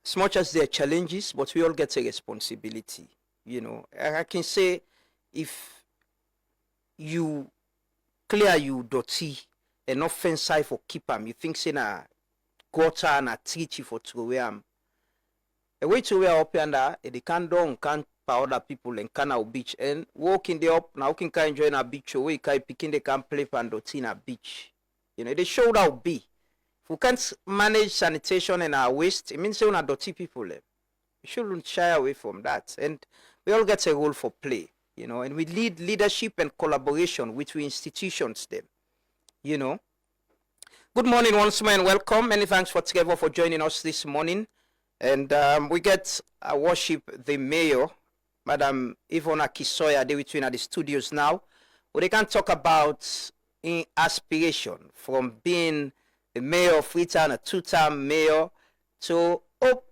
as much as there are challenges, but we all get a responsibility. I can say if you clear you dirty and not fence side for keep them, you think say na gutter and a treaty for throw am. A way to wear up and they can't do can't power other people and can out beach and walking the up now can enjoy a beach away can picking they can play and dirty in a beach. They showed out be. If we can't manage sanitation and our waste, it means we're dirty people. We shouldn't shy away from that. And we all get a role for play, and we lead leadership and collaboration with institutions them, Good morning once more and welcome. Many thanks for Trevor for joining us this morning. And we get worship the mayor, Madam Akie Sawyer, they between at the studios now, where they can talk about aspiration from being the mayor of Freetown, a two-term mayor, to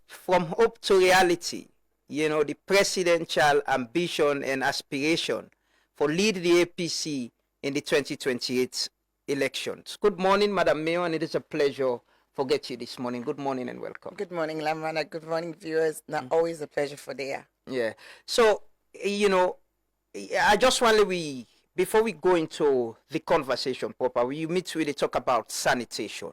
from hope to reality. The presidential ambition and aspiration for lead the APC in the 2028 elections. Good morning, Madam Mayor, and it is a pleasure to get you this morning. Good morning and welcome. Good morning, Lamrana. Good morning, viewers. Not always a pleasure for there. Yeah. So, I just want to before we go into the conversation proper, you meet really talk about sanitation.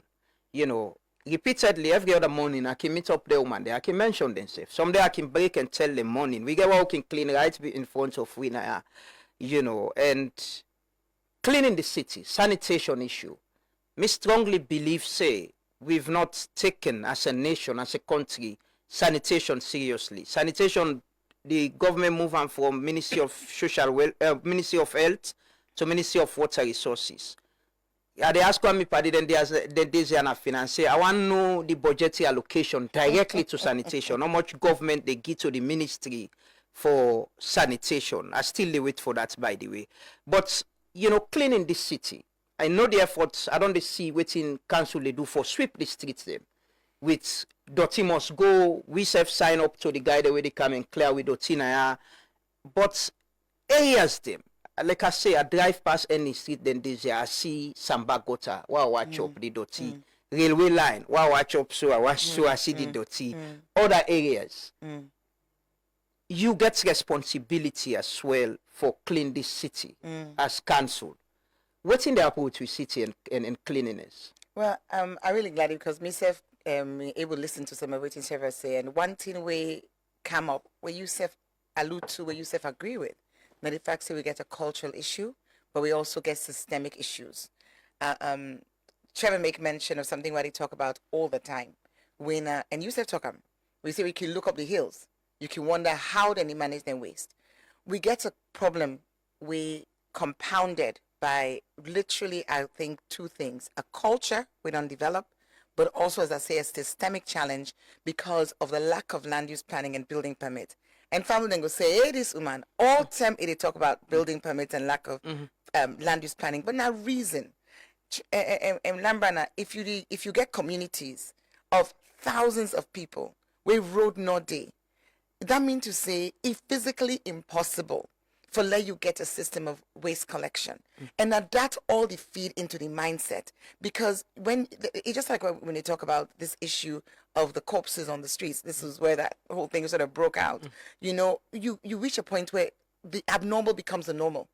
Repeatedly every other morning I can meet up the woman there. I can mention themselves. Someday I can break and tell them morning. We get walking clean right in front of we now, and cleaning the city, sanitation issue. Me strongly believe we've not taken as a nation, as a country, sanitation seriously. Sanitation, the government move on from Ministry of Ministry of Health to Ministry of Water Resources. Yeah, they ask me, Paddy, then there's an finance. I want to know the budgetary allocation directly to sanitation. How much government they give to the ministry for sanitation. I still wait for that, by the way. But, cleaning this city, I know the efforts. I don't see what in council they do for sweep the streets them. With dirty must go. We self sign up to the guy the way they come and clear with dirty now. But areas them. Like I say, I drive past any street, then I see Samba gutter. Wow, watch up the dirty. Railway line. Wow, watch up so I see the dirty. Other areas. You get responsibility as well for clean this city as council. What's in the approach with city and cleanliness? Well, I'm really glad because myself able to listen to some of what Trevor say, and one thing we come up where you self allude to, where you self agree with. Now the fact that we get a cultural issue, but we also get systemic issues. Trevor make mention of something where they talk about all the time. When and you self talk we say we can look up the hills. You can wonder how they manage their waste. We get a problem we compounded by literally, I think, two things: a culture we don't develop, but also, as I say, a systemic challenge because of the lack of land use planning and building permit. And family then go say, hey, this woman, all time they talk about building permits and lack of land use planning, but now reason. Lambrana, if you get communities of thousands of people, we road no day, that means to say it's physically impossible for let you get a system of waste collection. And that all the feed into the mindset. Because it's just like when they talk about this issue of the corpses on the streets, this is where that whole thing sort of broke out. You reach a point where the abnormal becomes the normal.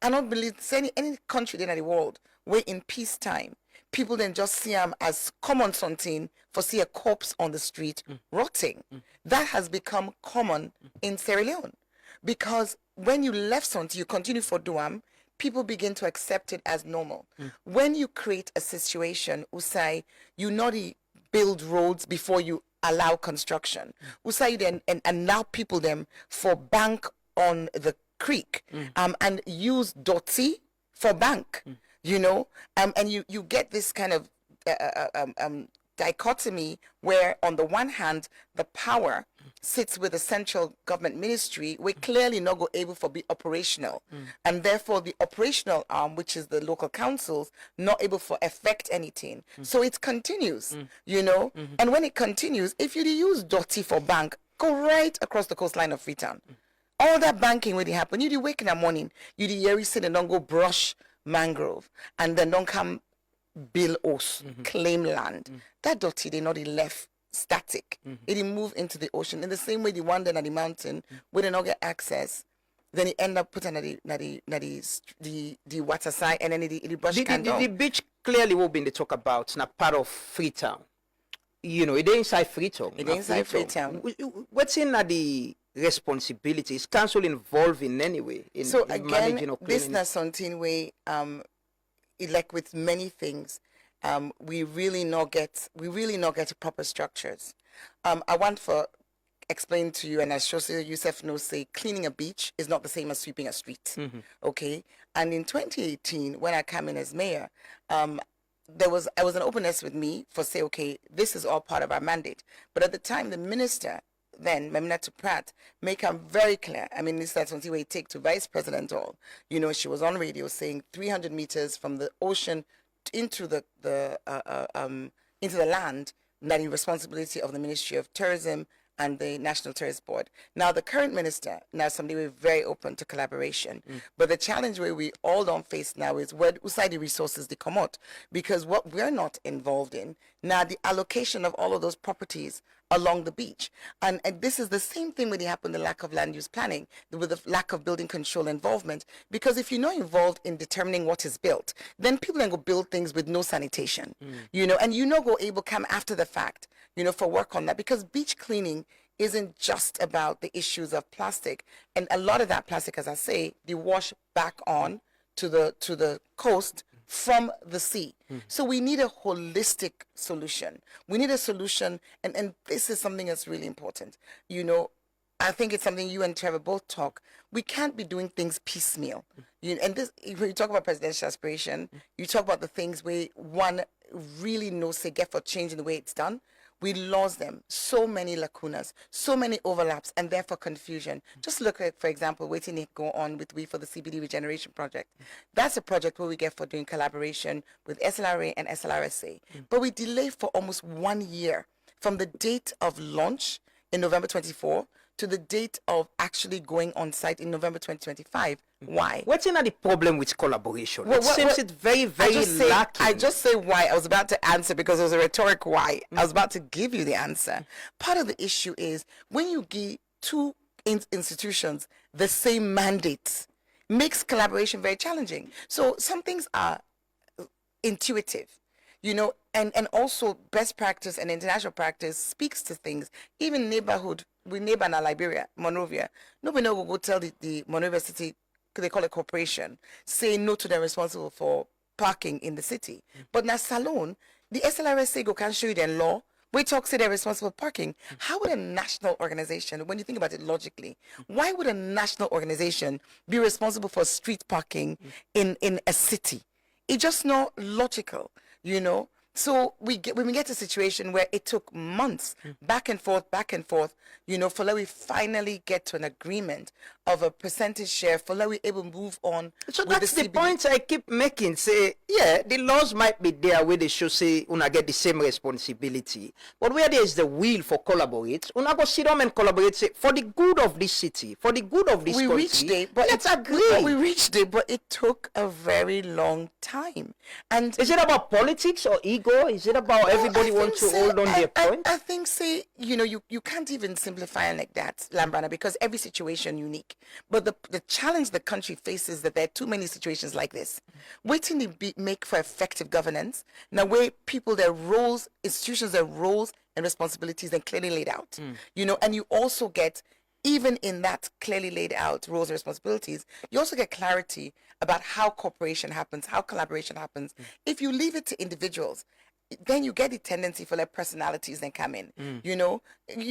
I don't believe any country in the world where in peacetime, people then just see them as common something for see a corpse on the street rotting. That has become common in Sierra Leone. Because when you left something, you continue for Duam, people begin to accept it as normal. When you create a situation, Usai, you not build roads before you allow construction. Usai then and now people them for bank on the creek and use dirty for bank, and you get this kind of dichotomy where on the one hand the power sits with the central government ministry, we clearly not go able for be operational, and therefore the operational arm, which is the local councils, not able for affect anything. So it continues, and when it continues, if you use dirty for bank, go right across the coastline of Freetown. All that banking when it happen, you wake in the morning, you hear sit and don't go brush mangrove, and then don't come bill us, claim land. That dirty they not left static. It didn't move into the ocean. In the same way, the one then at the mountain, we did not get access. Then it end up putting at the water side, and then it brush can The beach clearly will be in the talk about now part of Freetown. You know, it ain't inside Freetown. It inside Freetown. What's in the responsibility? Is council involved in any way in, so in again, managing or this cleaning? not something way like with many things, we really not get proper structures. I want for explain to you, and as Jose Youssef knows, say cleaning a beach is not the same as sweeping a street. Okay, and in 2018, when I came in as mayor, I was an openness with me for say, okay, this is all part of our mandate. But at the time, the minister then, Meminatu Pratt, make it very clear. I mean, this that's one way it take to Vice President all. You know, she was on radio saying 300 meters from the ocean into the land, that is responsibility of the Ministry of Tourism and the National Tourist Board. Now, the current minister, now somebody we're very open to collaboration. But the challenge where we all don't face now is where side the resources they come out. Because what we're not involved in, now the allocation of all of those properties along the beach. And this is the same thing when it happened, the lack of land use planning, with the lack of building control involvement. Because if you're not involved in determining what is built, then people then go build things with no sanitation, you know, and you not go able come after the fact, you know, for work on that. Because beach cleaning isn't just about the issues of plastic. And a lot of that plastic, as I say, they wash back on to the coast from the sea. So we need a holistic solution. We need a solution, and this is something that's really important. You know, I think it's something you and Trevor both talk. We can't be doing things piecemeal. And this, when you talk about presidential aspiration, you talk about the things where one really knows say get for change in the way it's done. We lost them. So many lacunas, so many overlaps, and therefore confusion. Just look at, for example, waiting to go on with we for the CBD regeneration project. That's a project where we get for doing collaboration with SLRA and SLRSA. But we delayed for almost 1 year from the date of launch in November 24 to the date of actually going on site in November 2025. Why? What's in the problem with collaboration? It seems it's very, very lacking. I just say why. I was about to answer because it was a rhetoric why. I was about to give you the answer. Part of the issue is when you give two institutions the same mandates, makes collaboration very challenging. So some things are intuitive, you know, and also best practice and international practice speaks to things. Even neighborhood, we neighbor in Liberia, Monrovia. Nobody will go tell the Monrovia city, they call it corporation, say no to them responsible for parking in the city. But now Salone, the SLRSA go can show you their law. We talk say they're responsible for parking. How would a national organization, when you think about it logically, why would a national organization be responsible for street parking in a city? It's just not logical, you know. So when we get to a situation where it took months, back and forth, you know, for like we finally get to an agreement of a percentage share, for like we able to move on. So with that's the point I keep making. Say, yeah, the laws might be there where they should say, una get the same responsibility. But where there is the will for collaborate, una go sit down and collaborate, say, for the good of this city, for the good of this country. We reached it, but let's agree. We reached it, but it took a very long time. And is it about politics or ego? Is it about everybody want to hold on their point? I think, say, you know, you can't even simplify it like that, Lambrana, because every situation unique. But the challenge the country faces is that there are too many situations like this. Waiting to make for effective governance, now where people, their roles, institutions, their roles and responsibilities are clearly laid out. You know, and you also get, even in that clearly laid out roles and responsibilities, you also get clarity about how cooperation happens, how collaboration happens. If you leave it to individuals, then you get the tendency for like personalities then come in. You know,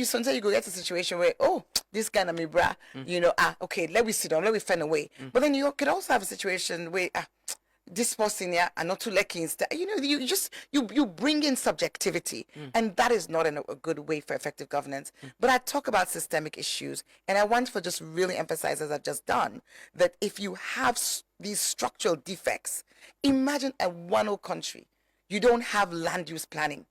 sometimes you go get a situation where, oh, this guy na me bra, you know, okay, let me sit down, let me find a way. But then you could also have a situation where this person here are not too lucky instead. You know, you bring in subjectivity, and that is not a good way for effective governance. But I talk about systemic issues, and I want to just really emphasize, as I've just done, that if you have these structural defects, imagine a one country. You don't have land use planning.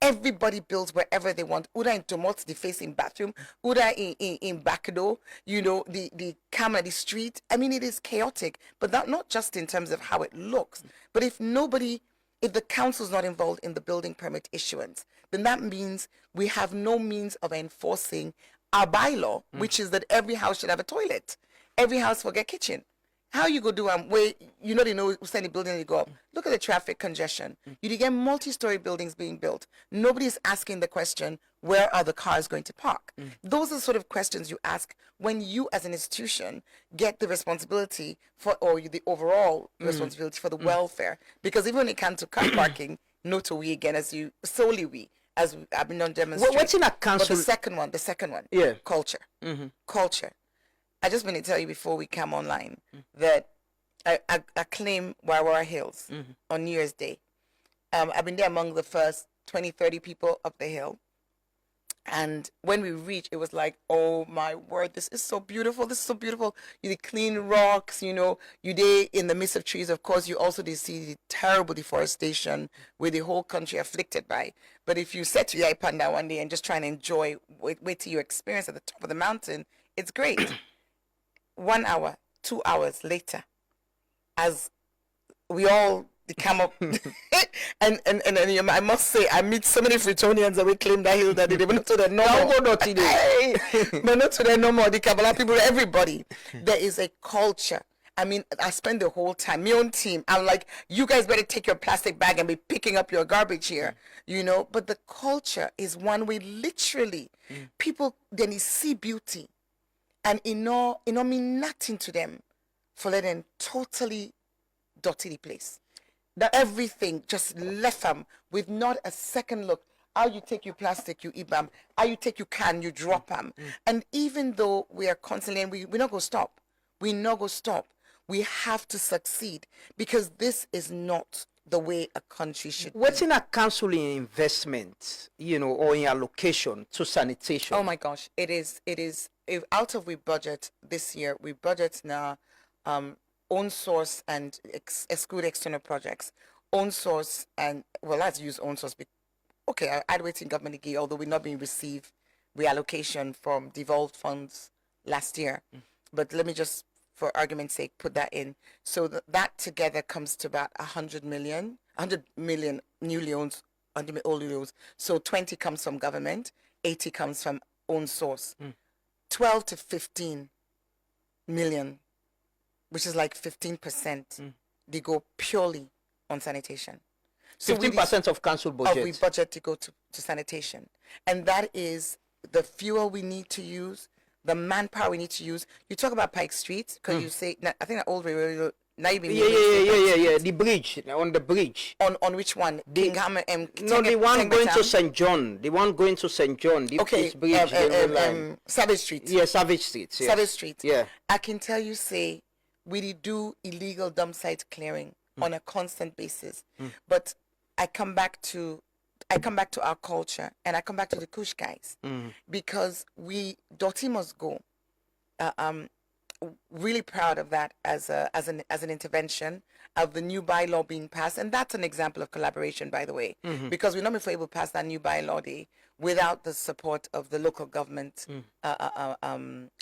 Everybody builds wherever they want. Uda in Tomot, the facing bathroom. Uda in Bakado, you know, the camera, the street. I mean, it is chaotic, but not just in terms of how it looks. But if nobody if the council is not involved in the building permit issuance, then that means we have no means of enforcing our bylaw, which is that every house should have a toilet. Every house will get kitchen. How you go do where you know send the building and you go up. Look at the traffic congestion. You get multi-story buildings being built. Nobody's asking the question, where are the cars going to park? Those are the sort of questions you ask when you as an institution get the responsibility for, or the overall responsibility for the welfare. Because even when it comes to car parking, no to we again, as you solely we, as I've been on demonstration. What's in a council? But the second one, Yeah. culture. Culture. I just want to tell you before we come online that I claim Warwara Hills on New Year's Day. I've been there among the first 20, 30 people up the hill. And when we reached, it was like, oh my word, this is so beautiful. This is so beautiful. You the clean rocks, you there in the midst of trees. Of course, you also did see the terrible deforestation with the whole country afflicted by. But if you set to your iPad one day and just try and enjoy, wait till you experience at the top of the mountain, it's great. 1 hour, 2 hours later, as we all come up, and I must say, I meet so many Fritonians that we claim that hill that they don't to the normal, but not to the normal, the Kabbalah people, everybody. There is a culture. I mean, I spend the whole time, my own team, I'm like, you guys better take your plastic bag and be picking up your garbage here, but the culture is one way, literally, people, then they see beauty. And it no mean nothing to them for letting totally dirty the place. That everything just left them with not a second look. How you take your plastic, you eat them. How you take your can, you drop them. And even though we are constantly, and we're not going to stop. We're not going to stop. We have to succeed because this is not the way a country should be. What's in a council investment, or in allocation to sanitation? Oh my gosh, it is. If out of we budget this year, we budget now own source and exclude external projects. Own source and, well, let's use own source. Okay, I'd wait in government again, although we're not being received reallocation from devolved funds last year. But let me just, for argument's sake, put that in. So that together comes to about 100 million newly owned, old loans. So 20 comes from government, 80 comes from own source. 12 to 15 million, which is like 15%, they go purely on sanitation. So 15% of council budget. We budget to go to sanitation. And that is the fuel we need to use, the manpower we need to use. You talk about Pike Street, because you say, I think that old railroad, now you've been the bridge, on the bridge. On which one? Kingham, no, the one going to St. John. The one going to St. John. The bridge, Savage Street. Yeah, Savage Street. Yeah. Savage Street. Yeah. I can tell you, say, we do illegal dump site clearing on a constant basis. But I come back to our culture, and I come back to the Kush guys, because dirty must go. Really proud of that as an intervention of the new bylaw being passed, and that's an example of collaboration, by the way, because we're not able to pass that new bylaw day without the support of the local government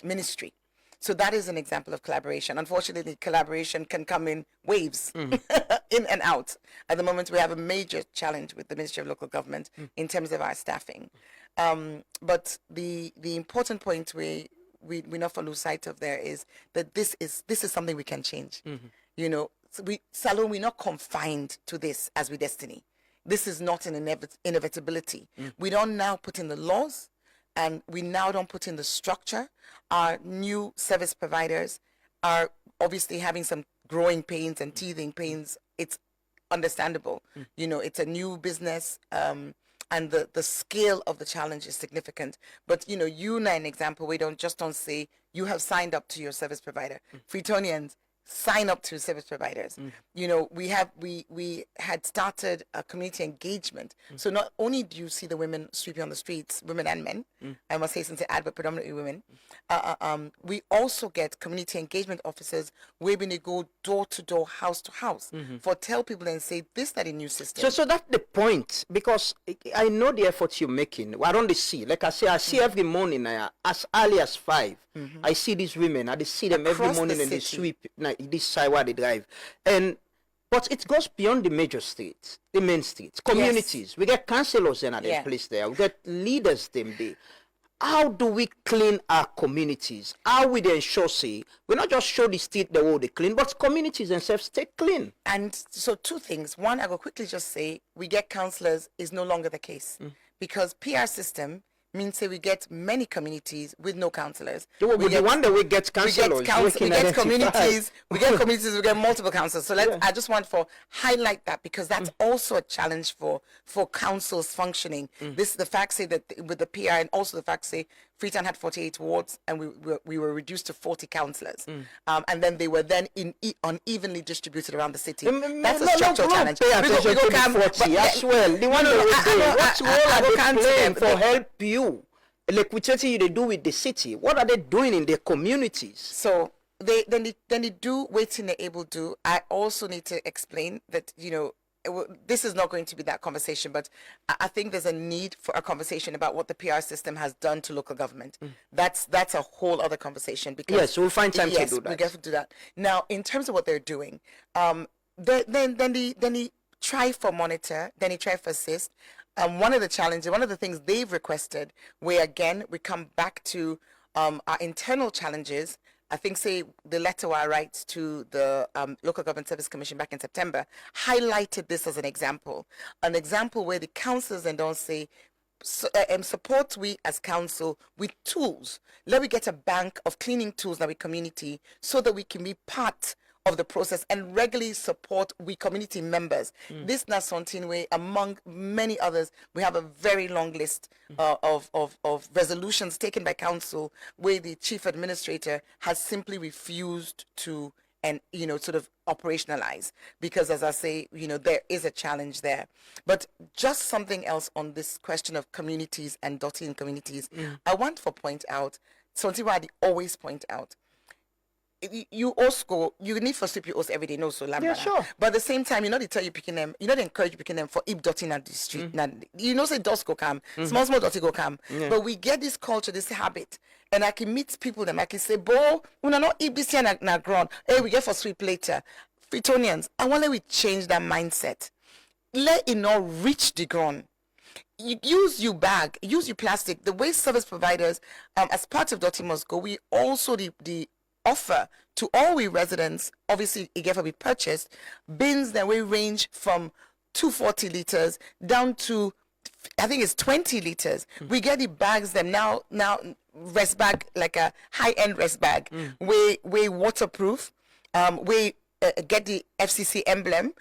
ministry. So that is an example of collaboration. Unfortunately, collaboration can come in waves, in and out. At the moment, we have a major challenge with the Ministry of Local Government in terms of our staffing. But the important point we not for lose sight of there is that this is something we can change. So we're not confined to this as we destiny. This is not an inevitability. We don't now put in the laws, and we now don't put in the structure. Our new service providers are obviously having some growing pains and teething pains. It's understandable. It's a new business, and the scale of the challenge is significant. But, you know, an example, we don't say you have signed up to your service provider. Fritonians, sign up to service providers. We had started a community engagement. So not only do you see the women sweeping on the streets, women and men, I must say since I add, but predominantly women, we also get community engagement officers where when they go door to door, house to house, for tell people and say this that a new system. So that's the point, because I know the efforts you're making. I don't see, like I say, I see every morning as early as 5. I see these women. I see them across every morning, and they sweep this side while they drive. And But it goes beyond the major streets, the main streets, communities. We get councillors in their place there. We get leaders them there. How do we clean our communities? How we ensure, say, we not just show the state the way they clean, but communities themselves stay clean. And so 2 things. One, I will quickly just say, we get councillors is no longer the case. Because PR system means say we get many communities with no councillors. We get one that we get councillors. We get communities, we get multiple councillors. So I just want to highlight that, because that's also a challenge for councils functioning. This the fact say that with the PR, and also the fact say Freetown had 48 wards and we were reduced to 40 councillors. And then they were then unevenly distributed around the city. That's a structural challenge. Pay attention to the 40 as well. The one what role are they playing for help you? Like which they do with the city? What are they doing in their communities? So they do waiting they're able to. I also need to explain that, this is not going to be that conversation, but I think there's a need for a conversation about what the PR system has done to local government. That's a whole other conversation. Because yes, we'll find time to do that. We get to do that. Now, in terms of what they're doing, then they try for monitor, then they try for assist. One of the things they've requested, where again we come back to our internal challenges. I think, say, the letter I write to the Local Government Service Commission back in September highlighted this as an example where the councillors and don't say, support we as council with tools. Let me get a bank of cleaning tools in our community so that we can be part of the process and regularly support we community members. This is something where, among many others, we have a very long list of resolutions taken by council where the chief administrator has simply refused to sort of operationalize, because, as I say, there is a challenge there. But just something else on this question of communities and dotting communities, I want to point out something where I always point out. You need for sweep your every day, no, so yeah, sure. But at the same time, they tell you picking them, they encourage you picking them for dotting at the street. Say dust go come, small dotty go come. But we get this culture, this habit, and I can meet people them. I can say, "Bo, we not eat this here na ground. Hey, we get for sweep later." Freetonians, I want we change that mindset. Let it not reach the ground. Use your bag, use your plastic. The waste service providers, as part of Dotty Must Go, we also the offer to all we residents, obviously it gave be purchased, bins that we range from 240 liters down to, I think it's 20 liters. We get the bags them now rest bag, like a high-end rest bag, we waterproof, we get the FCC emblem,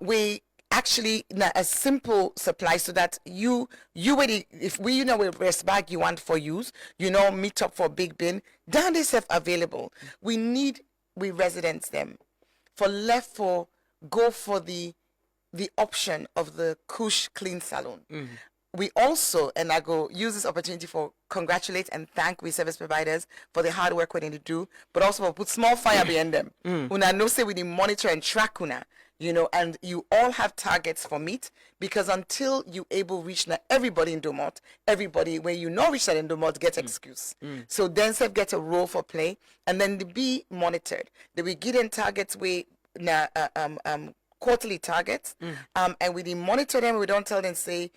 we actually a simple supply so that if we a rest bag you want for use, meet up for big bin, down they self available. We residents them for go for the option of the Kush Clean Salon. We also, and I go use this opportunity for congratulate and thank we service providers for the hard work we need to do, but also for put small fire behind them. Una no say we need monitor and track una, and you all have targets for meet, because until you able reach now everybody in Domot, everybody when you not reach that in Domot get excuse. So then self get a role for play, and then they be monitored. They will give them targets we quarterly targets, and we monitor them. We don't tell them say,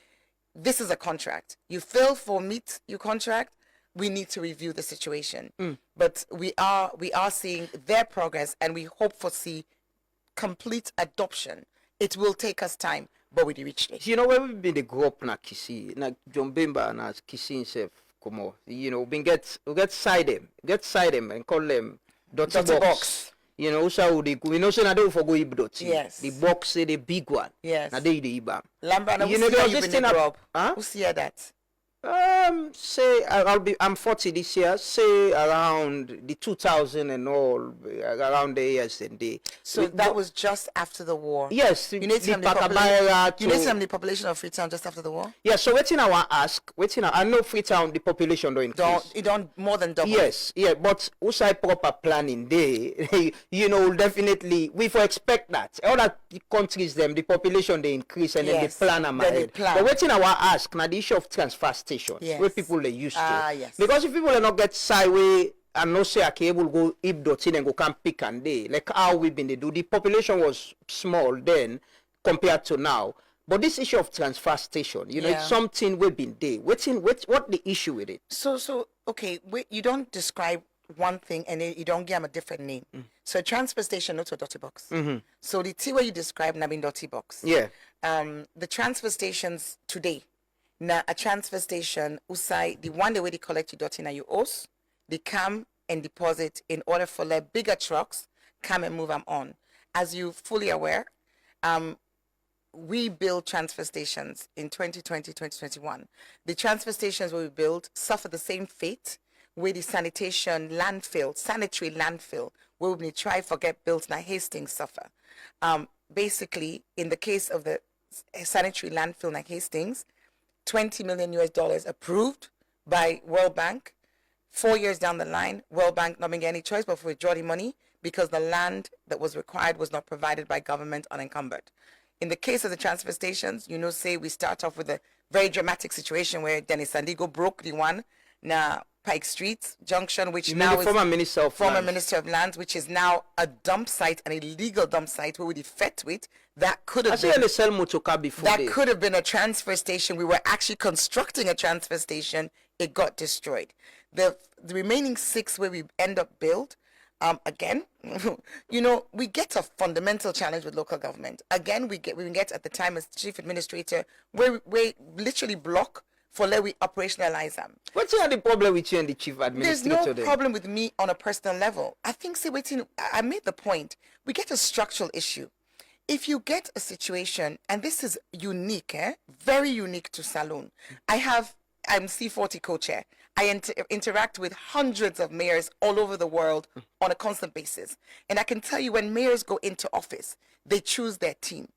this is a contract. You fail for meet your contract, we need to review the situation. But we are seeing their progress, and we hope for see complete adoption. It will take us time, but we reach it. When we been the group na Kisi, na John Bemba na Kisi himself, come on. We get side them and call them Dotty box. So we know so na do for go Dotty. Yes. The box, the big one. Yes. Na they the Ibam. Lambra, na you've been up. Who see that? Say I'm 40 this year. Say around the 2000 and all, around the years and day. So that was just after the war. Yes, you need to have the population of Freetown just after the war. Yeah. So waiting I want ask. I know Freetown the population don't increase. It don't more than double. Yes, yeah. But also proper planning day. Definitely we for expect that other countries them the population they increase and then they plan ahead. But waiting I want ask now the issue of transfer station. Yes. Where people are used to. Yes. Because if people are not get sideway and no say Akie will go if dotty and go come pick and day, like how we been they do. The population was small then compared to now. But this issue of transfer station, you know, it's something we've been there. What the issue with it? So okay, you don't describe one thing and then you don't give them a different name. So a transfer station, not a dotty box. So the T where you describe na been dotty box. Yeah. The transfer stations today, now a transfer station, usai the one the way they collect your dotty na you ose, they come and deposit in order for like bigger trucks come and move them on. As you fully aware, we built transfer stations in 2020, 2021. The transfer stations we built suffer the same fate where the sanitary landfill, where we try forget built na Hastings suffer. Basically, in the case of the sanitary landfill na Hastings, $20 million approved by World Bank. 4 years down the line, World Bank not making any choice but to withdraw the money because the land that was required was not provided by government unencumbered. In the case of the transfer stations, you know, say we start off with a very dramatic situation where Dennis Sandigo broke the one na Pike Street Junction, which now is former Minister of Lands, which is now a dump site, an illegal dump site where we defect with. That could have been sell motocar before. That could have been a transfer station. We were actually constructing a transfer station. It got destroyed. The remaining 6 where we end up build, again, you know, we get a fundamental challenge with local government. Again, we get at the time as chief administrator where we literally block for let we operationalize them. What's the problem with you and the chief administrator? There's no problem with me on a personal level. I think, I made the point. We get a structural issue. If you get a situation, and this is unique, very unique to Saloon. I'm C40 co-chair. I interact with hundreds of mayors all over the world on a constant basis. And I can tell you when mayors go into office, they choose their team.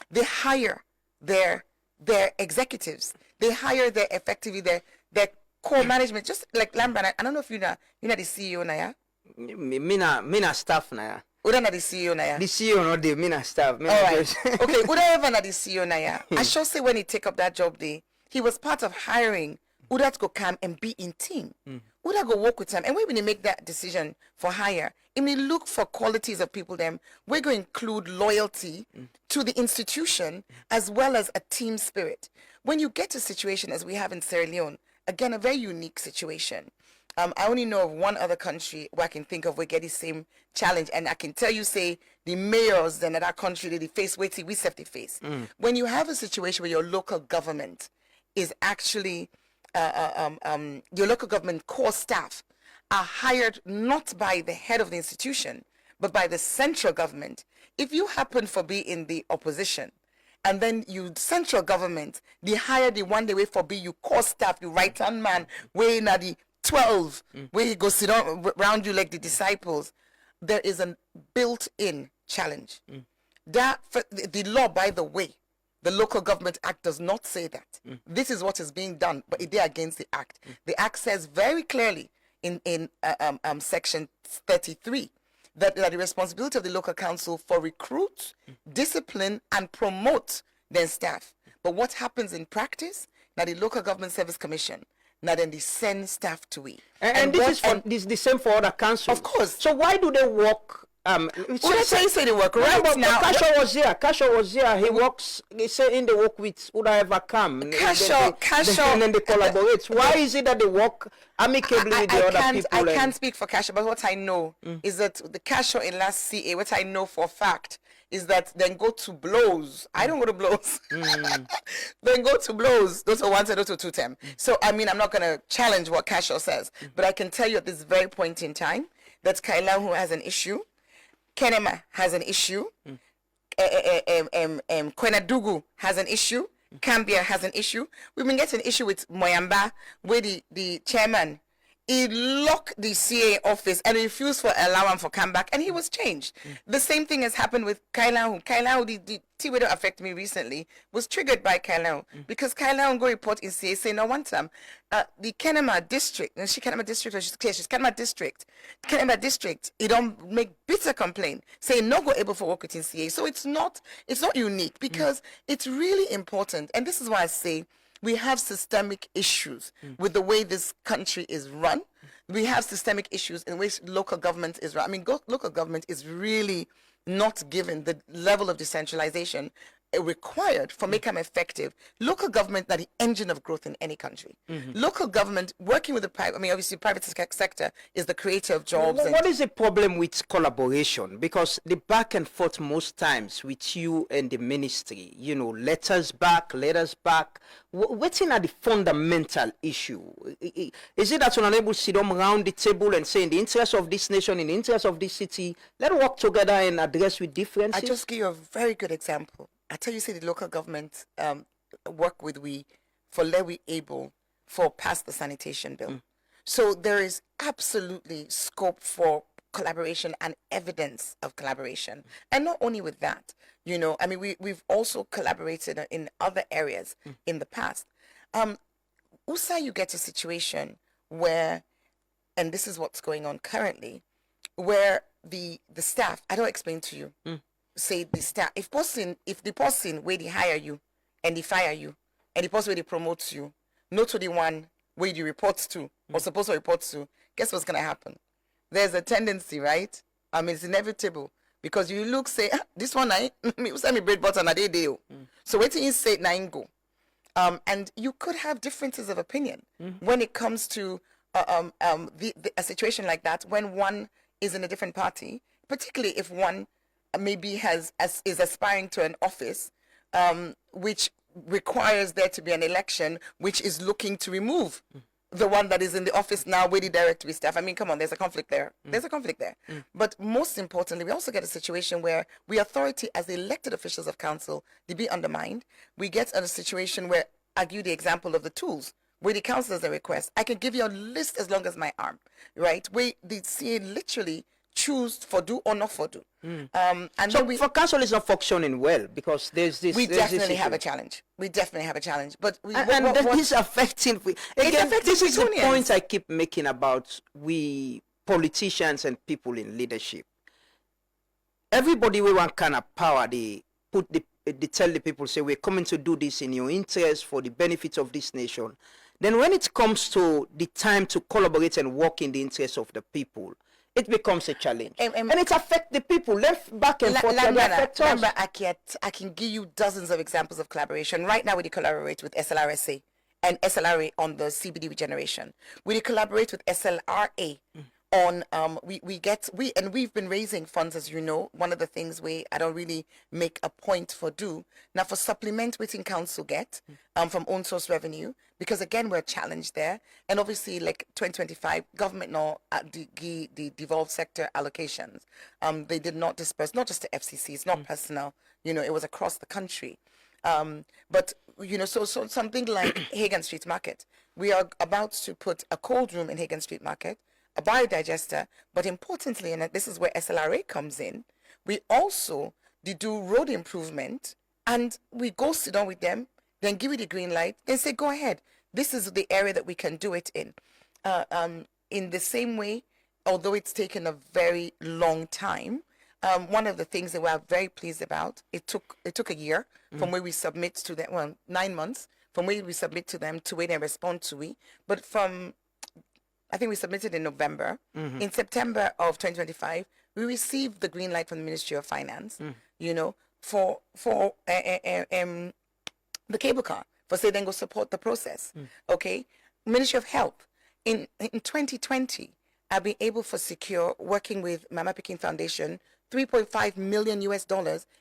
They hire their executives. They hire their core management. Just like Lambert, I don't know if you're the CEO now, yeah? Me na staff na ya. Uda na the CEO na ya? The CEO no dey, me na staff. All right. Okay, Uda ever na the CEO na ya? I sure say when he take up that job there, he was part of hiring Uda to go come and be in team. Uda go work with them. And when he make that decision for hire, he may look for qualities of people them. We're going to include loyalty to the institution as well as a team spirit. When you get a situation as we have in Sierra Leone, again, a very unique situation. I only know of one other country where I can think of where get the same challenge. And I can tell you, say, the mayors then at that country, they face waiting, we have to face. When you have a situation where your local government is actually, your local government core staff are hired not by the head of the institution, but by the central government. If you happen for be in the opposition, and then you central government, they hire the one day way for be you core staff, you right hand man, way na the 12, where he goes sit down around you like the disciples. There is a built-in challenge. That the law, by the way, the Local Government Act does not say that. This is what is being done, but it is against the Act. The Act says very clearly in Section 33 that the responsibility of the local council for recruit, discipline, and promote their staff. But what happens in practice? Now the Local Government Service Commission, now then they send staff to it. And this is the same for other councils. Of course. So why do they work? Say they work right now. Kasho was here. He works. They say in the work with would I ever come? Kasho, and then they collaborate. Why is it that they work amicably with the other people? I can't speak for Kasho, but what I know is that the Kasho in last CA, what I know for a fact is that then go to blows. I don't go to blows. Then go to blows. Those are 1 to 2 to 10. So I mean, I'm not going to challenge what Kasho says, but I can tell you at this very point in time that Kailahu has an issue. Kenema has an issue. Kwenadugu has an issue. Cambia has an issue. We've been getting an issue with Moyamba, where the chairman, he locked the CA office and refused for allowance for comeback, and he was changed. The same thing has happened with Kailahu. Kailahu, the T-way that affected me recently, was triggered by Kailahu because Kailahu go report in CA saying, no, one time, the Kenema district, and she's Kenema district, it don't make bitter complaint, saying no go able for work within CA. So it's not unique because it's really important. And this is why I say, we have systemic issues with the way this country is run. We have systemic issues in which local government is run. I mean, local government is really not given the level of decentralization required for make them effective. Local government are the engine of growth in any country. Local government working with the private, I mean, obviously private sector is the creator of jobs. What is the problem with collaboration? Because the back and forth most times with you and the ministry, you know, letters back. What's in the fundamental issue? Is it that you're unable to sit down around the table and say, in the interest of this nation, in the interest of this city, let's work together and address with differences? I just give you a very good example. I tell you, say the local government work with we for let we able for pass the sanitation bill. So there is absolutely scope for collaboration and evidence of collaboration. And not only with that, you know, I mean, we've also collaborated in other areas in the past. USA, you get a situation where, and this is what's going on currently, where the staff, I don't explain to you, say the staff, if the person where they hire you and they fire you, and the person where they promote you, not to the one where you report to or supposed to report to, guess what's gonna happen? There's a tendency, right? I mean, it's inevitable because you look, say, this one I send me bread butter na day. So wait till you say nine go. And you could have differences of opinion when it comes to a situation like that, when one is in a different party, particularly if one maybe is aspiring to an office which requires there to be an election which is looking to remove the one that is in the office now with the directory staff. I mean, come on, there's a conflict there. There's a conflict there. But most importantly, we also get a situation where we authority as elected officials of council, they be undermined. We get a situation where, I give you the example of the tools, where the councillors a request. I can give you a list as long as my arm, right? Where the CA literally choose for do or not for do. And so for council is not functioning well because there's this. We definitely have a challenge. But this is affecting. Again, this is the point I keep making about we politicians and people in leadership. Everybody with one kind of power, they tell the people, say, we're coming to do this in your interest for the benefit of this nation. Then when it comes to the time to collaborate and work in the interest of the people, it becomes a challenge. And it affects the people left back and forth. Remember, Akie, I can give you dozens of examples of collaboration. Right now, we collaborate with SLRSA and SLRA on the CBD regeneration. We collaborate with SLRA on we've been raising funds, as you know. One of the things I don't really make a point for do now for supplement within council get from own source revenue, because again we're challenged there, and obviously like 2025 government now the devolved sector allocations they did not disperse, not just to FCC, it's not personal, you know, it was across the country. But you know, so something like Hagan Street Market, we are about to put a cold room in Hagan Street Market, a biodigester, but importantly, and this is where SLRA comes in, we also do road improvement, and we go sit down with them, then give you the green light, then say, go ahead. This is the area that we can do it in. In the same way, although it's taken a very long time, one of the things that we're very pleased about, it took a year from where we submit to them, well, 9 months from where we submit to them to where they respond to we, but from I think we submitted in November. In September of 2025, we received the green light from the Ministry of Finance, you know, for the cable car, for say then go support the process. Okay, Ministry of Health in 2020, I've been able to secure, working with Mama Peking Foundation, $3.5 million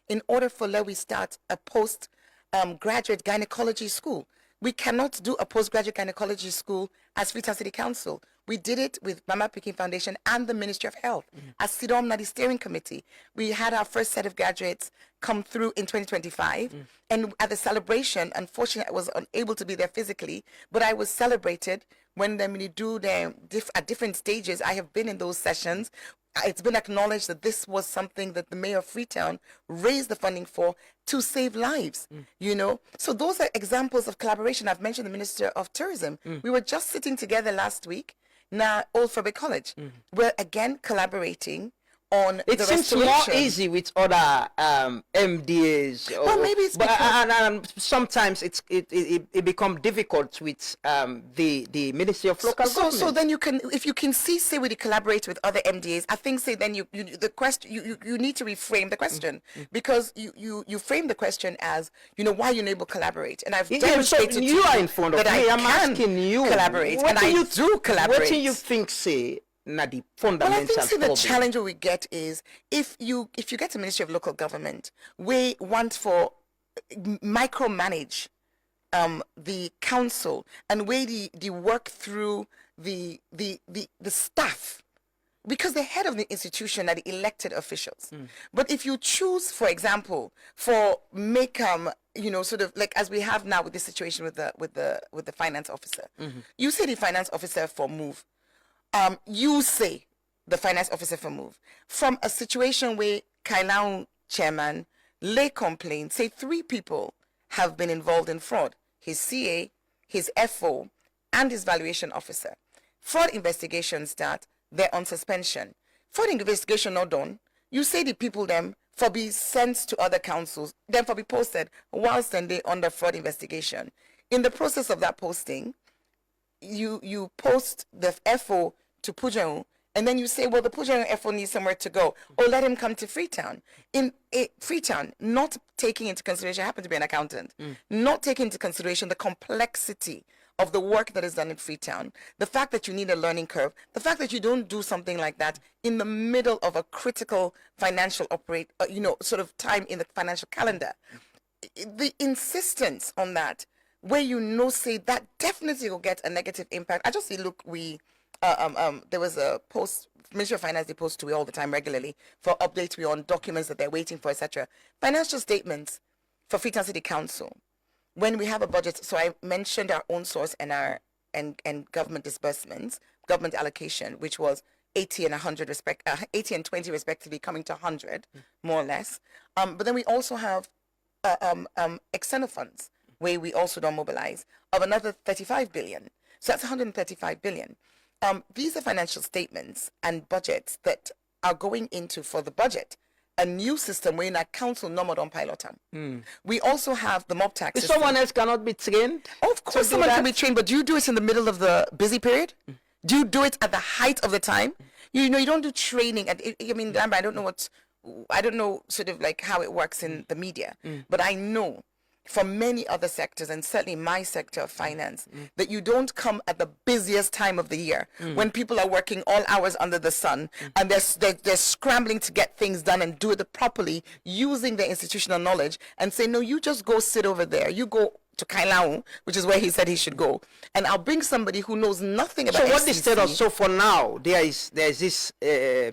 in order for we start a graduate gynecology school. We cannot do a postgraduate gynecology school as Freetown City Council. We did it with Mama Peking Foundation and the Ministry of Health. As Sidom Nadi Steering Committee, we had our first set of graduates come through in 2025. And at the celebration, unfortunately, I was unable to be there physically, but I was celebrated when we do them at different stages. I have been in those sessions. It's been acknowledged that this was something that the mayor of Freetown raised the funding for to save lives, you know. So those are examples of collaboration. I've mentioned the Minister of Tourism. We were just sitting together last week, now Old Fabric College. We're again collaborating on It the seems more restoration. easy with other MDAs. Well, maybe it's because... and sometimes it becomes difficult with the Ministry of Local Government. So then you can, if you can see, say, when you collaborate with other MDAs, I think, say, then you need to reframe the question, because you frame the question as, why are you not able to collaborate? And I've demonstrated so you are in front of that me. I'm asking you collaborate, and I do collaborate. What do you think, say, na the fundamental Well, I think, see, the problem? challenge we get is if you get a Ministry of Local Government, we want for micromanage the council and way the work through the staff, because the head of the institution are the elected officials. But if you choose, for example, for sort of like as we have now with the situation with the finance officer, you say the finance officer for move. You say the finance officer for move from a situation where Kailau chairman lay complaint, say 3 people have been involved in fraud: his CA, his FO, and his valuation officer. Fraud investigation start, they're on suspension. Fraud investigation not done, you say the people them for be sent to other councils, then for be posted whilst then they under fraud investigation. In the process of that posting, you post the FO to Pujao, and then you say, well, the Pujao FO needs somewhere to go, or let him come to Freetown. In Freetown, not taking into consideration, I happen to be an accountant, not taking into consideration the complexity of the work that is done in Freetown, the fact that you need a learning curve, the fact that you don't do something like that in the middle of a critical financial sort of time in the financial calendar. The insistence on that, where say that definitely will get a negative impact. I just see, look, there was a post, Ministry of Finance, they post to me all the time regularly for updates on documents that they're waiting for, etc. Financial statements for Freetown City Council. When we have a budget, so I mentioned our own source and our and government disbursements, government allocation, which was 80 and 100 80 and 20 respectively, coming to 100 more or less. But then we also have external funds where we also don't mobilize of another 35 billion. So that's 135 billion. These are financial statements and budgets that are going into, for the budget, a new system where in our council no more don't pilot them. We also have the mob tax system. Someone else cannot be trained? Of course someone can be trained, but do you do it in the middle of the busy period? Do you do it at the height of the time? You don't do training. I don't know sort of like how it works in the media, but I know from many other sectors, and certainly my sector of finance, that you don't come at the busiest time of the year when people are working all hours under the sun and they're scrambling to get things done and do it properly using their institutional knowledge, and say, no, you just go sit over there. You go to Kailau, which is where he said he should go, and I'll bring somebody who knows nothing about So what FCC. the status? So for now, there's this they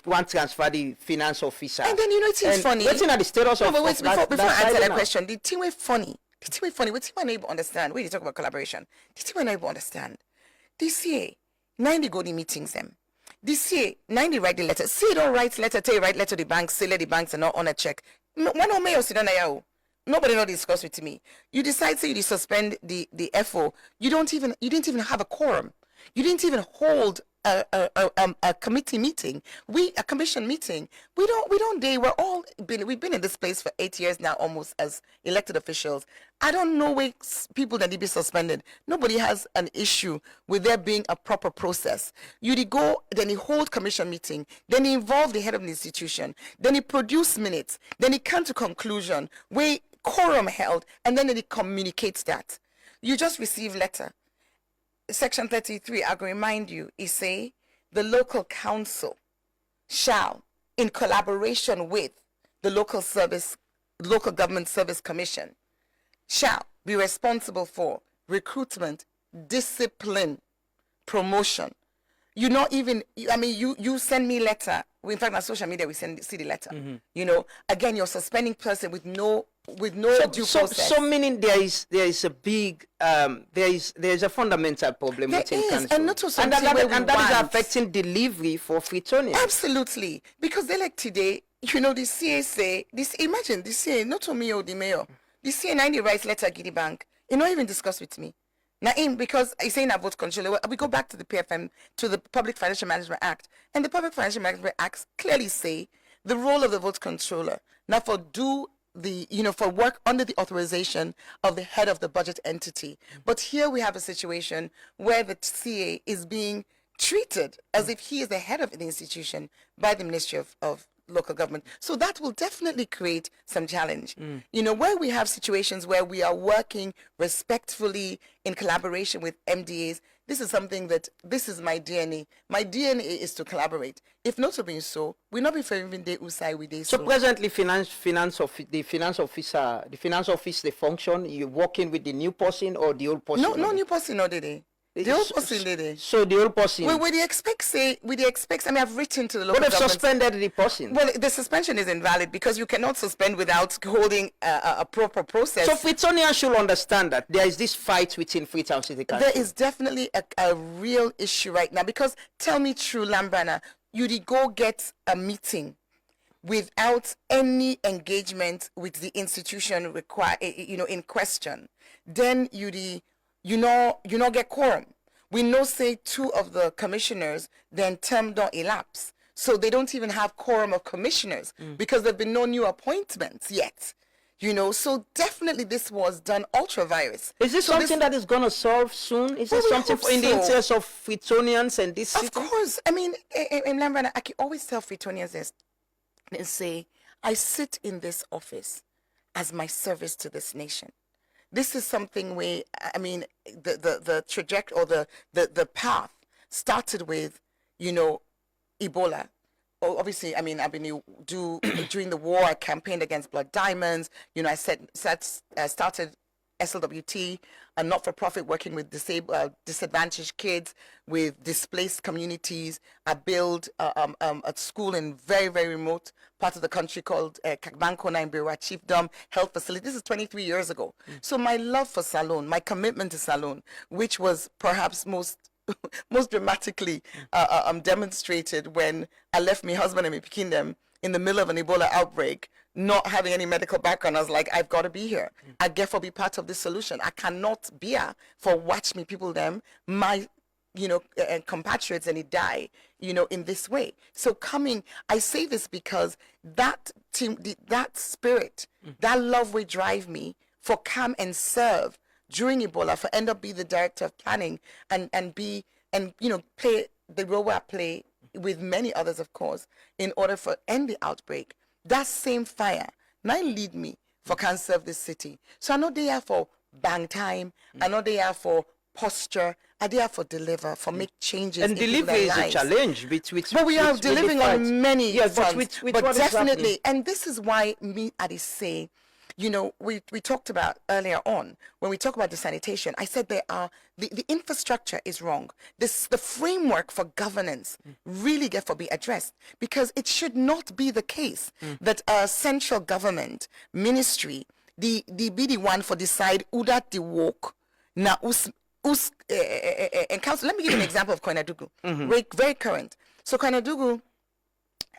want to transfer the finance officer. And then it seems funny. What's in the status of? No, but wait, before I answer that now? question, the thing way funny. What team are able to understand? When you talk about collaboration, the team are able to understand. This year, 90 go to meetings them. This year, 90 write the letter. See, don't write letter. Tell you write letter to the bank. Say let the banks are not on a check. One or may or sit down there. Nobody not discuss with me. You decide, say you suspend the FO. You didn't even have a quorum. You didn't even hold a committee meeting. A commission meeting. We've been in this place for 8 years now, almost, as elected officials. I don't know where people that need to be suspended. Nobody has an issue with there being a proper process. You go, then you hold commission meeting, then you involve the head of the institution, then you produce minutes, then you come to conclusion where quorum held, and then it communicates that. You just receive letter. Section 33, I will remind you, is say the local council shall, in collaboration with the local government service commission, shall be responsible for recruitment, discipline, promotion. You send me letter. In fact, on social media, we see the letter. Again, you're suspending person with no due process. So meaning there is a big there is a fundamental problem within council, and not also that is affecting delivery for Freetonians. Absolutely, because they like today. The CA say this. Imagine the CA, not to me or the mayor. The CA 90 writes letter Gidi Bank. You not even discuss with me. Naim, because I say na vote control, we go back to the PFM, to the Public Financial Management Act, and the Public Financial Management Act clearly say the role of the vote controller now for do the for work under the authorization of the head of the budget entity. But here we have a situation where the CA is being treated as if he is the head of the institution by the Ministry of Local Government. So that will definitely create some challenge. Where we have situations where we are working respectfully in collaboration with MDAs, this is something that, this is my DNA. My DNA is to collaborate. If not to be so, we'll not be favoring the USAI with this. So presently, the finance office, the function, you're working with the new person or the old person? No new person, no, did they? The old person did it. So the old person. Well, with the expects, I mean, I've written to the local But they've government. suspended the person. Well, the suspension is invalid because you cannot suspend without holding a proper process. So Freetonians should understand that there is this fight within Freetown City Council. There is definitely a real issue right now, because tell me true, Lambana, you did go get a meeting without any engagement with the institution in question. Then you not get quorum. We know, say, 2 of the commissioners, then term don't elapse. So they don't even have quorum of commissioners because there have been no new appointments yet. So definitely this was done ultra-virus. Is this something that is going to solve soon? Is this something in the interest of Freetonians and this city? Of course. I mean, in Lambana, I can always tell Freetonians this and say, I sit in this office as my service to this nation. This is something where, I mean, the trajectory or the path started with, Ebola. Obviously, I mean, I've been during the war, I campaigned against blood diamonds. I started SLWT, a not-for-profit working with disadvantaged kids, with displaced communities. I built a school in very, very remote part of the country called Kakbankona in Bewa Chiefdom Health Facility. This is 23 years ago. So my love for Salone, my commitment to Salone, which was perhaps most dramatically demonstrated when I left my husband and my Pikindem in the middle of an Ebola outbreak, not having any medical background. I was like, I've got to be here. I therefore be part of this solution. I cannot be here for watch me people them, my compatriots, and it die, in this way. So I say this because that team, that spirit, that love will drive me for come and serve during Ebola, for end up be the director of planning and play the role I play with many others, of course, in order for end the outbreak. That same fire now lead me for can serve this city. So I know they are for bang time. I know they are for posture. I there for deliver, for make changes. And delivery is a challenge. But we are delivering on many fronts. But definitely, and this is why I say, we talked about earlier on, when we talk about the sanitation, I said there are, the infrastructure is wrong. The framework for governance really get to be addressed, because it should not be the case that a central government ministry, be the one for decide who that the work, now and council. Let me give you an example of Koinadugu, very current. So Koinadugu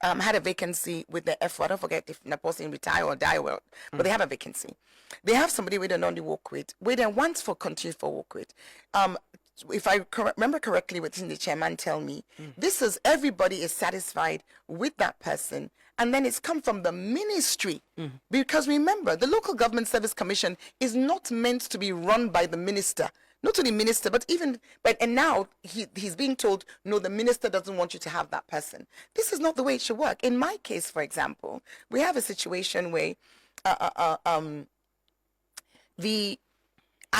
had a vacancy with the F4. I don't forget if the person retire or die, well, but they have a vacancy. They have somebody we don't only work with, we then want for continue for work with. If I remember correctly, what the chairman tell me, this is everybody is satisfied with that person, and then it's come from the ministry. Because remember, the Local Government Service Commission is not meant to be run by the minister. Not only minister, and now he's being told, no, the minister doesn't want you to have that person. This is not the way it should work. In my case, for example, we have a situation where I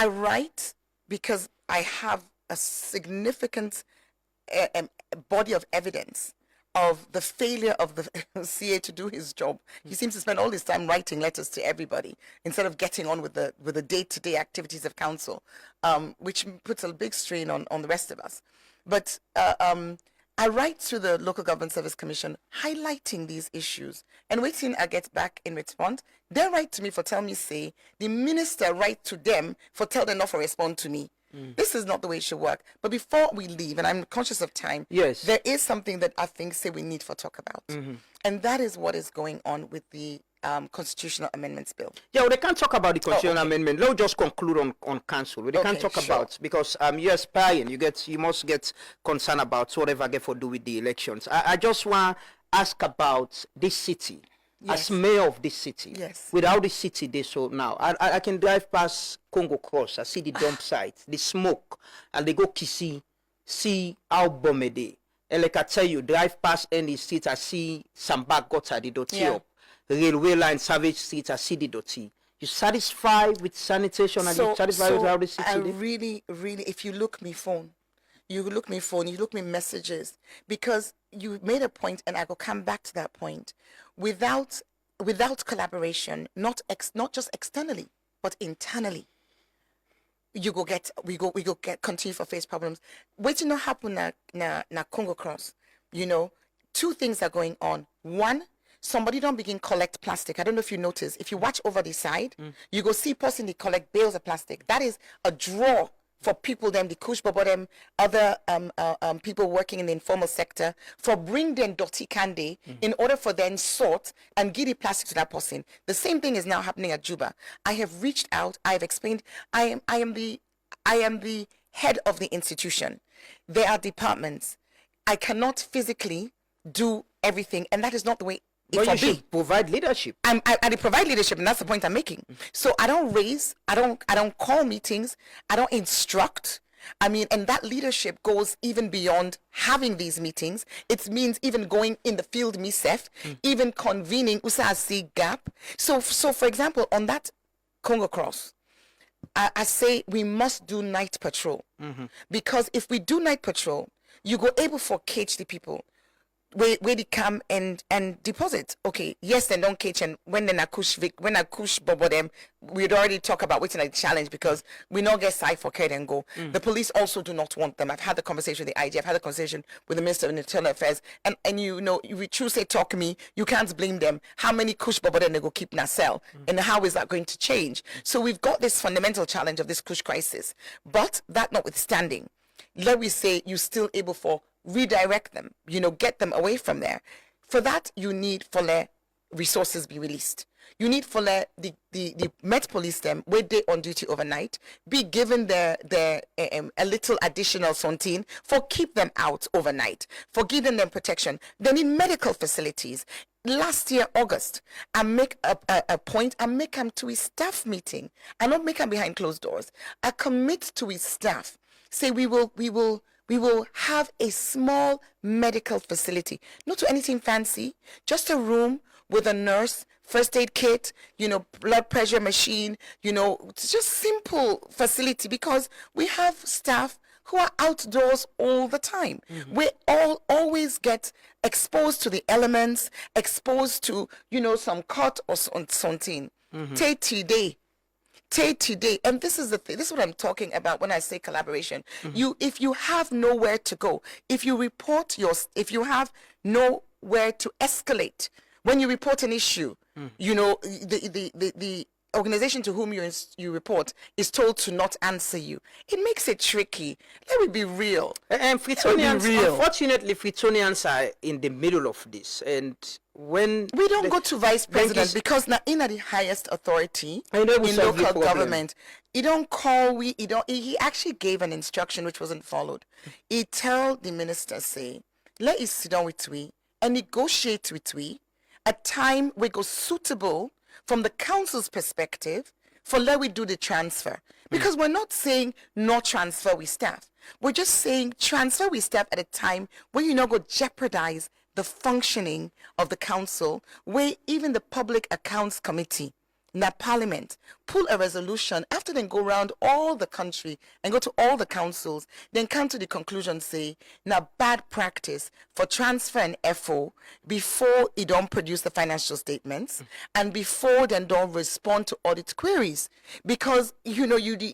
write because I have a significant body of evidence of the failure of the CA to do his job. He seems to spend all his time writing letters to everybody instead of getting on with the day-to-day activities of council, which puts a big strain on the rest of us. But I write to the Local Government Service Commission highlighting these issues, and waiting I get back in response. They write to me for tell me, say, the minister write to them for tell them not to respond to me. This is not the way it should work. But before we leave, and I'm conscious of time, yes, there is something that I think we need to talk about. And that is what is going on with the constitutional amendments bill. Yeah, well, they can't talk about the constitutional okay. amendment. Let's just conclude on council. They can't Okay, talk sure. about because you're aspiring. You must get concerned about whatever get for do with the elections. I just want to ask about this city. Yes. As mayor of this city, Yes. without the city they so now, I can drive past Congo Cross, I see the dump site, the smoke, and they go Kisi, see how bomb they. And like I tell you, drive past any street, I see some back gutter, the dirty Yeah. up. Railway line, Savage Street, I see the dirty. You satisfied with sanitation and you satisfied with how the city I dey? really, if you look me phone, you look me messages, because you made a point, and I will come back to that point. Without collaboration, not just externally, but internally, we go get continue to face problems. Waiting to happen na Congo Cross. Two things are going on. One, somebody don't begin collect plastic. I don't know if you notice. If you watch over the side, you go see person they collect bales of plastic. That is a draw for people, them the kush bobo, them other people working in the informal sector, for bring them dirty candy in order for them sort and give the plastic to that person. The same thing is now happening at Juba. I have reached out. I have explained. I am the head of the institution. There are departments. I cannot physically do everything, and that is not the way it But you will be. should provide leadership. I provide leadership, and that's the point I'm making. So I don't raise, I don't call meetings, I don't instruct. And that leadership goes even beyond having these meetings. It means even going in the field myself, even convening USAC gap. So for example, on that Congo Cross, I say we must do night patrol, because if we do night patrol, you go able for cage the people. Where they come and deposit. Okay, yes, then don't catch, and when I kush bobo them, we'd already talk about waiting a challenge, because we not get side for care and go. The police also do not want them. I've had the conversation with the IG, I've had the conversation with the Minister of Internal Affairs, and if we choose say talk me, you can't blame them. How many kush bobo then they go keep in a cell, and how is that going to change? So we've got this fundamental challenge of this kush crisis. But that notwithstanding, let me say you're still able for redirect them, get them away from there. For that, you need for their resources be released. You need for the Met Police them where they on duty overnight be given their a little additional something for keep them out overnight, for giving them protection. They need medical facilities. Last year, August, I make a point, I make them to his staff meeting. I not make them behind closed doors. I commit to his staff. Say we will have a small medical facility, not to anything fancy, just a room with a nurse, first aid kit, blood pressure machine, it's just simple facility, because we have staff who are outdoors all the time. We always get exposed to the elements, exposed to, some cut or something. Take today. And this is the thing. This is what I'm talking about when I say collaboration. If you have nowhere to go, if you have nowhere to escalate, when you report an issue, the organization to whom you report is told to not answer you. It makes it tricky. Let me be real. And Fritonians, unfortunately, Fritonians are in the middle of this, and when we don't go to vice president, because now in the highest authority in local government, he don't call he actually gave an instruction which wasn't followed. He tell the minister, say, let us sit down with we and negotiate with we a time we go suitable from the council's perspective for let we do the transfer. Because we're not saying no transfer with staff. We're just saying transfer with staff at a time where you not go jeopardize the functioning of the council, where even the Public Accounts Committee, na Parliament, pull a resolution after then go around all the country and go to all the councils, then come to the conclusion, say, now bad practice for transfer and FO before it don't produce the financial statements and before then don't respond to audit queries. Because, you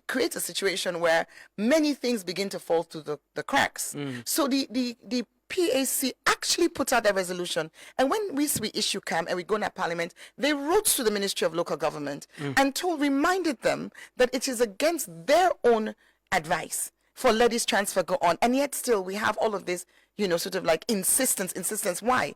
create a situation where many things begin to fall through the cracks. So the PAC actually put out a resolution, and when we issue CAM and we go to Parliament, they wrote to the Ministry of Local Government and reminded them that it is against their own advice for let this transfer go on, and yet still we have all of this, sort of like insistence. Why?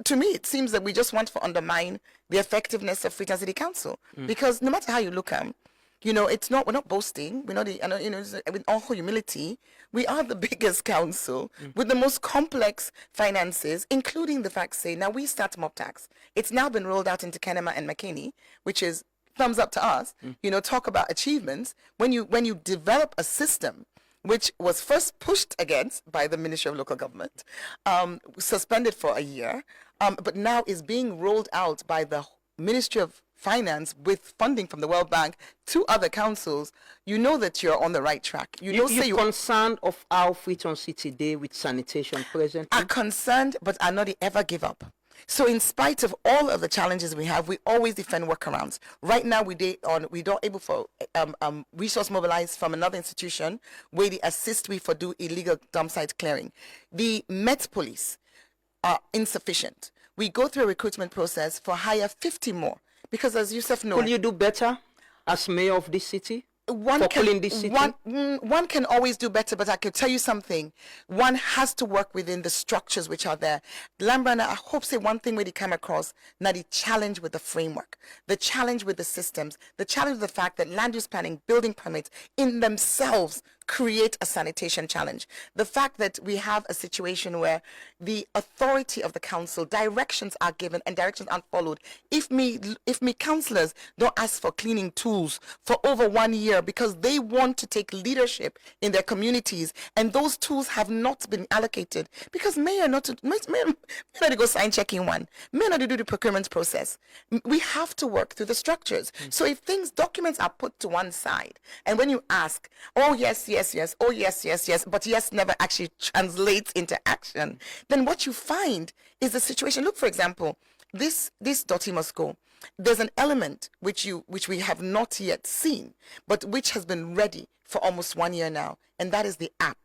to me, it seems that we just want to undermine the effectiveness of Freetown City Council. Because no matter how you look at them, you know, we're not boasting. We're not, you know, with all humility, we are the biggest council with the most complex finances, including the fact, say, now we start mob tax. It's now been rolled out into Kenema and McKinney, which is thumbs up to us. You know, talk about achievements. When you develop a system which was first pushed against by the Ministry of Local Government, suspended for a year, but now is being rolled out by the Ministry of Finance with funding from the World Bank to other councils, you know that you're on the right track. You're concerned of how Freetown City Day with sanitation presently? Are concerned, but are not ever give up. So in spite of all of the challenges we have, we always defend workarounds. Right now, we don't able for resource mobilized from another institution where they assist we for do illegal dump site clearing. The Met Police are insufficient. We go through a recruitment process for hire 50 more. Because as Yusuf knows... Could you do better as mayor of this city? One can always do better, but I can tell you something. One has to work within the structures which are there. Lambrana, I hope say one thing where they come across, now the challenge with the framework, the challenge with the systems, the challenge with the fact that land use planning, building permits in themselves create a sanitation challenge. The fact that we have a situation where the authority of the council, directions are given and directions aren't followed. If me councillors don't ask for cleaning tools for over 1 year because they want to take leadership in their communities and those tools have not been allocated because mayor not to go sign checking one, may not to do the procurement process. We have to work through the structures. So if documents are put to one side and when you ask, oh yes, oh yes, but yes never actually translates into action, then what you find is the situation. Look, for example, this Dotty must go. There's an element which we have not yet seen, but which has been ready for almost 1 year now, and that is the app.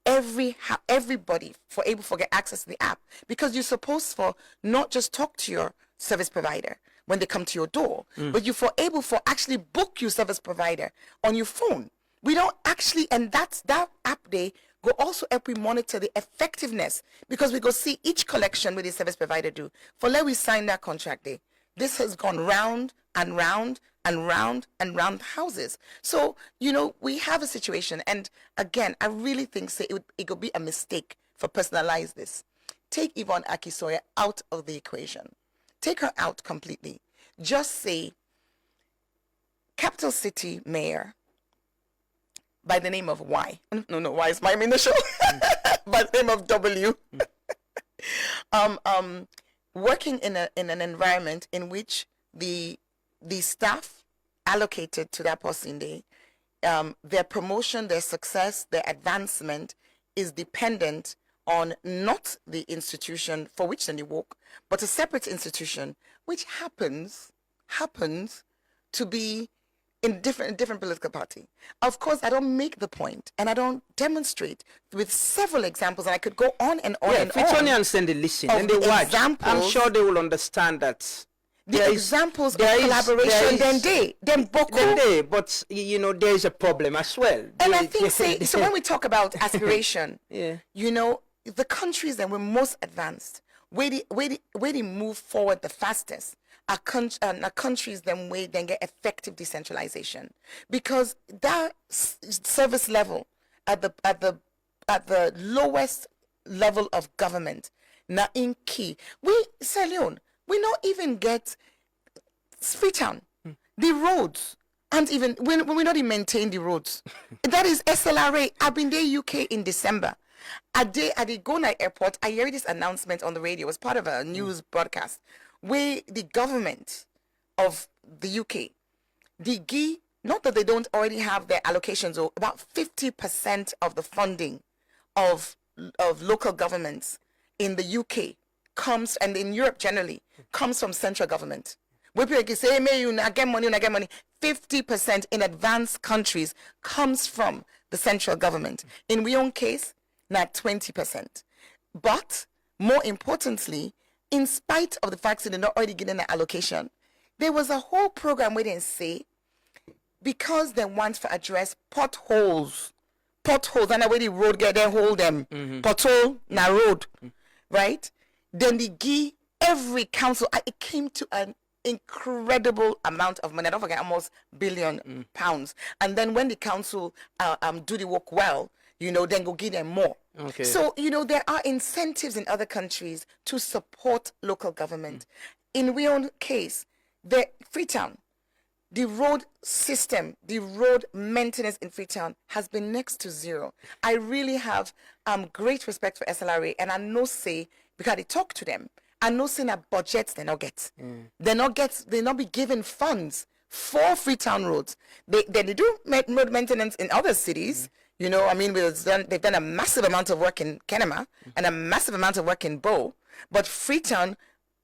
Everybody able to get access to the app, because you're supposed to not just talk to your service provider when they come to your door, but you're able to actually book your service provider on your phone. We don't actually, and that app day go also help we monitor the effectiveness, because we go see each collection with the service provider do. For let we sign that contract day. This has gone round and round and round and round houses. So, you know, we have a situation, and again, I really think it could be a mistake for personalize this. Take Yvonne Akie Sawyer out of the equation. Take her out completely. Just say, capital city mayor, by the name of Y. No, Y is my initial. By the name of W. Working in an environment in which the staff allocated to that person day, their promotion, their success, their advancement is dependent on not the institution for which they work, but a separate institution, which happens to be in different political party. Of course, I don't make the point and I don't demonstrate with several examples, and I could go on and on and on. Fitonians and they listen and they watch. I'm sure they will understand that the examples of collaboration, but you know, there is a problem as well. And I think, so when we talk about aspiration, you know, the countries that were most advanced, where they move forward the fastest, are countries then get effective decentralization, because that service level at the lowest level of government now in key. We not even get Freetown, the roads, and even when we not even maintain the roads. That is SLRA. I've been there UK in December. At the Gona airport, I heard this announcement on the radio. It was part of a news broadcast where the government of the UK, not that they don't already have their allocations, or about 50% of the funding of local governments in the UK comes, and in Europe generally, comes from central government. Where people can say, hey, you get money, 50% in advanced countries comes from the central government. In my own case, not 20%. But more importantly, in spite of the fact that they're not already getting an allocation, there was a whole program where they say, because they want to address potholes, and where the road get there, hold them, pothole, na road, right? Then they give every council, it came to an incredible amount of money. I don't forget, almost billion pounds. And then when the council do the work well, then go give them more. Okay. So, there are incentives in other countries to support local government. In we own case, the Freetown, the road system, the road maintenance in Freetown has been next to zero. I really have great respect for SLRA, and I know say, because I talk to them, I know saying that budgets they not get. They not be given funds for Freetown roads. They do road maintenance in other cities. They've done a massive amount of work in Kenema and a massive amount of work in Bow. But Freetown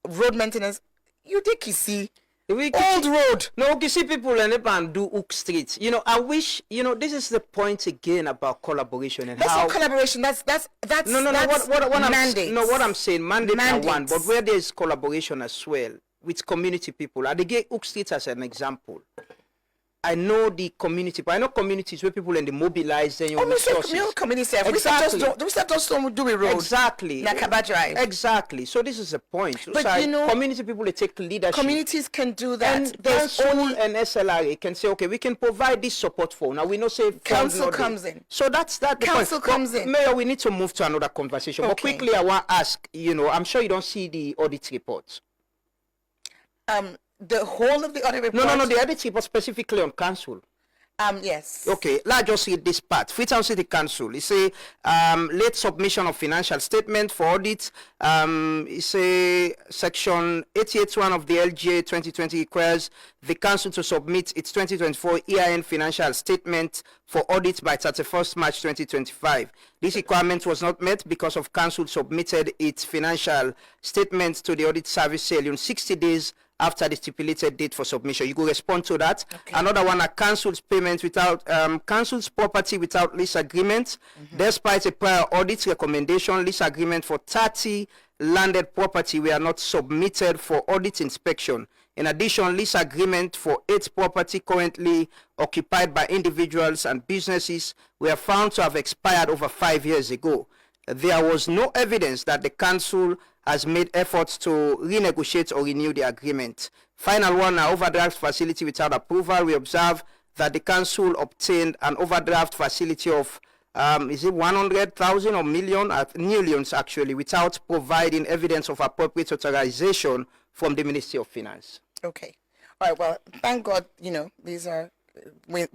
road maintenance, you think you see old road. No, you see people and do Oak Street. I wish, this is the point again about collaboration and that's how. Not collaboration. That's No. That's What mandate. what I'm saying, mandate are one, but where there is collaboration as well with community people. I get Oak Street as an example. I know the community, but I know communities where people mobilize and resources. Community. Exactly. We just don't do a road. Exactly. Nakaba Drive. Exactly. So this is the point. But community people they take leadership. Communities can do that. And there's only an SLRA can say, okay, we can provide this support for. Now we know say council comes in. So that's that. Council comes in. Mayor, we need to move to another conversation. Okay. But quickly, I want to ask. I'm sure you don't see the audit report. The whole of the audit report. No, the audit report specifically on council. Yes. Okay, let's just read this part. Freetown City Council, it's a late submission of financial statement for audit. It's a section 88.1 of the LGA 2020 requires the council to submit its 2024 EIN financial statement for audit by 31st March 2025. This requirement was not met because of council submitted its financial statement to the audit service cell in 60 days after the stipulated date for submission. You could respond to that. Okay. Another one, a council's payment without council's property without lease agreement. Despite a prior audit recommendation, lease agreement for 30 landed property were not submitted for audit inspection. In addition, lease agreement for 8 property currently occupied by individuals and businesses were found to have expired over 5 years ago. There was no evidence that the council has made efforts to renegotiate or renew the agreement. Final one, an overdraft facility without approval. We observe that the council obtained an overdraft facility of, is it 100,000 or millions actually, without providing evidence of appropriate authorization from the Ministry of Finance. Okay. All right. Well, thank God, these are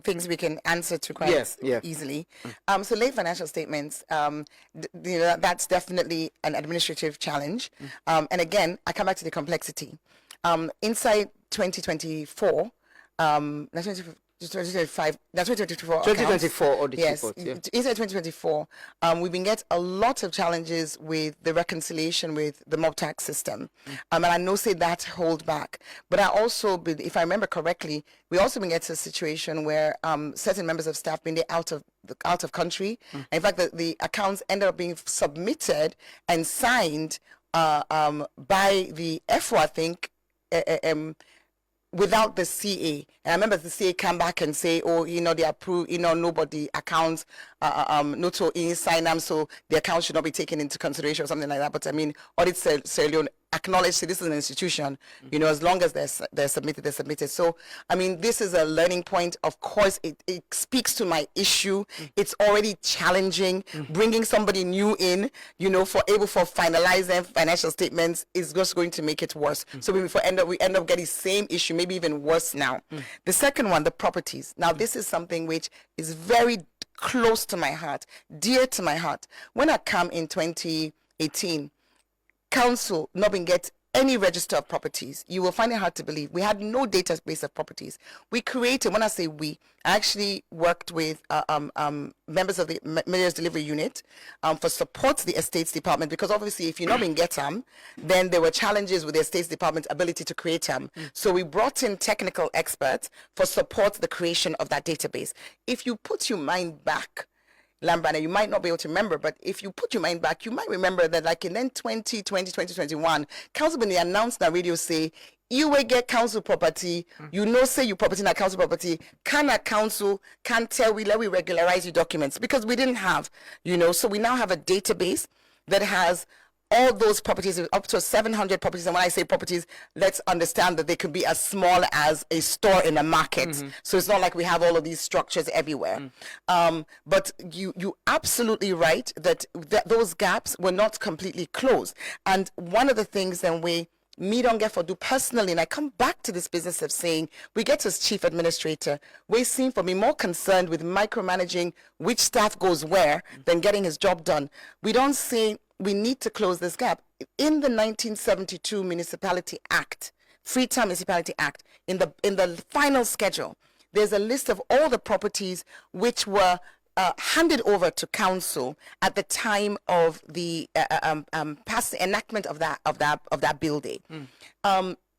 things we can answer to quite easily. So late financial statements, that's definitely an administrative challenge. And again, I come back to the complexity. Inside 2024, 2025, that's 2024 audit report. Yeah. Inside 2024, we've been getting a lot of challenges with the reconciliation with the mob tax system. And I know say that hold back. But I also, if I remember correctly, we also been getting to a situation where certain members of staff been out of country. And in fact, the accounts ended up being submitted and signed by the FO, I think, without the CA. And I remember the CA come back and say, they approve, nobody accounts, no to sign them, so the account should not be taken into consideration or something like that. But I mean, Audit Sierra acknowledge that this is an institution, as long as they're submitted, they're submitted. So, I mean, this is a learning point. Of course, it speaks to my issue. It's already challenging. Bringing somebody new in, for finalizing financial statements is just going to make it worse. So we end up getting the same issue, maybe even worse now. The second one, the properties. Now, this is something which is very close to my heart, dear to my heart. When I come in 2018, council not been get any register of properties. You will find it hard to believe. We had no database of properties. We created, when I say we, I actually worked with members of the Mayor's Delivery Unit for support to the Estates Department, because obviously if you not been get them, then there were challenges with the Estates Department's ability to create them. So we brought in technical experts for support the creation of that database. If you put your mind back, Lambrana, you might not be able to remember, but if you put your mind back, you might remember that like in then 2021, council when they announced that radio say, you will get council property, say you property in a council property, can a council, can tell we let we regularize your documents, because we didn't have, so we now have a database that has all those properties, up to 700 properties. And when I say properties, let's understand that they could be as small as a store in a market. So it's not like we have all of these structures everywhere. But you absolutely right that those gaps were not completely closed. And one of the things then me don't get for do personally, and I come back to this business of saying we get as chief administrator, we seem for me more concerned with micromanaging which staff goes where than getting his job done. We don't say we need to close this gap. In the 1972 Municipality Act, Freetown Municipality Act, in the final schedule, there's a list of all the properties which were handed over to council at the time of the past enactment of that bill day.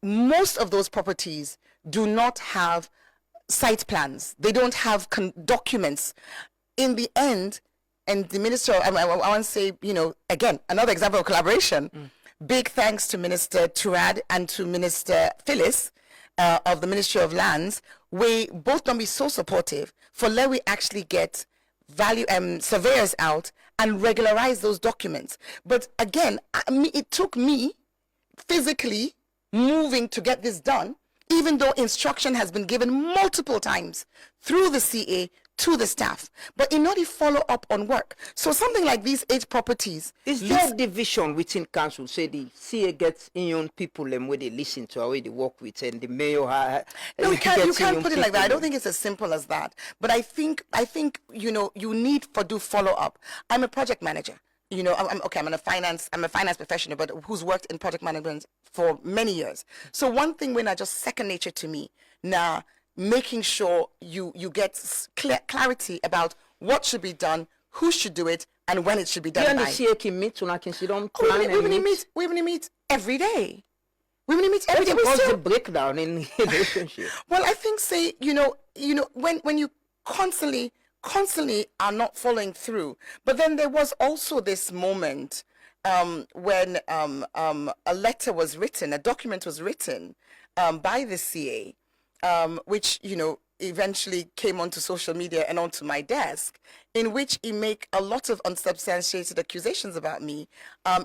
Most of those properties do not have site plans. They don't have documents. In the end, and the minister, I want to say, again, another example of collaboration. Big thanks to Minister Turad and to Minister Phyllis of the Ministry of Lands. We both don't be so supportive for let we actually get value surveyors out and regularize those documents. But again, it took me physically moving to get this done, even though instruction has been given multiple times through the CA to the staff, but in order to follow up on work. So something like these 8 properties. Is there a division within council? Say the CA gets in people and where they listen to, where they work with, and the mayor. No, you can't put it like that. I don't think it's as simple as that. But I think you need to do follow up. I'm a project manager. I'm a finance professional, but who's worked in project management for many years. So one thing when I just second nature to me now. Making sure you get clarity about what should be done, who should do it, and when it should be done. And the CA can meet, so I can sit down, plan and meet. We meet every day. We meet every day. What's the breakdown in relationship? Well, I think when you constantly are not following through. But then there was also this moment when a letter was written, a document was written by the CA. Which, eventually came onto social media and onto my desk, in which he make a lot of unsubstantiated accusations about me,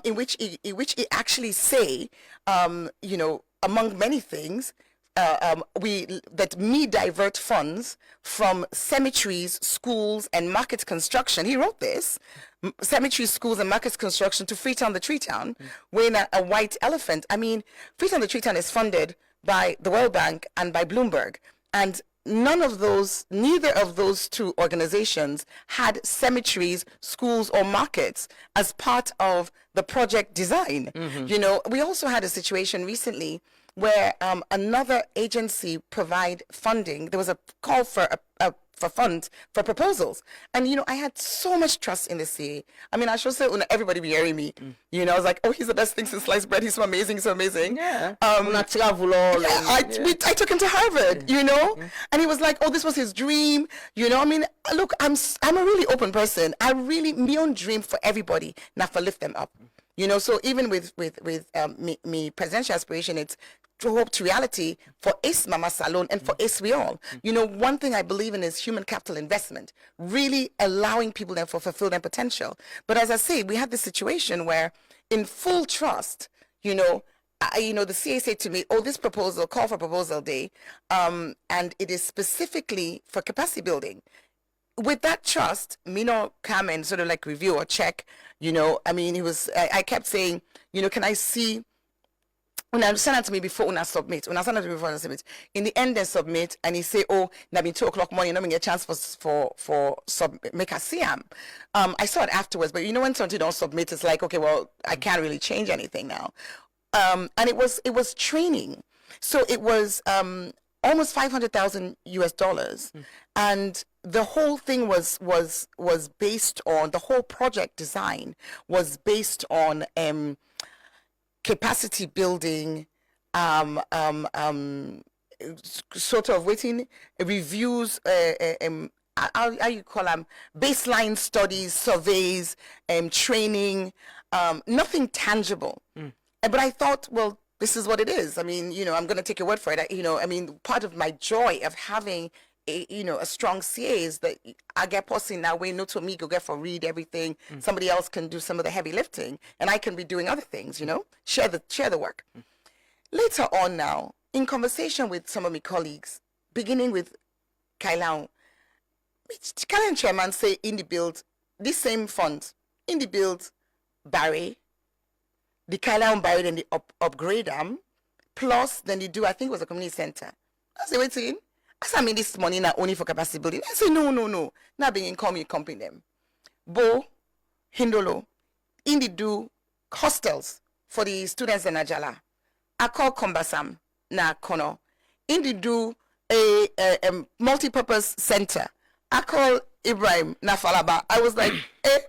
in which he actually say, among many things, that me divert funds from cemeteries, schools, and market construction. He wrote this. Cemeteries, schools, and market construction to Freetown the Tree Town, weighing a white elephant. I mean, Freetown the Tree Town is funded by the World Bank and by Bloomberg, and neither of those two organizations had cemeteries, schools, or markets as part of the project design. We also had a situation recently where another agency provide funding. There was a call for funds for proposals, and I had so much trust in the CA. I mean, I should say everybody be hearing me. I was like, oh, he's the best thing since sliced bread. He's so amazing, so amazing. Yeah. Travel all. I took him to Harvard. And he was like, oh, this was his dream. I mean, look, I'm a really open person. My own dream for everybody, not for lift them up. So even with me presidential aspiration, it's to hope to reality for Ace Mama Salon and for Ace we all. One thing I believe in is human capital investment, really allowing people to fulfill their potential. But as I say, we had this situation where in full trust, the CA said to me, oh, this proposal, call for proposal day, and it is specifically for capacity building. With that trust, me no come and sort of like review or check, I kept saying, can I see, when I send it to me before when I submit, in the end they submit, and he say, oh, now be 2:00 morning, not get a chance for make a CM. I saw it afterwards, but when something don't submit, it's like, okay, well, I can't really change anything now. And it was training. So it was almost $500,000 US. And the whole thing was based on, the whole project design was based on capacity building, sort of waiting reviews, how you call them, baseline studies, surveys, training, nothing tangible. But I thought, well, this is what it is. I mean, I'm going to take your word for it. Part of my joy of having a strong CA is that I get posting now way no to me go get for read everything. Somebody else can do some of the heavy lifting, and I can be doing other things. Share the work. Later on now, in conversation with some of my colleagues, beginning with Kailan, Kailan chairman say in the build this same fund in the build Barry, the Kailan Barry, then they upgrade them, plus then they do, I think it was a community center. I say, waiting. I mean, this money not only for capacity building. I say, no. Now being income, you company them. Bo, Hindolo, in the do hostels for the students in Najala. I call Kombasam, na Kono. In the do a multi-purpose center. I call Ibrahim Nafalaba. I was like,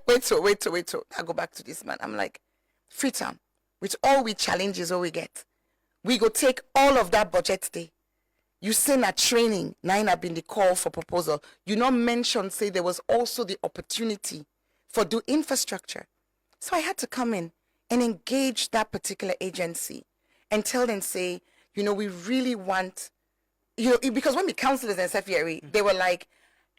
wait. I go back to this man. I'm like, free time. With all we challenges, all we get. We go take all of that budget day. You say that training, nine have been the call for proposal. You not mention, say there was also the opportunity for do infrastructure. So I had to come in and engage that particular agency and tell them, say, we really want, because when we counselors in Sawyer, they were like,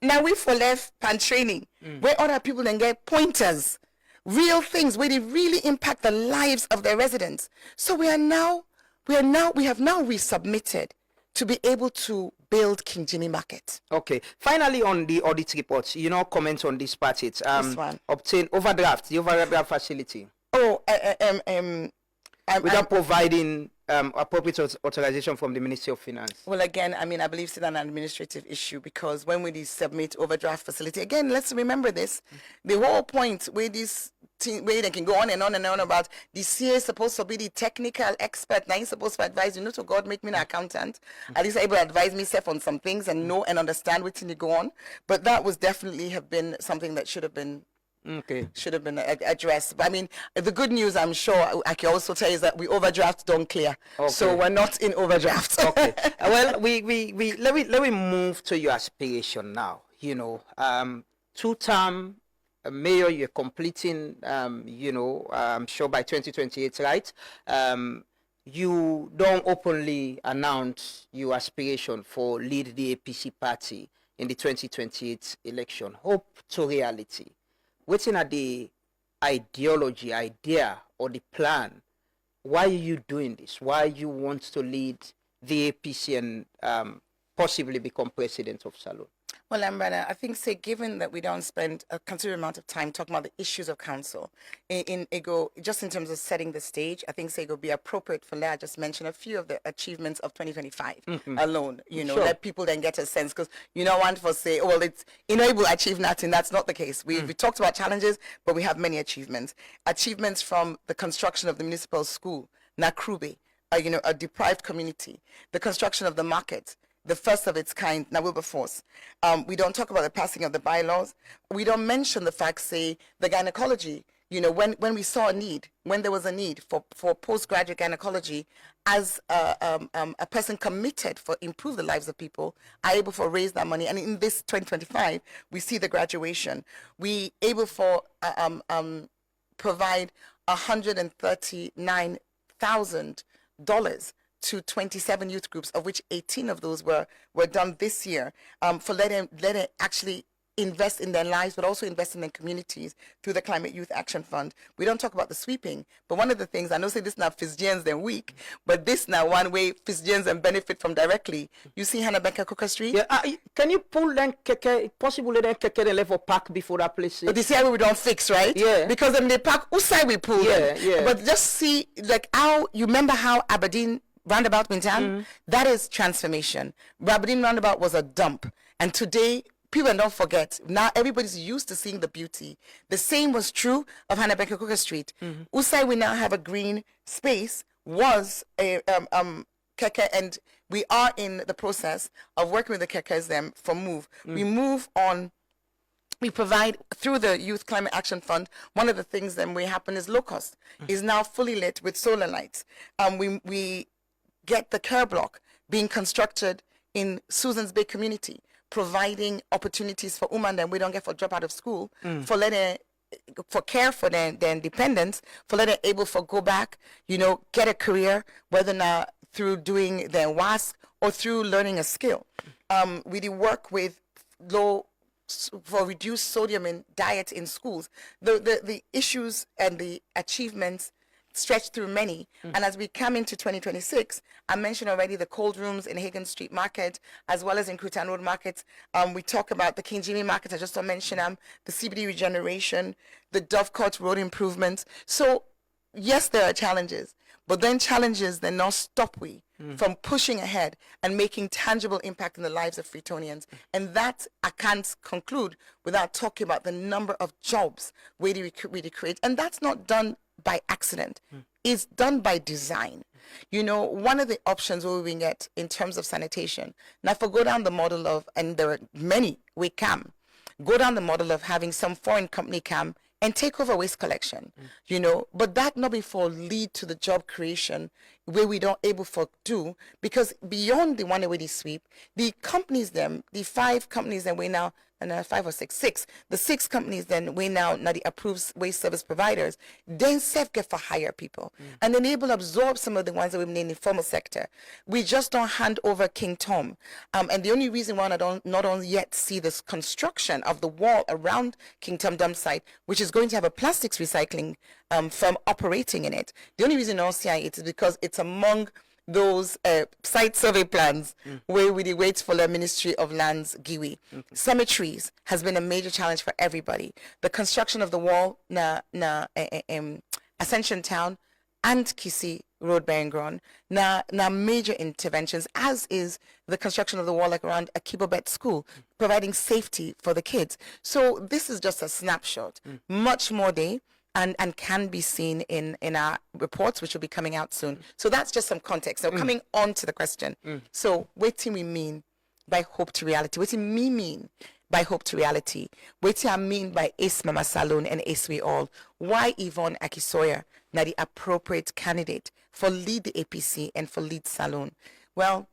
now we for left pan training, where other people then get pointers, real things where they really impact the lives of their residents. So we have now resubmitted to be able to build King Jimmy Market. Okay. Finally, on the audit reports, comment on this part. It's this one. Obtain the overdraft facility. Without providing appropriate authorization from the Ministry of Finance. Well, again, I believe it's an administrative issue, because when we submit overdraft facility, again, let's remember this. The whole point where this where they can go on and on and on about the CA is supposed to be the technical expert. Now he's supposed to advise to God make me an accountant. At least able to advise myself on some things and know and understand what to go on. But that was definitely have been something that should have been addressed. But the good news, I'm sure I can also tell you, is that we overdraft don't clear. Okay. So we're not in overdraft. Okay. Well, we let me move to your aspiration now. 2-term mayor, you're completing. I'm sure by 2028, right? You don't openly announce your aspiration for lead the APC party in the 2028 election. Hope to reality. Waiting at the idea, or the plan. Why are you doing this? Why you want to lead the APC and possibly become president of Salon? Well, Ambrana, I think, given that we don't spend a considerable amount of time talking about the issues of council, just in terms of setting the stage, I think, it would be appropriate for Leah just mention a few of the achievements of 2025 alone, sure. Let people then get a sense, because want for say, it's, it will achieve nothing. That's not the case. We talked about challenges, but we have many achievements. Achievements from the construction of the municipal school, Nakrube, a deprived community, the construction of the market, the first of its kind, now Wilberforce. We don't talk about the passing of the bylaws. We don't mention the fact, say, the gynecology. When we saw a need, when there was a need for postgraduate gynecology, as a person committed for improve the lives of people, are able to raise that money. And in this 2025, we see the graduation. We able for provide $139,000 to 27 youth groups, of which 18 of those were done this year, for letting actually invest in their lives, but also invest in their communities through the Climate Youth Action Fund. We don't talk about the sweeping, but one of the things, I know say this now Fijians then weak, but this now one way Fijians and benefit from directly. You see Hannah Becker Cooker Street? Yeah, can you pull then possibly then keke the level park before that place? But this year we don't fix, right? Yeah. Because they park, whose side we pull them? Yeah. But just see, how, you remember how Aberdeen Roundabout went down? That is transformation. Aberdeen Roundabout was a dump. And today, people don't forget, now everybody's used to seeing the beauty. The same was true of Hannah Becker Cooker Street. Usai, we now have a green space, was a keke, and we are in the process of working with the kekes them for move. We move on. We provide through the Youth Climate Action Fund. One of the things that may happen is low cost is now fully lit with solar lights. We get the care block being constructed in Susan's Bay community, providing opportunities for women that we don't get for drop out of school, for care for their independence, for letting able for go back, get a career, whether not through doing their WASC or through learning a skill. We did work with for reduced sodium in diet in schools. The issues and the achievements stretch through many. And as we come into 2026, I mentioned already the cold rooms in Hagan Street Market, as well as in Cruton Road Market. We talk about the King Jimmy Market, I just mentioned, the CBD regeneration, the Dovecourt Road improvements. So yes, there are challenges, but then challenges that not stop we from pushing ahead and making tangible impact in the lives of Freetonians. And that I can't conclude without talking about the number of jobs we create. And that's not done by accident. It's done by design. You know, one of the options where we get in terms of sanitation, now if we go down the model of, and there are many, we can go down the model of having some foreign company come and take over waste collection, you know, but that not before lead to the job creation where we don't able for do, because beyond the one way sweep, the companies them, the 5 companies that we now, and 5 or 6, the 6 companies then we now the approved waste service providers, then self get for hire people and then able to absorb some of the ones that we in the informal sector. We just don't hand over King Tom. And the only reason why I don't not only yet see this construction of the wall around King Tom dump site, which is going to have a plastics recycling firm operating in it. The only reason I don't see it is because it's among those site survey plans where we wait for the Ministry of Lands GIWI. Cemeteries has been a major challenge for everybody. The construction of the wall Ascension Town and Kisi Road Barangron na major interventions, as is the construction of the wall like around Akibobet School, providing safety for the kids. So this is just a snapshot. Much more day. And can be seen in our reports, which will be coming out soon. So that's just some context. So coming on to the question. So what do we mean by hope to reality? What do me mean by hope to reality? What do I mean by Ace Mama Salon and Ace We All? Why Yvonne Akie Sawyer now the appropriate candidate for lead the APC and for lead Salon? Well,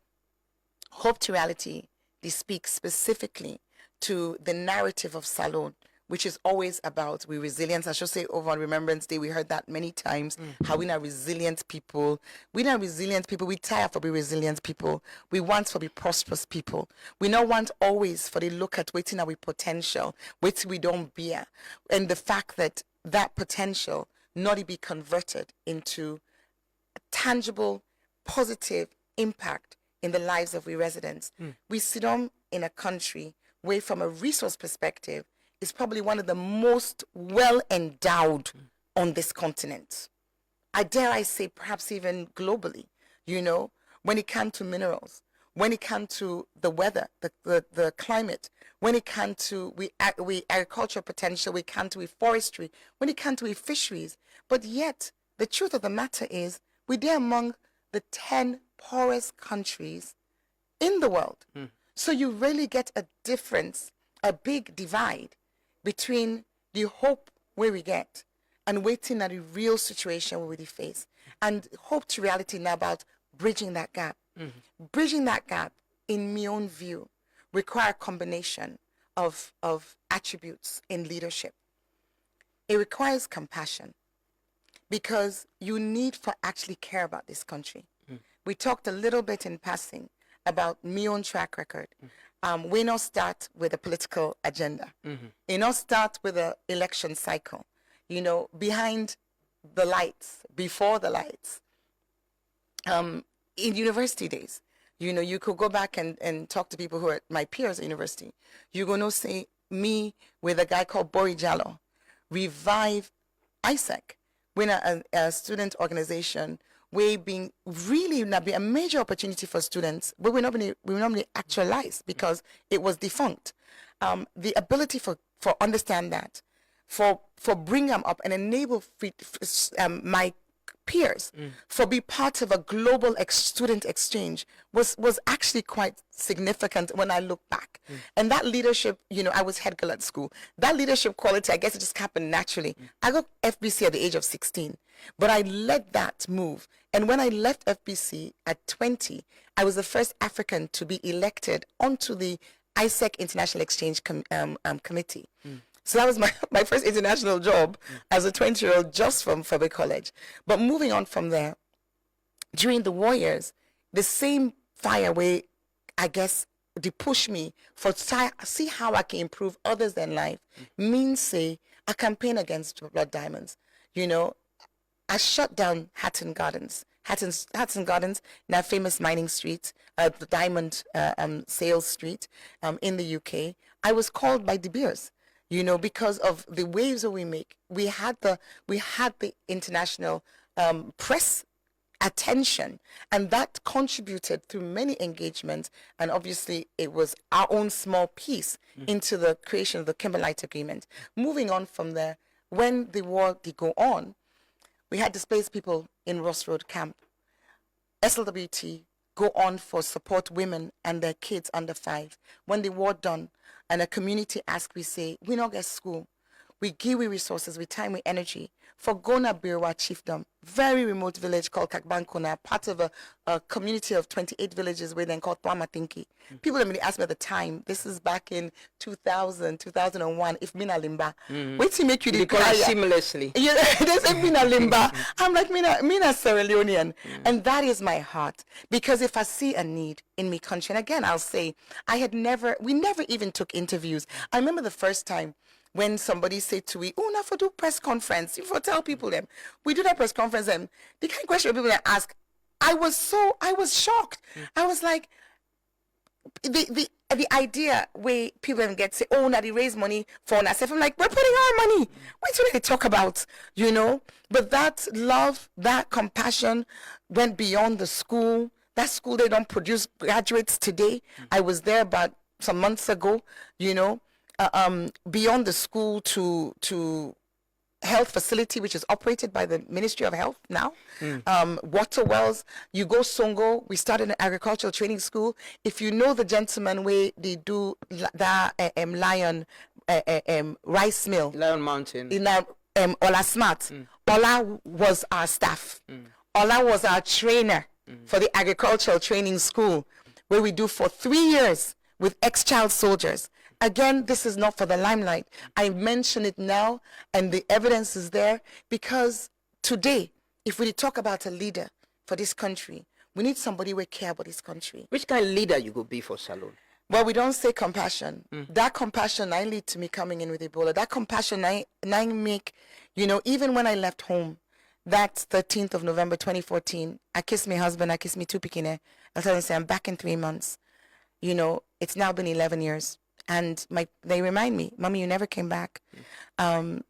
hope to reality, they speak specifically to the narrative of Salon, which is always about we resilience. I should say over on Remembrance Day, we heard that many times, how we not resilient people. We not resilient people. We tire for be resilient people. We want for be prosperous people. We not want always for the look at waiting our potential, waiting we don't bear. And the fact that that potential not be converted into a tangible, positive impact in the lives of we residents. We sit on in a country where from a resource perspective, is probably one of the most well-endowed on this continent. I dare I say perhaps even globally, you know, when it comes to minerals, when it comes to the weather, the climate, when it comes to we agricultural potential, we come to forestry, when it comes to fisheries. But yet, the truth of the matter is, we're among the 10 poorest countries in the world. So you really get a difference, a big divide between the hope where we get and waiting at the real situation where we face. And hope to reality now about bridging that gap. Bridging that gap, in my own view, require a combination of attributes in leadership. It requires compassion because you need to actually care about this country. We talked a little bit in passing about my own track record. We not start with a political agenda. We not start with an election cycle. You know, behind the lights, before the lights. In university days, you know, you could go back and talk to people who are my peers at university. You're going to see me with a guy called Bori Jallo revive ISEC, when a student organization where being really not be a major opportunity for students, but we're not really actualized because it was defunct. The ability for understand that, for bring them up and enable my peers for be part of a global student exchange was actually quite significant when I look back. And that leadership, you know, I was head girl at school. That leadership quality, I guess it just happened naturally. I got FBC at the age of 16, but I led that move. And when I left FBC at 20, I was the first African to be elected onto the ISEC International Exchange Committee. So that was my first international job as a 20-year-old just from Faber College. But moving on from there, during the war years, the same fire way, I guess, they push me for see how I can improve others than life means say a campaign against blood diamonds. You know, I shut down Hatton Gardens. Hatton Gardens, now famous mining street, the diamond sales street in the UK. I was called by De Beers, you know, because of the waves that we make. We had the international press attention, and that contributed through many engagements, and obviously it was our own small piece into the creation of the Kimberlite Agreement. Moving on from there, when the war did go on, we had displaced people in Ross Road camp. SLWT go on for support women and their kids under 5. When the war done and a community ask, we say, we not get school. We give we resources, we time, we energy. For Gona Birwa Chiefdom, very remote village called Kakbankona, part of a community of 28 villages where then called Twamatinki. People immediately asked me at the time, this is back in 2000, 2001, if Mina Limba. Wait till make you the Because seamlessly. Yeah, they say Mina Limba. I'm like, Mina Sierra Leonean. And that is my heart. Because if I see a need in my country, and again, I'll say, we never even took interviews. I remember the first time when somebody said to me, oh, now for do press conference, you for tell people them, we do that press conference, and the kind of question people that ask, I was shocked. I was like, the idea where people get say, oh, now they raise money for us. I'm like, we're putting our money. What do they talk about, you know? But that love, that compassion went beyond the school. That school, they don't produce graduates today. I was there about some months ago, you know. Beyond the school to health facility, which is operated by the Ministry of Health now. Water wells. You go Songo, we started an agricultural training school. If you know the gentleman where they do that Lion rice mill. Lion Mountain. In Ola Smart. Ola was our staff. Ola was our trainer for the agricultural training school, where we do for 3 years with ex-child soldiers. Again, this is not for the limelight. I mention it now, and the evidence is there, because today, if we talk about a leader for this country, we need somebody who care about this country. Which kind of leader you could be for Salone? Well, we don't say compassion. That compassion I lead to me coming in with Ebola. That compassion I make, you know, even when I left home, that 13th of November 2014, I kissed my husband, I kissed me 2 pikine. I told him, say, I'm back in 3 months. You know, it's now been 11 years. And they remind me, Mommy, you never came back.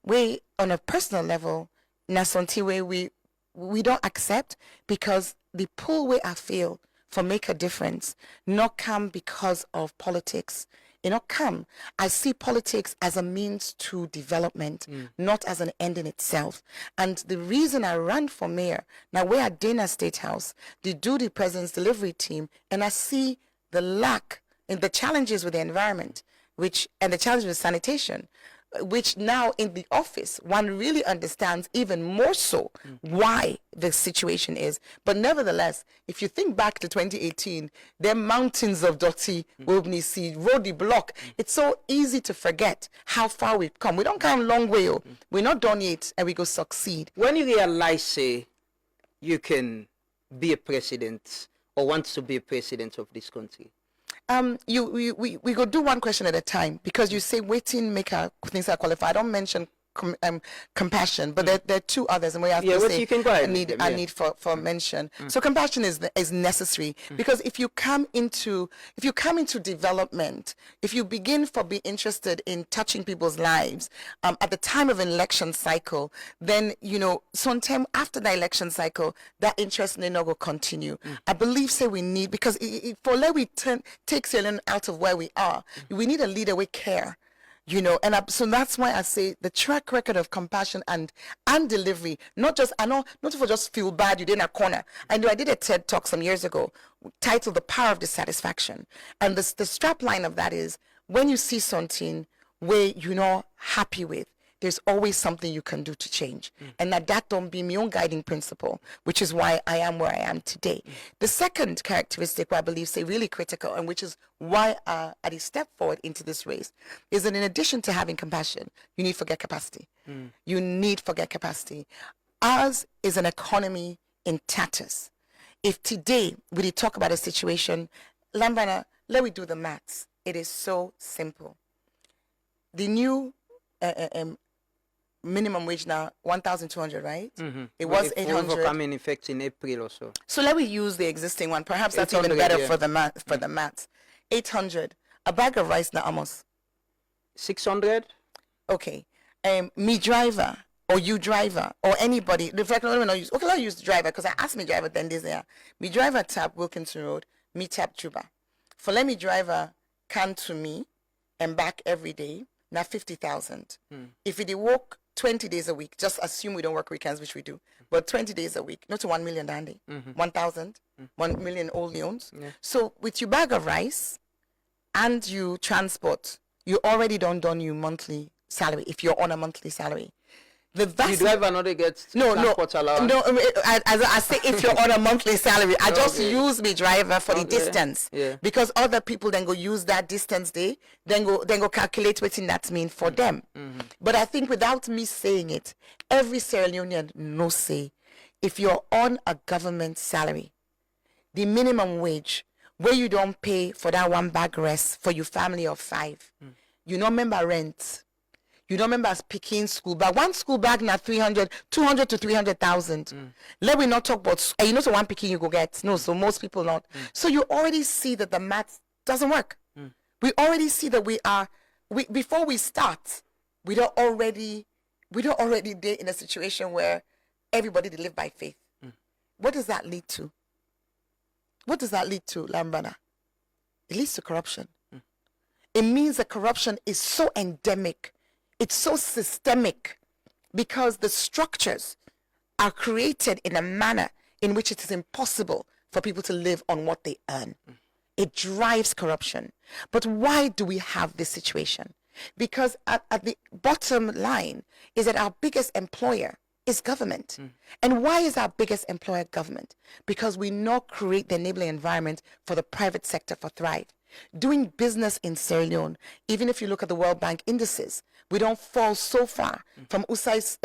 We, on a personal level, Nasonti way we don't accept, because the pull way I feel for make a difference not come because of politics. It not come. I see politics as a means to development, not as an end in itself. And the reason I ran for mayor, now we're at Dana State House, they do the president's delivery team, and I see the lack and the challenges with the environment, and the challenges with sanitation, which now in the office, one really understands even more so why the situation is. But nevertheless, if you think back to 2018, there are mountains of dirty, Wobnisi, roady block. It's so easy to forget how far we've come. We don't come a long way. We're not done yet, and we go succeed. When you realize, say, you can be a president or want to be a president of this country, we go do one question at a time, because you say waiting make our things are qualified. I don't mention compassion, but there are 2 others, and we have to say you can go ahead. I need for mention. So compassion is necessary, because if you come into development, if you begin for be interested in touching people's lives at the time of an election cycle, then you know sometime after the election cycle, that interest may not go continue. I believe we need, because for let we take Sierra out of where we are, we need a leader with care. You know, and so that's why I say the track record of compassion and delivery, not for just feel bad, you did in a corner. I know I did a TED talk some years ago titled The Power of Dissatisfaction. And the strap line of that is, when you see something where you're not happy with, there's always something you can do to change. And that don't be my own guiding principle, which is why I am where I am today. The second characteristic, I believe, really critical, and which is why I step forward into this race, is that in addition to having compassion, you need forget capacity. You need forget capacity. Ours is an economy in tatters. If today we talk about a situation, Lambana, Let me do the maths. It is so simple. The new minimum wage now, 1,200, right? It was 800. It will come in effect in April or so. So let me use the existing one. Perhaps that's even better for the maths. 800. A bag of rice now, almost 600. Okay. Me driver or you driver or anybody. The fact I use. Okay, I'll use driver because I asked me driver 10 days there. Me driver tap Wilkinson Road. Me tap Juba. For let me driver can to me and back every day. Now 50,000. If it work 20 days a week, just assume we don't work weekends, which we do, but 20 days a week, not to 1 million dandy, 1,000, 1 million old loans. Yeah. So with your bag of rice and you transport, you already done your monthly salary if you're on a monthly salary. The driver not gets transport allowance. No, as I say, if you're on a monthly salary, I just use me driver for the distance. Yeah. Because other people then go use that distance day, then go calculate what that mean for them. But I think without me saying it, every Sierra Leonean knows say, if you're on a government salary, the minimum wage where you don't pay for that one bag rest for your family of 5, you don't remember rent. You don't remember as picking school bag. One school bag now 200 to 300,000. Let me not talk about, so one picking you go get. No, so most people not. So you already see that the math doesn't work. We already see that before we start, we don't already be in a situation where everybody live by faith. What does that lead to? What does that lead to, Lambana? It leads to corruption. It means that corruption is so endemic. It's so systemic because the structures are created in a manner in which it is impossible for people to live on what they earn. It drives corruption. But why do we have this situation? Because at the bottom line is that our biggest employer is government. And why is our biggest employer government? Because we not create the enabling environment for the private sector to thrive. Doing business in Sierra Leone, even if you look at the World Bank indices, we don't fall so far from Usai's,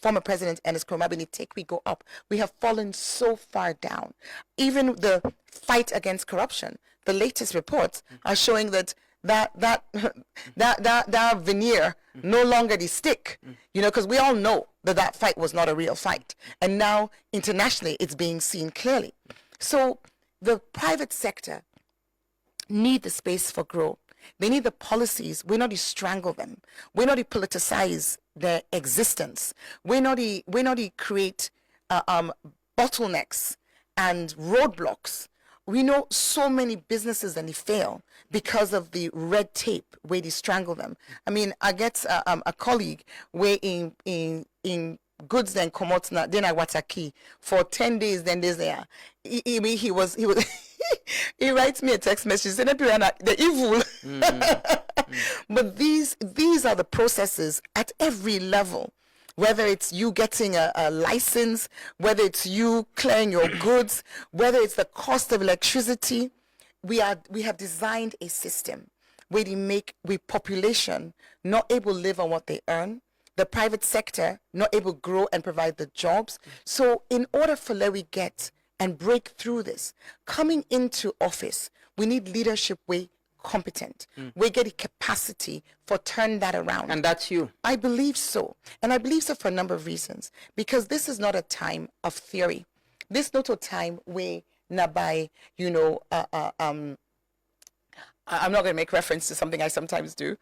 former president and his Kromabini take, we go up. We have fallen so far down. Even the fight against corruption, the latest reports are showing that veneer no longer the stick, because we all know that fight was not a real fight. And now internationally it's being seen clearly. So the private sector need the space for growth. They need the policies. We're not to strangle them. We're not to politicize their existence. We're not to create bottlenecks and roadblocks. We know so many businesses that they fail because of the red tape where they strangle them. I mean, I get a colleague where in goods then come out na then I Akie for 10 days. Then there's there. He was he writes me a text message saying the evil. But these are the processes at every level. Whether it's you getting a license, whether it's you clearing your goods, whether it's the cost of electricity, we have designed a system where they make population not able to live on what they earn, the private sector not able to grow and provide the jobs. So in order for Lewi get and break through this, coming into office, we need leadership way competent. We get the capacity for turn that around. And that's you. I believe so. And I believe so for a number of reasons. Because this is not a time of theory. This is not a time where nabai, I'm not going to make reference to something I sometimes do.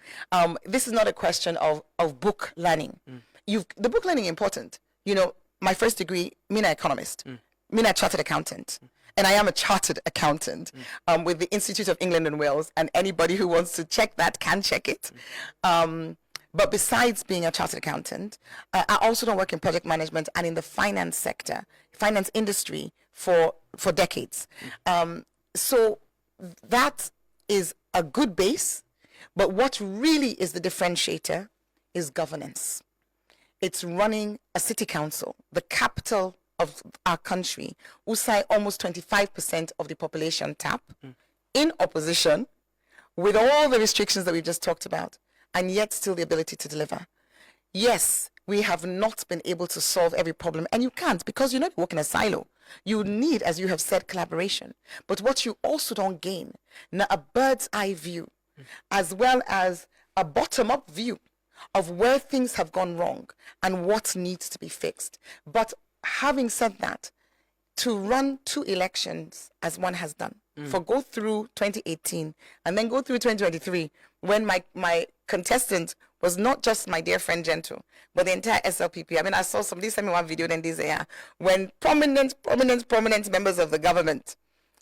This is not a question of book learning. The book learning is important. My first degree, Mina economist, Mina chartered accountant. And I am a chartered accountant with the Institute of England and Wales, and anybody who wants to check that can check it. But besides being a chartered accountant, I also don't work in project management and in the finance sector, finance industry for decades. So that is a good base, but what really is the differentiator is governance. It's running a city council, the capital of our country, Usai almost 25% of the population tap, in opposition, with all the restrictions that we've just talked about, and yet still the ability to deliver. Yes, we have not been able to solve every problem. And you can't, because you're not working a silo. You need, as you have said, collaboration. But what you also don't gain, now a bird's eye view, as well as a bottom-up view of where things have gone wrong and what needs to be fixed. But having said that, to run 2 elections as one has done, for go through 2018 and then go through 2023, when my contestant was not just my dear friend Gentle, but the entire SLPP. I mean, I saw somebody send me one video then this year when prominent members of the government,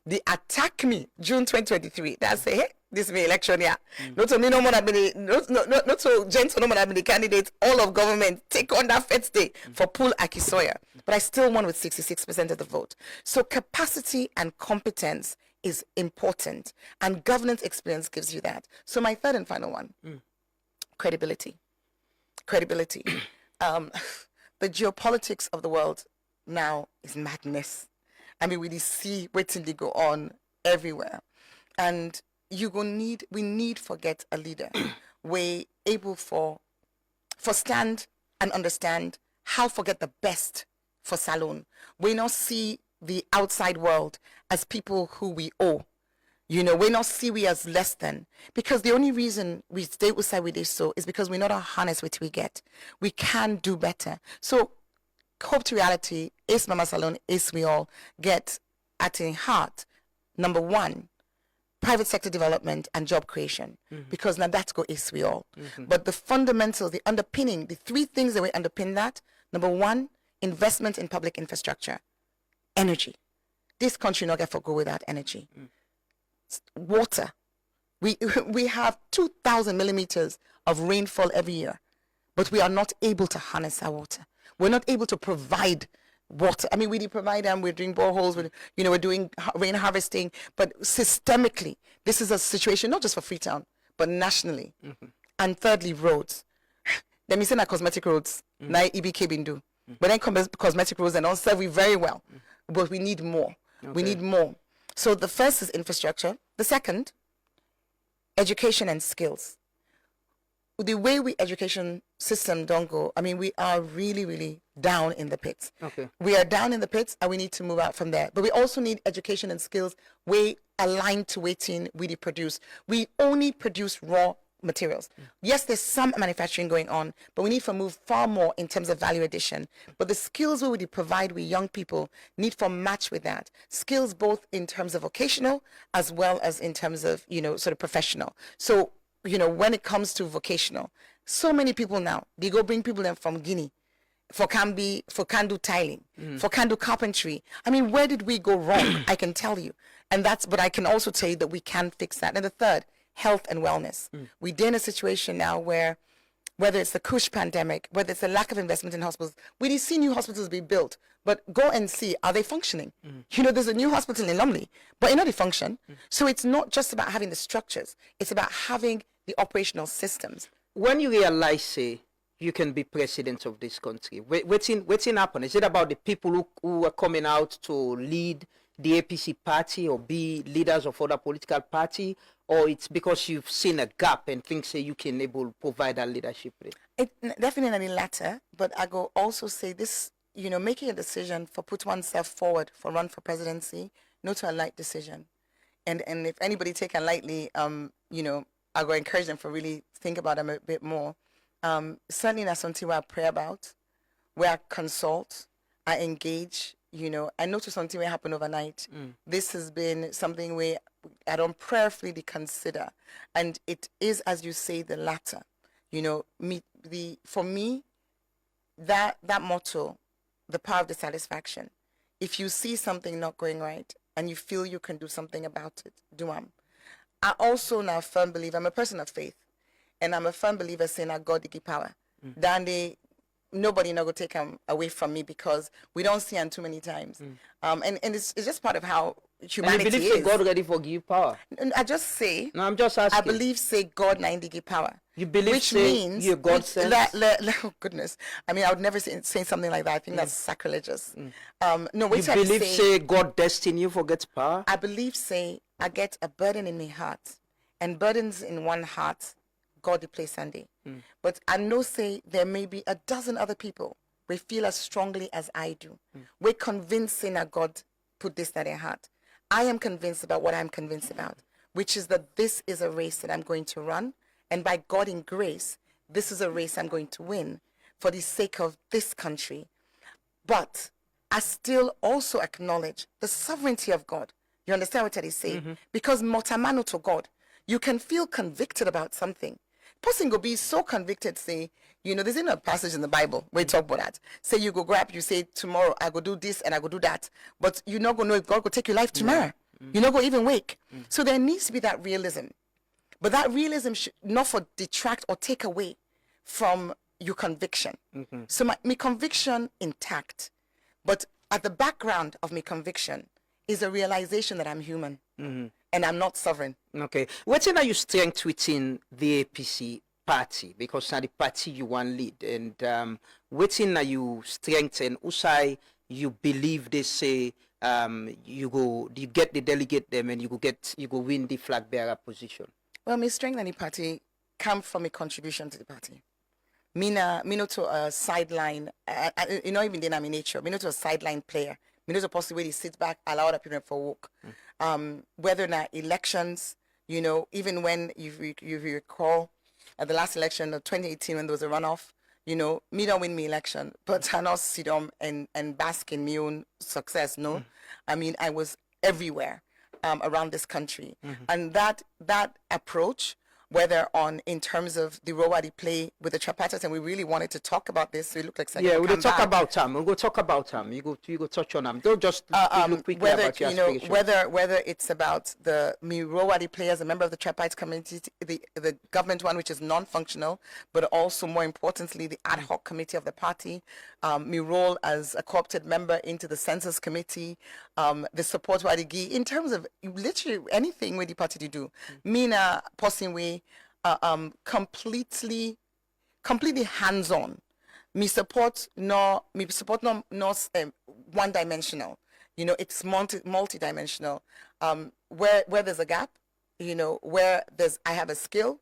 they attack me June 2023. They say, hey, this is my election here. Not to me no more than not so Gentle no more than the candidate, all of government take on that first day for pull Akie Sawyer. But I still won with 66% of the vote. So capacity and competence is important, and governance experience gives you that. So my third and final one, credibility. Credibility. The geopolitics of the world now is madness. I mean, we see waiting to go on everywhere, and we need forget a leader. We able for stand and understand how forget the best for Salon. We not see the outside world as people who we owe. We not see we as less than, because the only reason we stay beside we do so is because we're not harness what we get. We can do better. So hope to reality is Mama Salon is we all get at in heart. Number 1, private sector development and job creation, because now that's go is we all. But the fundamentals, the underpinning, the 3 things that we underpin that. Number 1, investment in public infrastructure. Energy. This country not get for go without energy. Water. We have 2,000 millimeters of rainfall every year, but we are not able to harness our water. We're not able to provide water. I mean, we provide them. We're doing boreholes. We're doing rain harvesting. But systemically, this is a situation not just for Freetown, but nationally. And thirdly, roads. Let me say that cosmetic roads. Now EBK been do. But then cosmetic roads and all serve we very well. But we need more. We need more. So the first is infrastructure. The second, education and skills. The way we education system don't go, I mean, we are really, really down in the pits. We are down in the pits, and we need to move out from there. But we also need education and skills way aligned to waiting we produce. We only produce raw materials. Yes, there's some manufacturing going on, but we need to move far more in terms of value addition. But the skills we would provide with young people need to match with that. Skills both in terms of vocational as well as in terms of, sort of professional. So, when it comes to vocational, so many people now, they go bring people in from Guinea for can do tiling, for can do carpentry. I mean, where did we go wrong? I can tell you. But I can also tell you that we can fix that. And the third, health and wellness. We're in a situation now where, whether it's the Kush pandemic, whether it's the lack of investment in hospitals, we see new hospitals be built, but go and see, are they functioning? There's a new hospital in Lumley, but they function. So it's not just about having the structures, it's about having the operational systems. When you realize, say, you can be president of this country, what's happen? Is it about the people who are coming out to lead the APC party or be leaders of other political party, or it's because you've seen a gap and think say you can able provide that leadership? Definitely the latter, but I go also say this, making a decision for put oneself forward for run for presidency, not a light decision. And if anybody take it lightly, I go encourage them for really think about them a bit more. Certainly that's something where I pray about, where I consult, I engage, I notice something will happen overnight. This has been something where I don't prayerfully consider. And it is, as you say, the latter. For me, that motto, the power of dissatisfaction. If you see something not going right and you feel you can do something about it, do them. I also now firm believer, I'm a person of faith, and I'm a firm believer saying that God give power. Nobody not go take him away from me, because we don't see him too many times. And it's just part of how humanity and you believe is. God already forgive power? I just say, no, I'm just asking. I believe say God na give power. You believe which say means you're God sent? Oh goodness. I mean, I would never say something like that. I think that's sacrilegious. No, which you believe say God destined you for get power? I believe say I get a burden in my heart, and burdens in one heart, God the place Sunday. But I know say there may be a dozen other people we feel as strongly as I do. We're convincing that God put this in their heart. I am convinced about what I'm convinced about, which is that this is a race that I'm going to run. And by God in grace, this is a race I'm going to win for the sake of this country. But I still also acknowledge the sovereignty of God. You understand what I say? Because motamano to God, you can feel convicted about something. Person go be so convicted, say, you know, there's in a passage in the Bible where you talk about that. Say you go grab, you say tomorrow I go do this and I go do that, but you're not gonna know if God will take your life tomorrow. You're not gonna even wake. So there needs to be that realism, but that realism should not for detract or take away from your conviction. So my conviction intact, but at the background of my conviction is a realization that I'm human and I'm not sovereign. Okay. What are you strength within the APC party? Because now the party you want lead, and what are you strength and usai you believe they say you get the delegate them and you go win the flag bearer position? Well, my strength in the party come from a contribution to the party. Me not to a sideline, you know, even then I'm in nature. Me not to a sideline player. Me not to possibly sit back, allow other people for work. Whether or not elections, you know, even when you recall at the last election of 2018 when there was a runoff, you know, me don't win me election, but I not sit down and bask in my own success. No, I mean I was everywhere around this country, and that approach, whether in terms of the role they play with the tripartite, and we really wanted to talk about this. So it looked like we'll talk about them. We'll go talk about them. You go touch on them. Don't just look quickly whether about your you know aspirations. whether it's about the role they play as a member of the tripartite committee, the government one, which is non-functional, but also more importantly the ad hoc committee of the party, my role as a co-opted member into the census committee, the support what I give in terms of literally anything with the party to do. Mina passing way. Completely hands-on. Me support no one-dimensional. You know, it's multi-dimensional. Where there's a gap, you know, where I have a skill,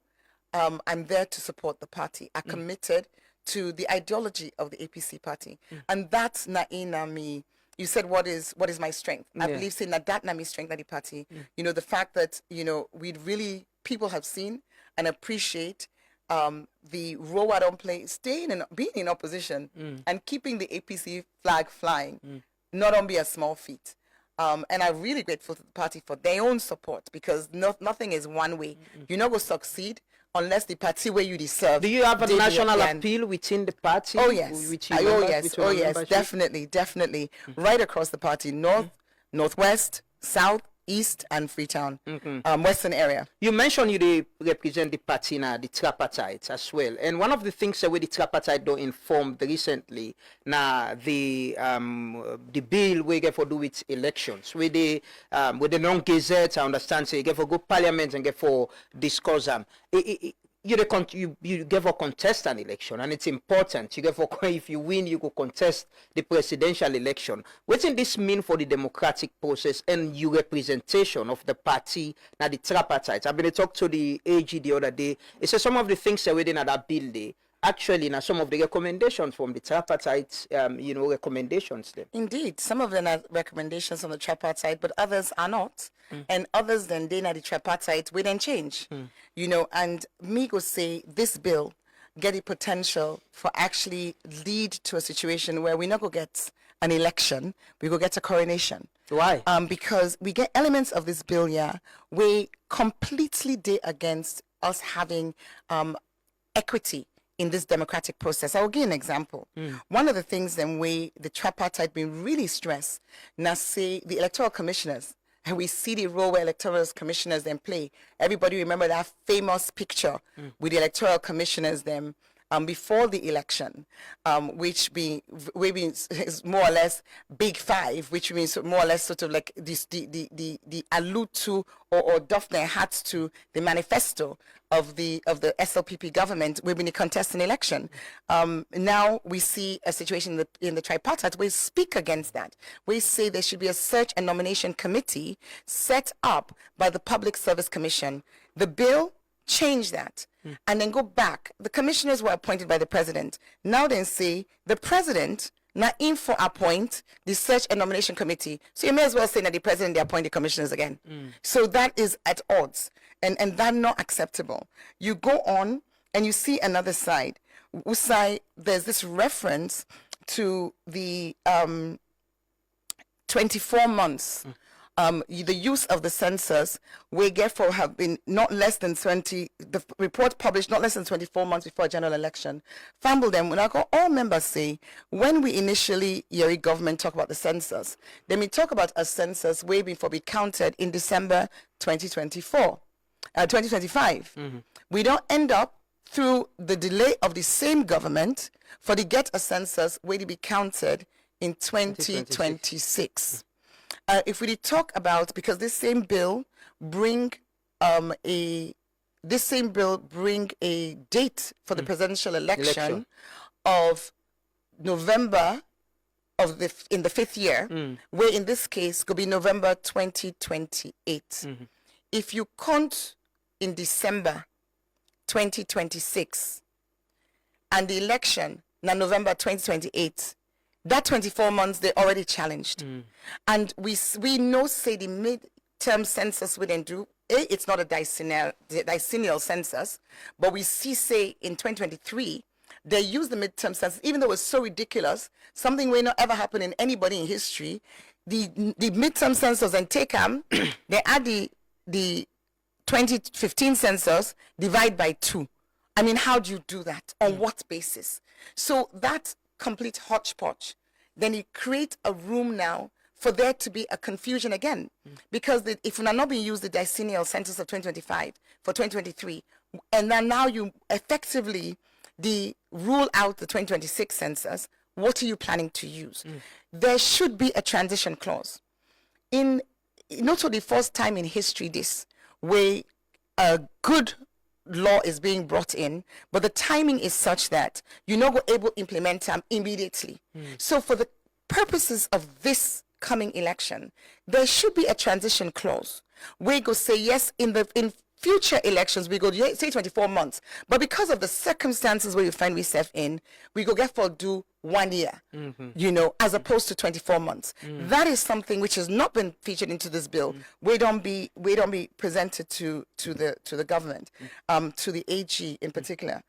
I'm there to support the party. I'm committed to the ideology of the APC party, and that's na me. You said what is my strength? I believe saying that na me strength na the party. You know, the fact that you know people have seen and appreciate the role I don't play, being in opposition and keeping the APC flag flying, not only a small feat. And I'm really grateful to the party for their own support, because nothing is one way. You're not going to succeed unless the party where you deserve. Do you have a national appeal within the party? Oh yes, definitely. Right across the party, north, northwest, south, east, and Freetown, western area. You mentioned you represent the party now, the tripartite as well. And one of the things that the tripartite do informed recently, now the bill we get for do with elections, with the non-gazette, I understand, so you get for go parliament and get for discuss them. You get for contest an election, and it's important. You get for if you win, you go contest the presidential election. What does this mean for the democratic process and your representation of the party now the tripartite? I've been talking to the AG the other day. It says some of the things that within that bill there. Actually, now some of the recommendations from the tripartite, recommendations there. Indeed, some of them are recommendations from the tripartite, but others are not. And others then they are the tripartite, we then change. You know, and me go say this bill get the potential for actually lead to a situation where we not go get an election, we go get a coronation. Why? Because we get elements of this bill, we completely day against us having equity in this democratic process. I'll give an example. One of the things then the tripartite been really stressed, now say the electoral commissioners, and we see the role where electoral commissioners then play. Everybody remember that famous picture with the electoral commissioners then before the election, which is more or less Big Five, which means more or less sort of like this, the allude to or doff their hats to the manifesto of the SLPP government. We've been contesting election. Now we see a situation in the tripartite. We speak against that. We say there should be a search and nomination committee set up by the Public Service Commission. The bill change that and then go back. The commissioners were appointed by the president. Now then say the president now in for appoint the search and nomination committee. So you may as well say that the president they appoint the commissioners again. So that is at odds, and that's not acceptable. You go on and you see another side. Usai, there's this reference to the 24 months. The use of the census, we therefore have been not less than 20, the report published not less than 24 months before a general election. Fumble them. When I got all members say, when we initially, Yeri government talk about the census, then we talk about a census way before we counted in December 2025. We don't end up through the delay of the same government for the get a census way to be counted in 2026. If we talk about, because this same bill bring a date for the presidential election of November in the 5th year, where in this case could be November 2028. If you count in December 2026 and the election now November 2028, that 24 months they already challenged. And we know say the midterm census we didn't do. It's not a decennial census, but we see say in 2023 they used the midterm census, even though it was so ridiculous, something may not ever happen in anybody in history. The midterm census and take they add the 2015 census, divide by 2. I mean, how do you do that? On what basis? So that complete hodgepodge, then you create a room now for there to be a confusion again. Because if we're not being used the decennial census of 2025 for 2023, and then now you effectively rule out the 2026 census, what are you planning to use? There should be a transition clause. In not for the first time in history this, where a good law is being brought in, but the timing is such that you're not able to implement them immediately. So for the purposes of this coming election, there should be a transition clause where you go say, yes, in future elections, we go say 24 months, but because of the circumstances where we find ourselves in, we go get for do 1 year, as opposed to 24 months. That is something which has not been featured into this bill. We don't be presented to the government, to the AG in particular.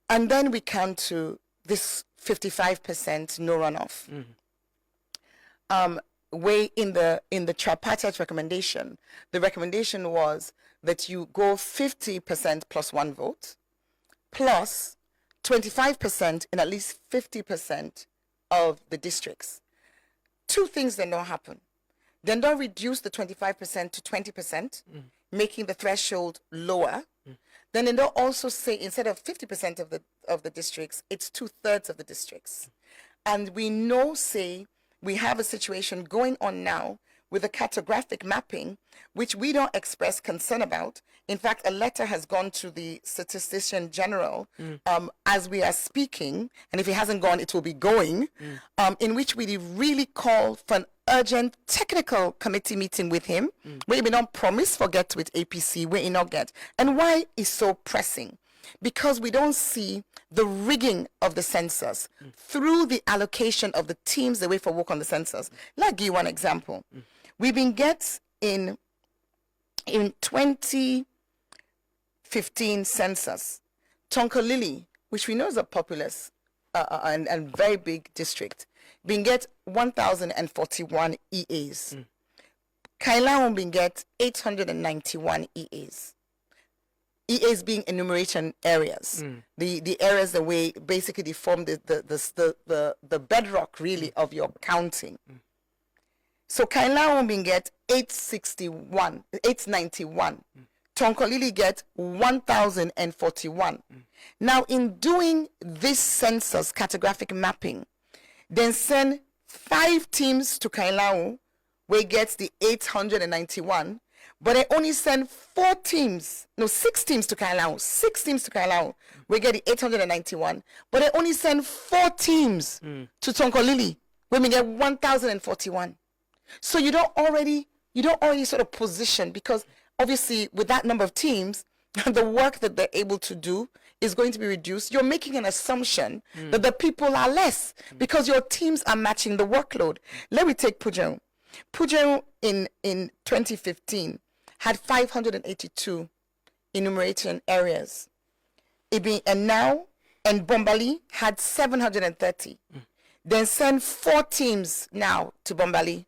And then we come to this 55% no runoff. Way in the tripartite recommendation, the recommendation was that you go 50% plus 1 vote, plus 25% in at least 50% of the districts. 2 things that don't happen. Then don't reduce the 25% to 20%, making the threshold lower. Then they don't also say instead of 50% of the districts, it's 2/3 of the districts. And we know, say, we have a situation going on now with a cartographic mapping, which we don't express concern about. In fact, a letter has gone to the Statistician General as we are speaking, and if it hasn't gone, it will be going, in which we really call for an urgent technical committee meeting with him, where we don't promise forget with APC, where he not get. And why is so pressing? Because we don't see the rigging of the census through the allocation of the teams that wait for work on the census. Let me give you one example. We've been in 2015 census, Tonkolili, which we know is a populous and very big district, been get 1,041 EAs. Kailahun been get 891 EAs. EAs being enumeration areas, the areas that way basically they form the bedrock really of your counting. So Kailahun been get 891. Tonkolili get 1,041. Now in doing this census cartographic mapping, then send 5 teams to Kailahun where it gets the 891. But I only send 6 teams to Kailahun. 6 teams to Kailahun. We get the 891. But I only send 4 teams to Tonkolili, where we get 1,041. So you don't already sort of position, because obviously with that number of teams, the work that they're able to do is going to be reduced. You're making an assumption that the people are less because your teams are matching the workload. Let me take Pujehun. Pujehun in 2015 had 582 enumerating areas. And now, and Bombali had 730. Then send 4 teams now to Bombali,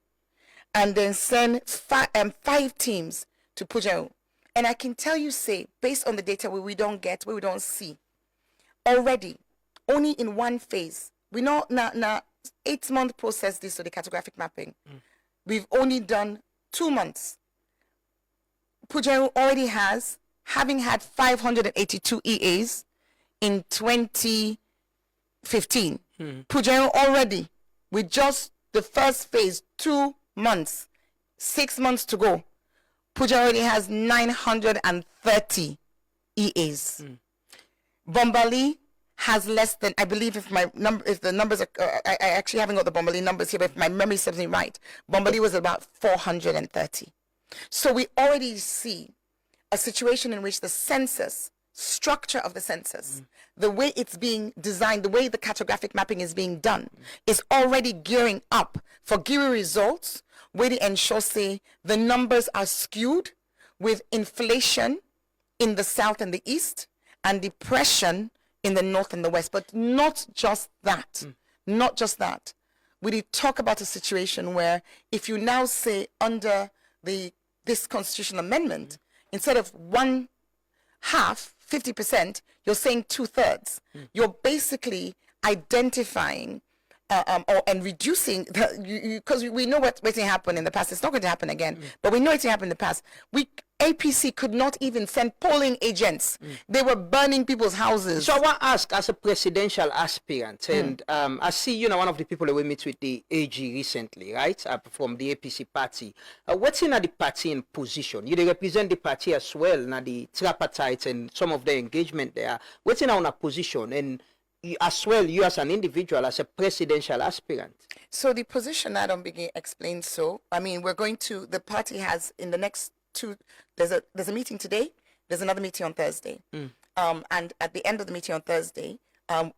and then send 5 teams to Pujehun. And I can tell you, say, based on the data we don't get, we don't see, already, only in one phase, we know now 8-month process this to the cartographic mapping. We've only done 2 months. Pujehun already has, having had 582 EAs in 2015. Pujehun already, with just the first phase, 2 months, 6 months to go, Pujehun already has 930 EAs. Bombali has less than, I believe, if the numbers are, I actually haven't got the Bombali numbers here, but if my memory serves me right, Bombali was about 430. So we already see a situation in which the census, structure of the census, the way it's being designed, the way the cartographic mapping is being done, is already gearing up for geary results, where they ensure, say, the numbers are skewed with inflation in the south and the east and depression in the north and the west. But not just that. Not just that. We talk about a situation where if you now say under this constitutional amendment, instead of 1/2, 50%, you're saying 2/3. You're basically identifying and reducing, because we know what's happened in the past. It's not going to happen again, but we know it's happened in the past. APC could not even send polling agents. They were burning people's houses. So I want to ask, as a presidential aspirant, and I see, one of the people that we meet with the AG recently, right, from the APC party. What's in the party in position? You represent the party as well, now the tripartite and some of the engagement there. What's in our position? And as well, you as an individual, as a presidential aspirant. So the position, I don't begin explain. So, I mean, the party has in the next 2, there's a meeting today, there's another meeting on Thursday. And at the end of the meeting on Thursday, a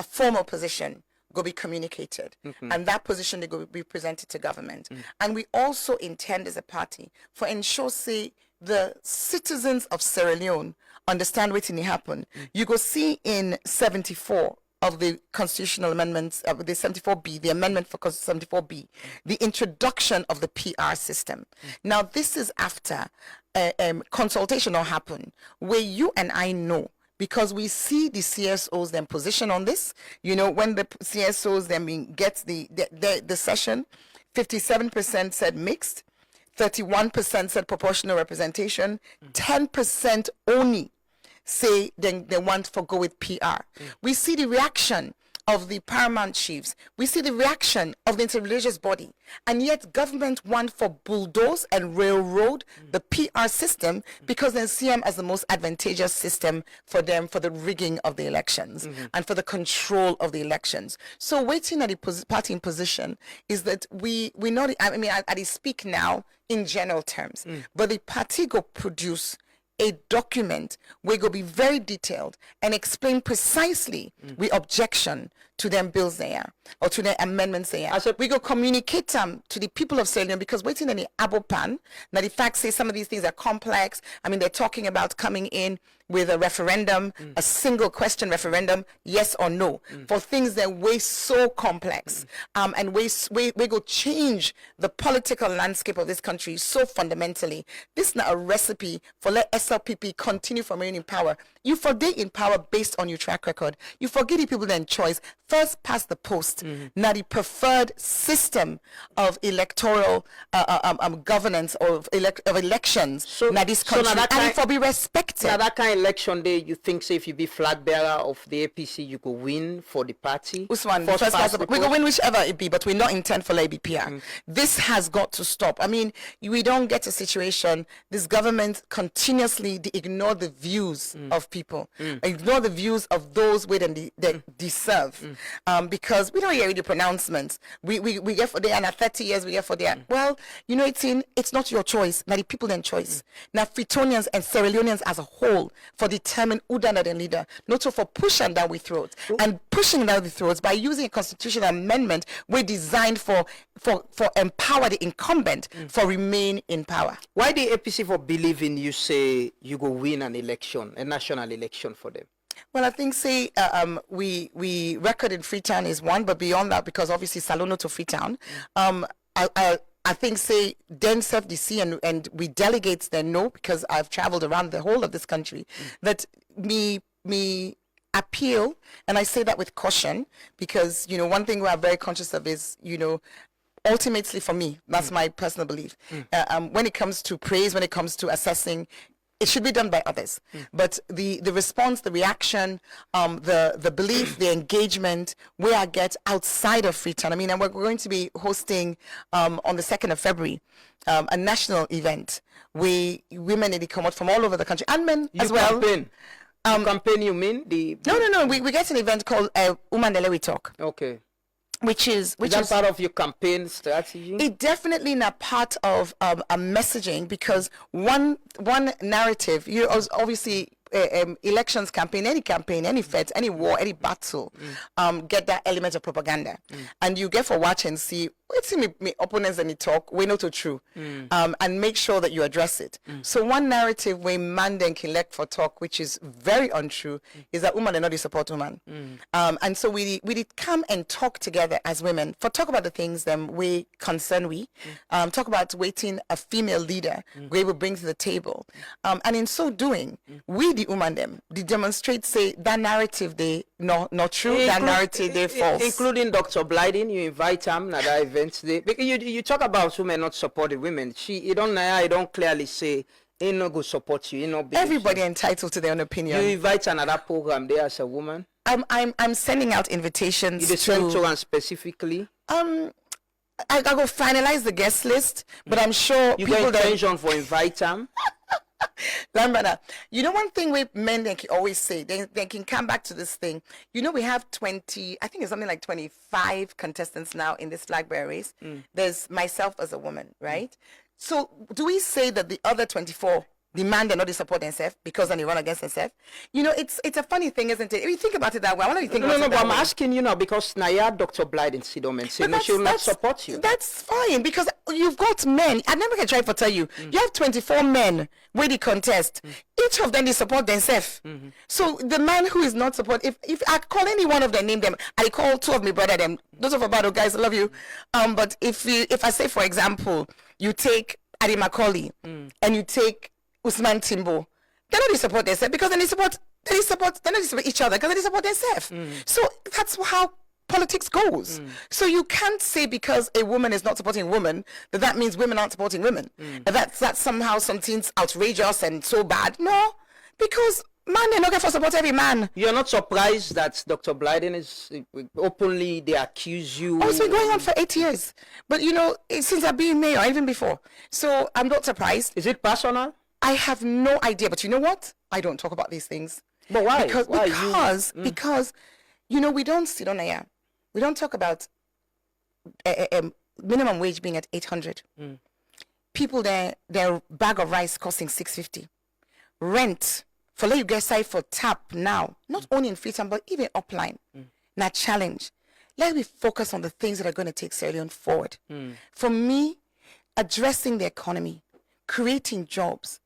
formal position will be communicated. And that position they will be presented to government. And we also intend as a party for ensure, say, the citizens of Sierra Leone understand what's going to happen. You go see in 74 of the constitutional amendments, the 74B, the amendment for 74B, the introduction of the PR system. Now, this is after consultation will happen, where you and I know, because we see the CSOs then position on this. When the CSOs then gets the session, 57% said mixed, 31% said proportional representation, 10% only say they want to go with PR. We see the reaction of the paramount chiefs. We see the reaction of the interreligious body. And yet government want for bulldoze and railroad the PR system because they see them as the most advantageous system for them for the rigging of the elections and for the control of the elections. So waiting at the party in position is that we not, I speak now in general terms, but the party go produce a document where go be very detailed and explain precisely we objection to them bills there or to their amendments there. We go communicate them to the people of Sierra Leone because waiting in the Abopan, now the facts say some of these things are complex. They're talking about coming in with a referendum, a single question referendum, yes or no, for things that way so complex and we go change the political landscape of this country so fundamentally. This is not a recipe for let SLPP continue from remaining in power. You forget in power based on your track record. You forget the people that in choice. First past the post, now the preferred system of electoral governance or of elections. So now this country, and it for be respected. Now that kind of election day, you think, say, if you be flag bearer of the APC, you could win for the party? Usman, we can win whichever it be, but we not intend for ABPR. This has got to stop. We don't get a situation. This government continuously ignore the views of people, ignore the views of those where they serve. because we don't hear the pronouncements. We get for there, and at 30 years, we get for there. Well, you know, it's not your choice, not the people then choice. Now, Fritonians and Sierra Leoneans as a whole for determine who done the leader, not so for pushing down with throats. And pushing down the throats by using a constitutional amendment we designed for empower the incumbent for remain in power. Why the APC for believing you say you go win an election, a national election for them? Well, I think we record in Freetown is one, but beyond that, because obviously Salono to Freetown, I think then self-DC and we delegates then know, because I've traveled around the whole of this country, that me appeal, and I say that with caution, because, you know, one thing we are very conscious of is, you know, ultimately for me, that's my personal belief. When it comes to praise, when it comes to assessing, it should be done by others. But the response, the reaction, the belief, the engagement, where I get outside of Freetown. I mean, and we're going to be hosting on the 2nd of February a national event where women need to come out from all over the country, and men as well. Campaign, you mean? No. We get an event called Umandelewi Talk. Okay. Which is part of your campaign strategy? It definitely not part of a messaging, because one narrative, you obviously elections campaign, any feds, any war, any battle, get that element of propaganda, and you get for watch and see what's me opponents and talk we know to true, and make sure that you address it. So one narrative we man then collect for talk, which is very untrue, is that women are not the support woman, and so we did come and talk together as women for talk about the things that we concern talk about waiting a female leader we will bring to the table, and in so doing we the woman them they demonstrate say that narrative they not true, that narrative they false, including Dr. Blyden. You invite him at that event. Because you talk about women not supporting women. You don't clearly say he no go support you. Everybody entitled to their own opinion. You invite another program there as a woman. I'm sending out invitations. You send to one specifically. I go finalize the guest list, but I'm sure you people get intention for invite them. Lambada, you know one thing we men they can always say, they can come back to this thing. You know, we have 20, I think it's something like 25 contestants now in this flag bearer race. There's myself as a woman, right? So do we say that the other 24 demand and not they support themselves because then they run against themselves? You know, it's a funny thing, isn't it? If you think about it that way, I want to think about it that way. No, but I'm asking you now because Naya, Dr. Blyden, Sidom, and say no, she will not support you. That's fine, because you've got men. I never can try to tell you. You have 24 men where they contest. Each of them, they support themselves. So the man who is not support, if I call any one of them, name them, I call two of my brother them. Those of Abado guys, I love you. But if I say, for example, you take Adi Macaulay and you take Usman Timbo, they don't support themselves because they support each other because they support themselves. So that's how politics goes. So you can't say because a woman is not supporting a woman that means women aren't supporting women. That's somehow something's outrageous and so bad. No, because man, they're not going to support every man. You're not surprised that Dr. Blyden is openly, they accuse you. Oh, it's been going on for 8 years. But you know, since I've been mayor, even before. So I'm not surprised. Is it personal? I have no idea, but you know what? I don't talk about these things. But why? Because you know, we don't sit on air. We don't talk about minimum wage being at 800. People their bag of rice costing 650. Rent for let you get side for tap now, not only in Freetown but even upline. Now challenge. Let me focus on the things that are going to take Sierra Leone forward. For me, addressing the economy, creating jobs,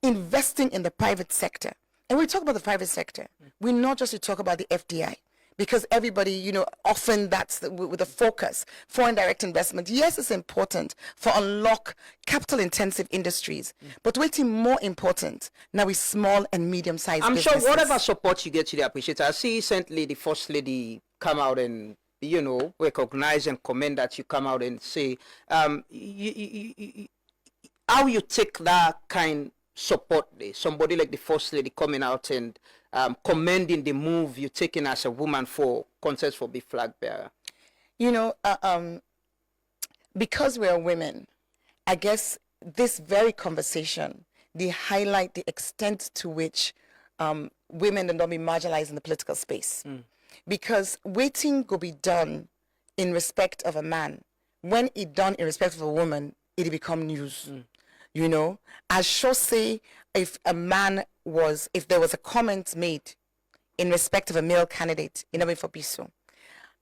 investing in the private sector. And we talk about the private sector. We not just to talk about the FDI, because everybody, you know, often that's with the focus. Foreign direct investment, yes, it's important for unlock capital-intensive industries, but waiting more important now is small and medium-sized businesses. Sure whatever support you get, you appreciate. I see recently the First Lady come out and, you know, recognize and commend that you come out and say, how you take that kind support, somebody like the First Lady coming out and commending the move you're taking as a woman for contest for the flag bearer? You know, because we're women, I guess this very conversation, they highlight the extent to which women are not being marginalized in the political space. because waiting go be done in respect of a man. When it done in respect of a woman, it become news. You know, I sure say if there was a comment made in respect of a male candidate, in order for Biso.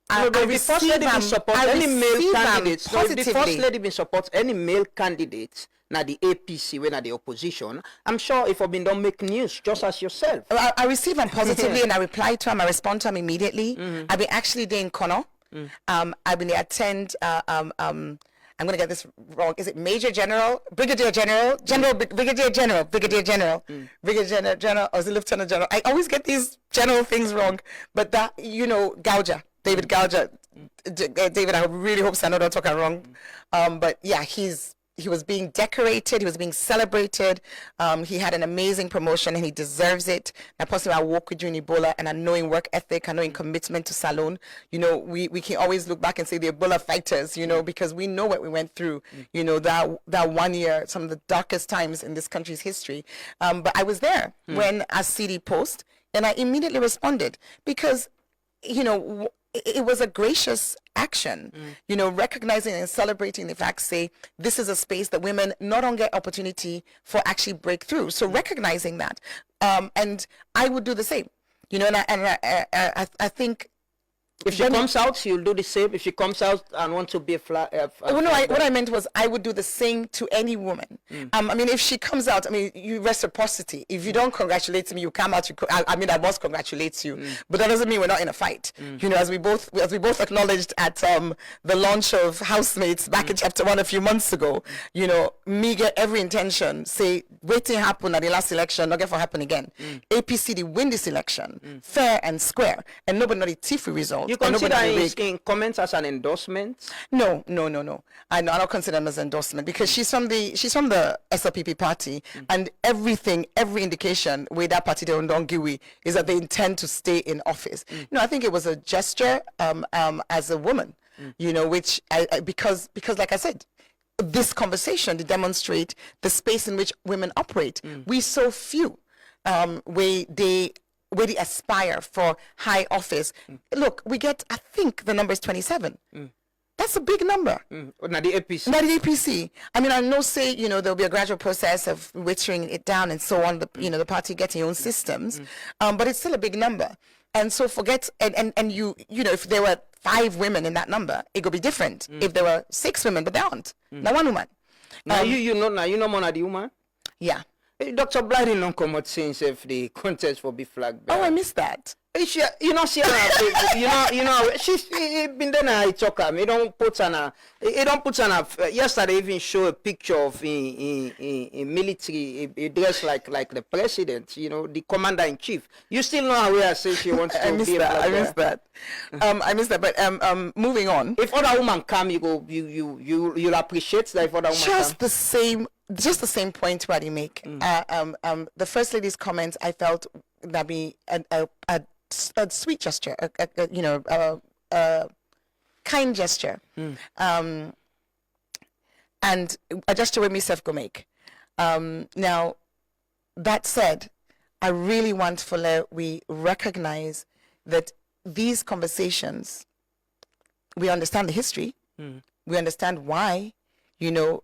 If the first lady been support any male candidates, if the first lady been support any male candidates, now the APC when at the opposition, I'm sure if I've been don't make news just as yourself. I receive them positively and I reply to them, I respond to them immediately. I've been actually doing Connor. I've been attend I'm going to get this wrong. Is it Major General, Brigadier General, Brigadier General, or is it Lieutenant General? I always get these general things wrong. But that, you know, Gauja, David Gauja, David, I really hope I don't talk wrong. But yeah, he was being decorated, he was being celebrated. He had an amazing promotion and he deserves it. Now, personally, I work with you in Ebola and I know in work ethic, I know in commitment to Salon. You know, we can always look back and say the Ebola fighters, you know, because we know what we went through, you know, that 1 year, some of the darkest times in this country's history. But I was there when I see the post and I immediately responded because, you know, it was a gracious action, you know, recognizing and celebrating the fact, say, this is a space that women not only get opportunity for actually break through. So recognizing that, and I would do the same, you know, and I think if she comes out, she'll do the same. If she comes out and wants to be a flag. What I meant was I would do the same to any woman. I mean, if she comes out, I mean, you reciprocity. If you don't congratulate me, you come out. I mean, I must congratulate you, but that doesn't mean we're not in a fight. You know, as we both acknowledged at the launch of Housemates back in chapter 1 a few months ago. You know, me get every intention. Say, waiting happen at the last election, not get for happen again. APC they win this election, fair and square, and nobody not the Tifu result. You consider in comments as an endorsement? No. I don't consider them as endorsement because she's from the SLPP party, and every indication with that party don't give is that they intend to stay in office. No, I think it was a gesture as a woman, you know, which because like I said, this conversation to demonstrate the space in which women operate. We so few where they aspire for high office. Look, we get, I think the number is 27. That's a big number. Not the APC. Not the APC. I mean, I know, say, you know, there'll be a gradual process of watering it down and so on, you know, the party getting own systems, but it's still a big number. And so forget, and you know, if there were 5 women in that number, it could be different. If there were 6 women, but there aren't. Now 1 woman. Now you know more than the woman? Yeah. Dr. Blyden don't come out since if the contest for be flag bearer. Oh, I missed that. She, you know, she's been there. I talk her. He don't put on yesterday even show a picture of in military dressed like the president. You know, the commander in chief. You still know how I say she wants to be a flag bearer. I missed that. I missed that. But moving on. If other woman come, you'll appreciate that. If other woman just the same point what you make. The first lady's comments, I felt that be a sweet gesture, a kind gesture, and a gesture where myself go make. Now, that said, I really want we recognize that these conversations, we understand the history, we understand why, you know,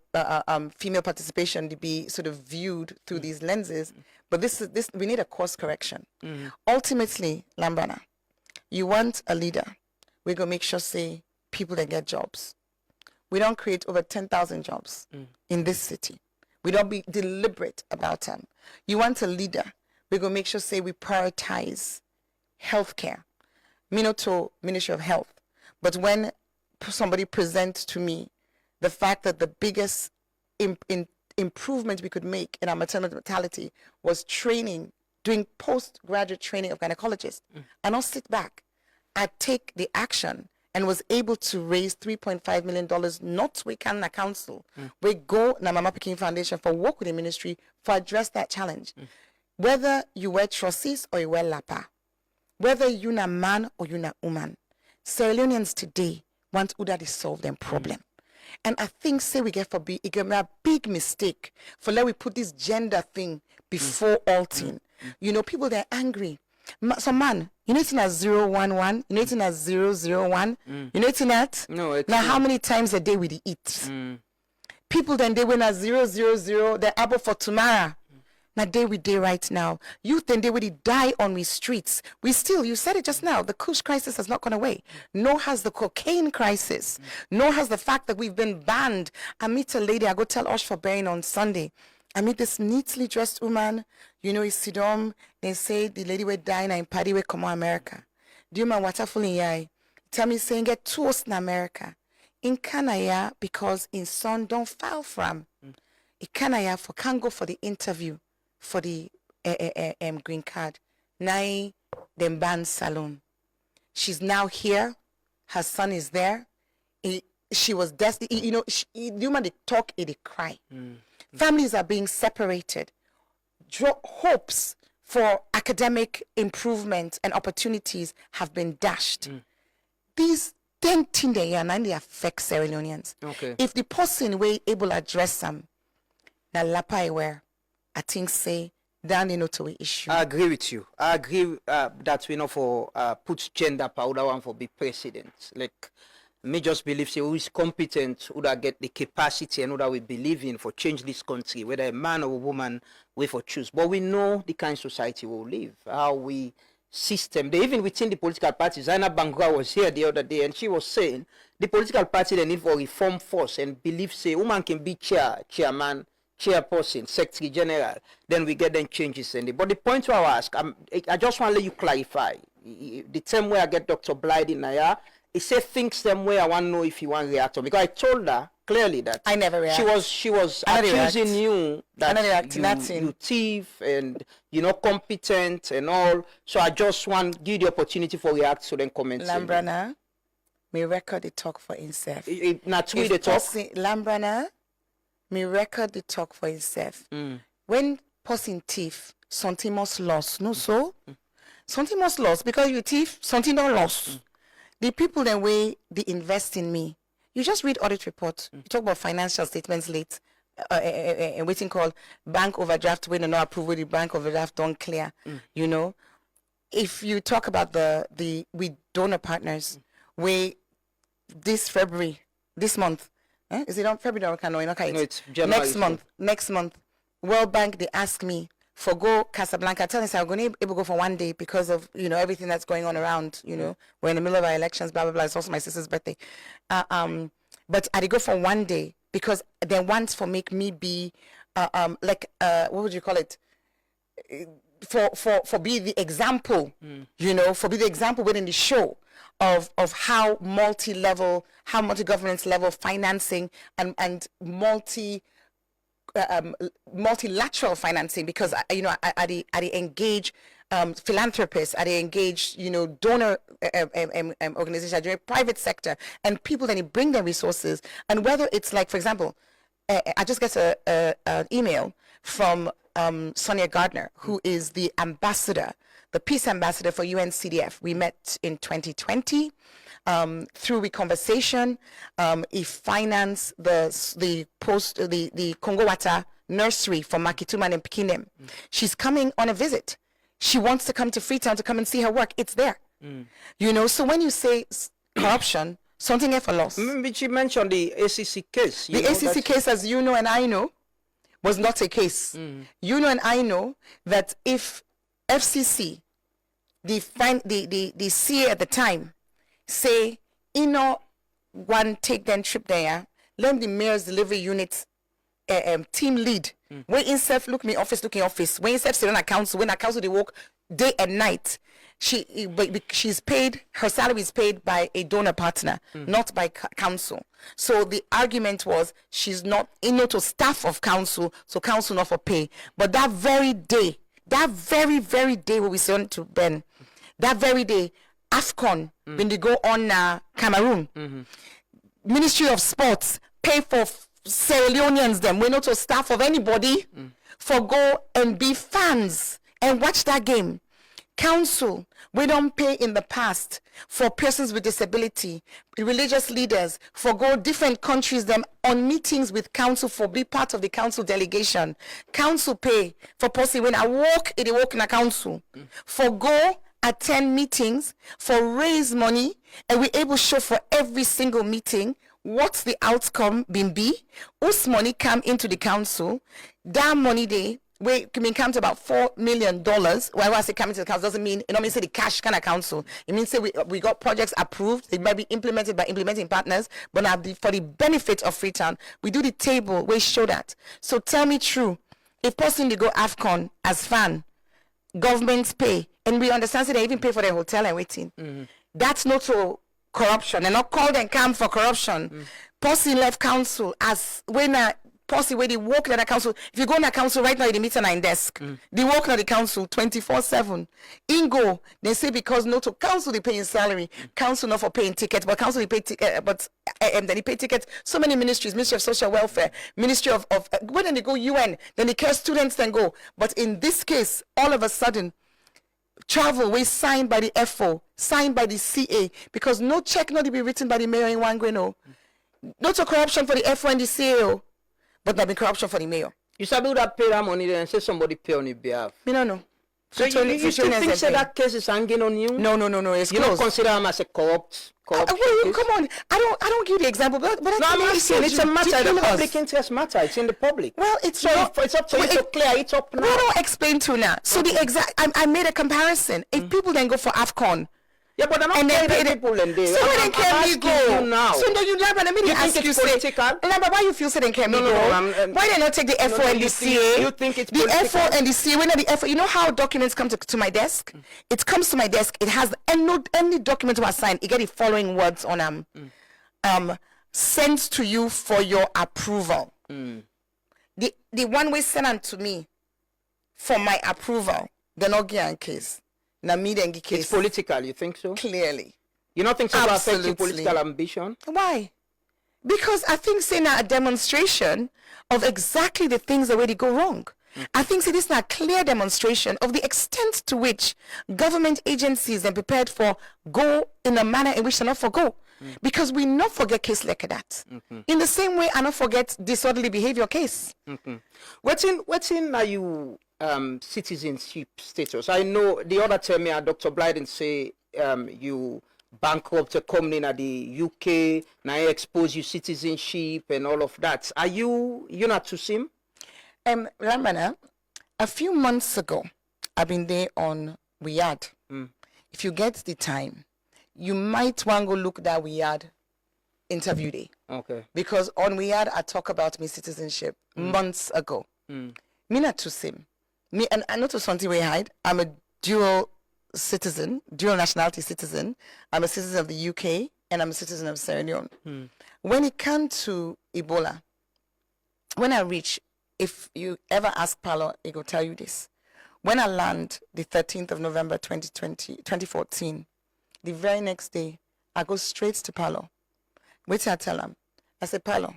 female participation to be sort of viewed through these lenses. But this we need a course correction. Ultimately, Lambana, you want a leader. We're going to make sure, say, people that get jobs. We don't create over 10,000 jobs in this city. We don't be deliberate about them. You want a leader. We're going to make sure, say, we prioritize healthcare. Minoto, Ministry of Health. But when somebody presents to me the fact that the biggest improvement we could make in our maternal mortality was doing postgraduate training of gynecologists. And I'll sit back. I take the action and was able to raise $3.5 million, not with Canada Council. We go na Mama Peking Foundation for work with the ministry for address that challenge. Whether you wear trusses or you wear lapa, whether you're a man or you're a woman, Sierra Leoneans today want Uda to solve them problem. And I think, say we get for be a big mistake for let we put this gender thing before all thing. You know, people they're angry So man, you know it's at 011, you know it's at 001, you know it's at? No, it's now how many times a day we eat? People then they win at 000, the apple for tomorrow. Now day we day right now. Youth then they would die on the streets. We still, you said it just now, the Kush crisis has not gone away. Nor has the cocaine crisis. Nor has the fact that we've been banned. I meet a lady, I go tell Osh for Bain on Sunday. I meet this neatly dressed woman, you know, it's Sidom. They say the lady will die in party will come to America. Do you mind what I feel in yai? Tell me saying get two hosts in America. In Canada, because in son don't file from. In Canada for can go for the interview for the green card. Now them ban salon. She's now here. Her son is there. She was destined. You know, you man they talk, they cry. Families are being separated. Hopes for academic improvement and opportunities have been dashed. These 10 things they affect Sierra Leoneans. Okay. If the person way able to address them, na lapa where I think say down you know to the issue. I agree with you. I agree that we know for put gender powder one for be president. Like me just believe say who is competent, who that get the capacity and who that we believe in for change this country, whether a man or a woman, we for choose. But we know the kind of society we'll live, how we system. They even within the political parties. Zaina Bangura was here the other day and she was saying the political party they need for reform force and believe say woman can be chairman, chairperson, secretary general, then we get them changes in it. But the point I ask, I just want to let you clarify. The same way I get Dr. Blythe in Naya, he said things same way I want to know if you want to react on. Because I told her clearly that I never react. She was accusing you that you thief and you're not competent and all. So I just want to give you the opportunity for react so then comment. Lambrana, me record the talk for himself. Not tweet the talk. Lambrana, me record the talk for himself. When person thief, something must lost. No so? Something must lost because you thief, something don't lost. The people that way they invest in me. You just read audit report. You talk about financial statements late, and waiting called bank overdraft when no approval, the bank overdraft don't clear. You know, if you talk about the with donor partners, we this February, this month, is it on February? No, it's January. Next month, World Bank they ask me for go Casablanca. Tell us I'm going to able to go for one day because of everything that's going on around. We're in the middle of our elections, blah blah blah. It's also my sister's birthday. But I go for one day because they want for make me be what would you call it? For be the example, for be the example within the show of how multi-governance level financing and multilateral financing, because I engage philanthropists, I engage donor organizations, I do private sector and people that bring their resources. And whether it's like, for example, I just get an email from Sonia Gardner, who is the ambassador, the peace ambassador for UNCDF. We met in 2020. Through conversation, he financed the Congo Water nursery for Makituman and Pikinem. She coming on a visit. She wants to come to Freetown to come and see her work. It's there. So when you say corruption, something else for loss. But she mentioned the ACC case. The ACC case, as you know and I know, was not a case. You know and I know that if FCC, the CA at the time, say, one take them trip there, let the mayor's delivery unit team lead. When himself looking office, when himself sit on a council, when a council they work day and night, she's paid, her salary is paid by a donor partner, not by council. So the argument was she's not to staff of council, so council not for pay. But that very day, that very day when we sent to Ben, that very day, AFCON, when they go on Cameroon, Ministry of Sports pay for Sierra Leoneans them. We're not a staff of anybody for go and be fans and watch that game. Council, we don't pay in the past for persons with disability, religious leaders, for go different countries them on meetings with council for be part of the council delegation. Council pay for person when I walk in a council, for go attend meetings, for raise money, and we able show for every single meeting what's the outcome been be, whose money come into the council, that money they we can come to about $4 million. Why I say coming to the council doesn't mean it don't mean say the cash kind of council. It means say we got projects approved. They might be implemented by implementing partners, but now for the benefit of Freetown, we do the table. We show that. So tell me true. If person they go AFCON as fan, governments pay, and we understand that they even pay for their hotel and waiting. That's not so corruption. They're not called and come for corruption. Person left council as when policy where they work at the council. If you go in the council right now, they meet on a desk. They work at the council 24/7. Ingo, they say because no to council they paying salary, council not for paying tickets, but council they pay ticket, but then they pay tickets. So many ministries, Ministry of Social Welfare, Ministry of when they go UN, then they care students then go. But in this case, all of a sudden, travel was signed by the FO, signed by the CA, because no check not to be written by the mayor in one no. Not to corruption for the FO and the CAO. But there be corruption for the mayor. You said that pay that money and say somebody pay on your behalf. Me no know. So you still think say that case is hanging on you? No. It's you closed. don't consider him as a corrupt Well, come on. I don't give the example, but no, I'm asking. It's a matter. The public interest matter. It's in the public. Well, it's so not. It's up to you to clear it up now. What do I explain to now? So the exact. I made a comparison. If people then go for AFCON. Yeah, but I'm not paying the people in there. So when can we go? Now. So no, you never. Let me ask you. Political? No, but why you feel so then can we go? Why they not take the FO and the CA? You think it's the political? FO and the CA? When the FO, you know how documents come to my desk? It comes to my desk. It has any document was signed. You get the following words on sent to you for your approval. The one way sent on to me for my approval. The Nogian case. Case. It's political, you think so? Clearly. You don't think so that affects your political ambition? Why? Because I think saying a demonstration of exactly the things that really go wrong. I think this is a clear demonstration of the extent to which government agencies are prepared for go in a manner in which they not forgo. Because we not forget case like that. In the same way, I not forget disorderly behavior case. What's in are you citizenship status? I know the other time Dr. Blyden say you bankrupt a company in the UK, now you expose you citizenship and all of that. Are you not to sim? Ramana, a few months ago, I've been there on Riyadh. If you get the time, you might want to go look that Riyadh interview day. Okay. Because on Riyadh, I talk about my citizenship months ago. Me not to sim. Me and I not to something we hide. I'm a dual nationality citizen. I'm a citizen of the UK and I'm a citizen of Sierra Leone. When it comes to Ebola, when I reach, if you ever ask Paulo, he will tell you this. When I land the 13th of November 2014, the very next day, I go straight to Paulo. Wait till I tell him. I say, Paulo,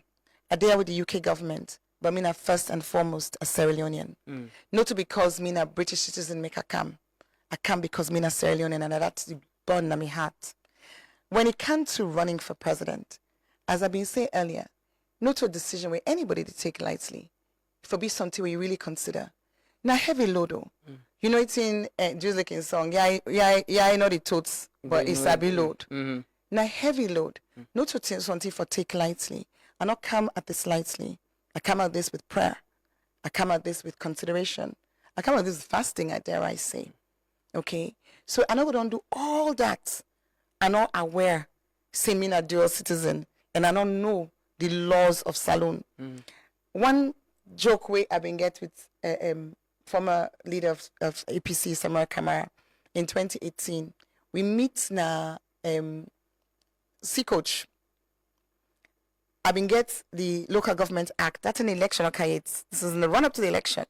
I deal with the UK government, but me not first and foremost a Sierra Leonean. Not because me not British citizen make I come. I come because me not Sierra Leonean and that's the bond in my heart. When it comes to running for president, as I've been saying earlier, not a decision where anybody to take lightly. For be something where you really consider. Now heavy load though. You know it's in just like in song, I know the totes, but it's a big load. Now heavy load. Not to take something for take lightly. I not come at this lightly. I come at this with prayer. I come at this with consideration. I come at this with fasting, I dare I say. Okay? So I know we don't do all that. I'm not aware, say me a dual citizen, and I don't know the laws of Saloon. One joke way I've been get with former leader of APC, Samara Kamara, in 2018. We meet na C coach. I've been get the Local Government Act. That's an election, okay? This is in the run up to the election.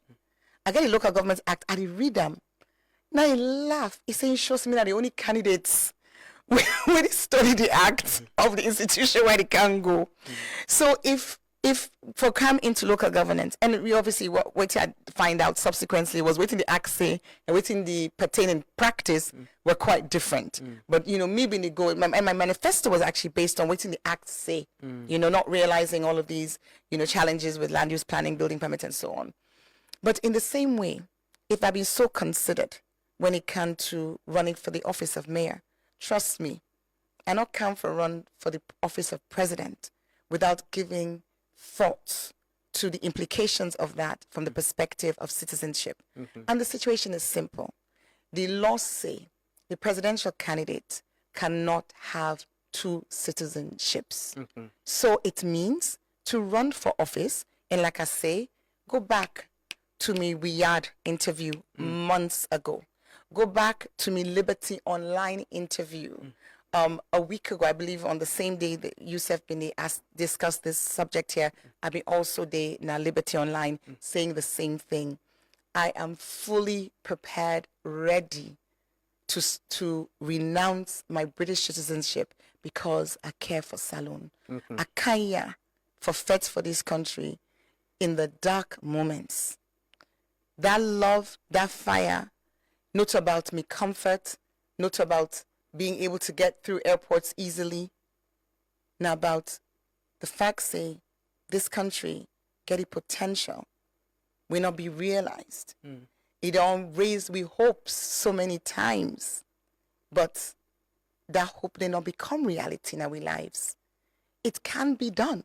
I get the Local Government Act. I read them. Now he laugh. He saying shows me that the only candidates when they study the act of the institution where they can go. So if if for come into local governance, and we obviously what I find out subsequently was waiting the act say and waiting the pertaining practice were quite different. But me being the goal, and my manifesto was actually based on waiting the act say, not realizing all of these challenges with land use planning, building permits, and so on. But in the same way, if I've been so considered when it comes to running for the office of mayor, trust me, I not come for a run for the office of president without giving thoughts to the implications of that from the perspective of citizenship. And the situation is simple. The laws say the presidential candidate cannot have 2 citizenships. So it means to run for office, and like I say, go back to me Riyadh interview months ago. Go back to me Liberty Online interview. A week ago, I believe on the same day that Yusuf Bini discussed this subject here, I've been also there now Liberty Online saying the same thing. I am fully prepared, ready to renounce my British citizenship because I care for Salon. I care for fight for this country in the dark moments. That love, that fire, not about me comfort, not about being able to get through airports easily. Now about the fact say this country get a potential will not be realized. It don't raise we hopes so many times, but that hope they not become reality in our lives. It can be done.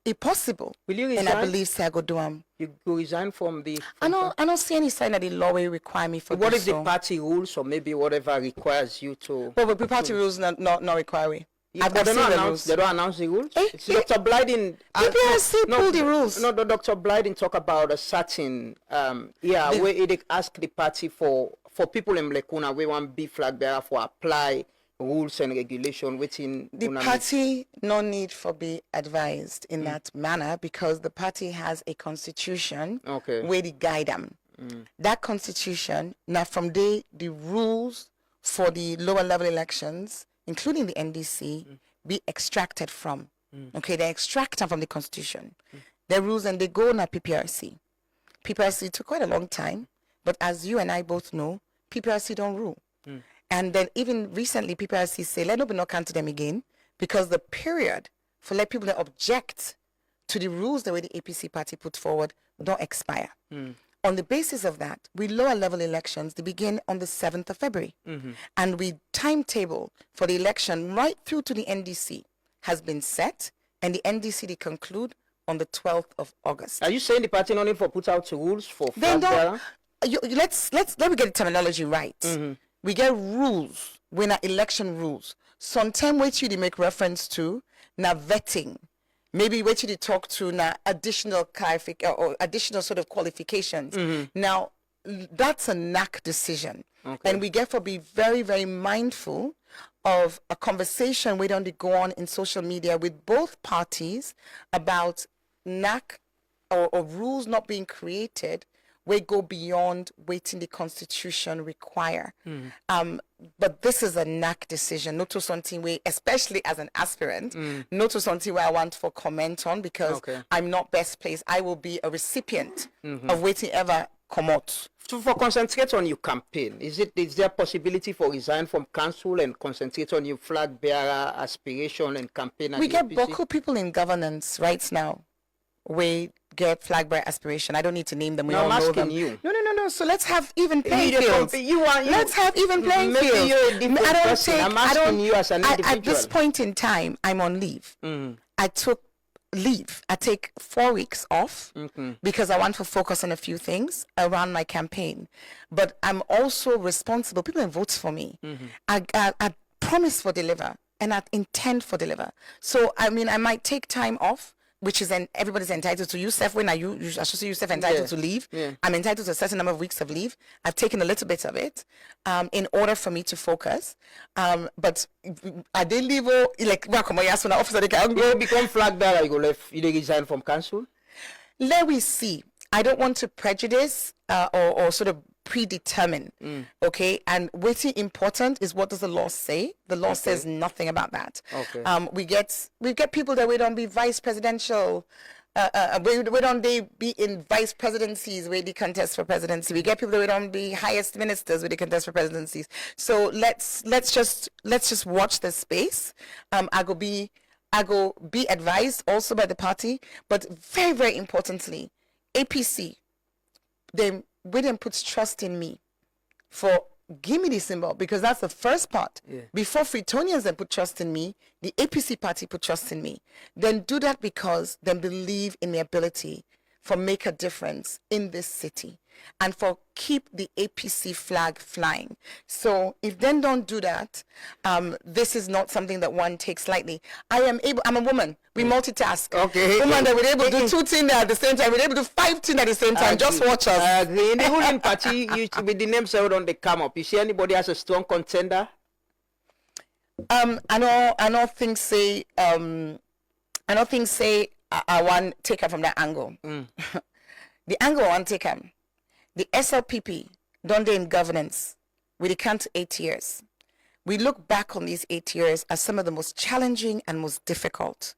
It's possible. Will you resign? And I believe say I go do You go resign from the... I don't see any sign that the law will require me for What do if so. the party rules or maybe whatever requires you to... But the party rules not require me. Yeah, I've but seen the rules. they don't announce the rules? Eh, It's Dr. Blyden... PPRC pull the rules. No, Dr. Blyden talk about a certain... where it ask the party for people in Mlekuna, we want B flag bearer for apply rules and regulation within... The party no need for be advised in that manner because the party has a constitution where they guide them. That constitution, now from the rules for the lower level elections, including the NDC, be extracted from. Okay, they extract them from the constitution. Their rules and they go on a PPRC. PPRC took quite a long time, but as you and I both know, PPRC don't rule. And then even recently, PPRC say, let nobody not come to them again, because the period for let people that object to the rules the way the APC party put forward don't expire. On the basis of that, we lower level elections, they begin on the 7th of February. And we timetable for the election right through to the NDC has been set, and the NDC they conclude on the 12th of August. Are you saying the party no need for put out rules for Then flag bearer? let me get the terminology right. We get rules, when are election rules. Sometimes what you make reference to, now vetting. Maybe what you talk to now additional or additional sort of qualifications. Now, that's a NAC decision. And we get to be very, very mindful of a conversation we don't go on in social media with both parties about NAC or rules not being created we go beyond waiting the constitution require. But this is a NAC decision, not to something where, especially as an aspirant, not to something where I want for comment on because I'm not best placed. I will be a recipient of waiting ever come out. So for concentrate on your campaign, is there possibility for resign from council and concentrate on your flag bearer aspiration and campaign? We get Boko people in governance right now. We get flag bearer aspiration. I don't need to name them. We all know them. You. No. So let's have even playing fields. Let's have even playing maybe fields. You're a different person. I'm asking you as an individual. At this point in time, I'm on leave. I took leave. I take 4 weeks off because I want to focus on a few things around my campaign. But I'm also responsible. People vote for me. I promise for deliver and I intend for deliver. So I mean, I might take time off, which is everybody's entitled to. Yourself, when I should say yourself entitled to leave. I'm entitled to a certain number of weeks of leave. I've taken a little bit of it in order for me to focus. But I did leave like welcome. I asked when the officer they can go become flag bearer. You resign from council. Let we see. I don't want to prejudice or sort of predetermine. Okay, and what's important is what does the law say? The law says nothing about that. We get people that we don't be vice presidential where don't they be in vice presidencies where they contest for presidency? We get people that don't be highest ministers where they contest for presidencies. So let's just watch the space. I go be advised also by the party, but very, very importantly, APC, William puts trust in me for give me the symbol, because that's the first part. Yeah. Before Freetonians then put trust in me, the APC party put trust in me. Then do that because then believe in the ability for make a difference in this city and for keep the APC flag flying. So if then don't do that, this is not something that one takes lightly. I'm a woman. We multitask. Okay. Woman that we're able to do 2 things at the same time. We're able to do 5 things at the same time. Just watch us. In the ruling party, with the names out on the come up, you see anybody as a strong contender? I know things say I want take her from that angle. The angle I want take her. The SLPP done in governance with the count 8 years. We look back on these 8 years as some of the most challenging and most difficult.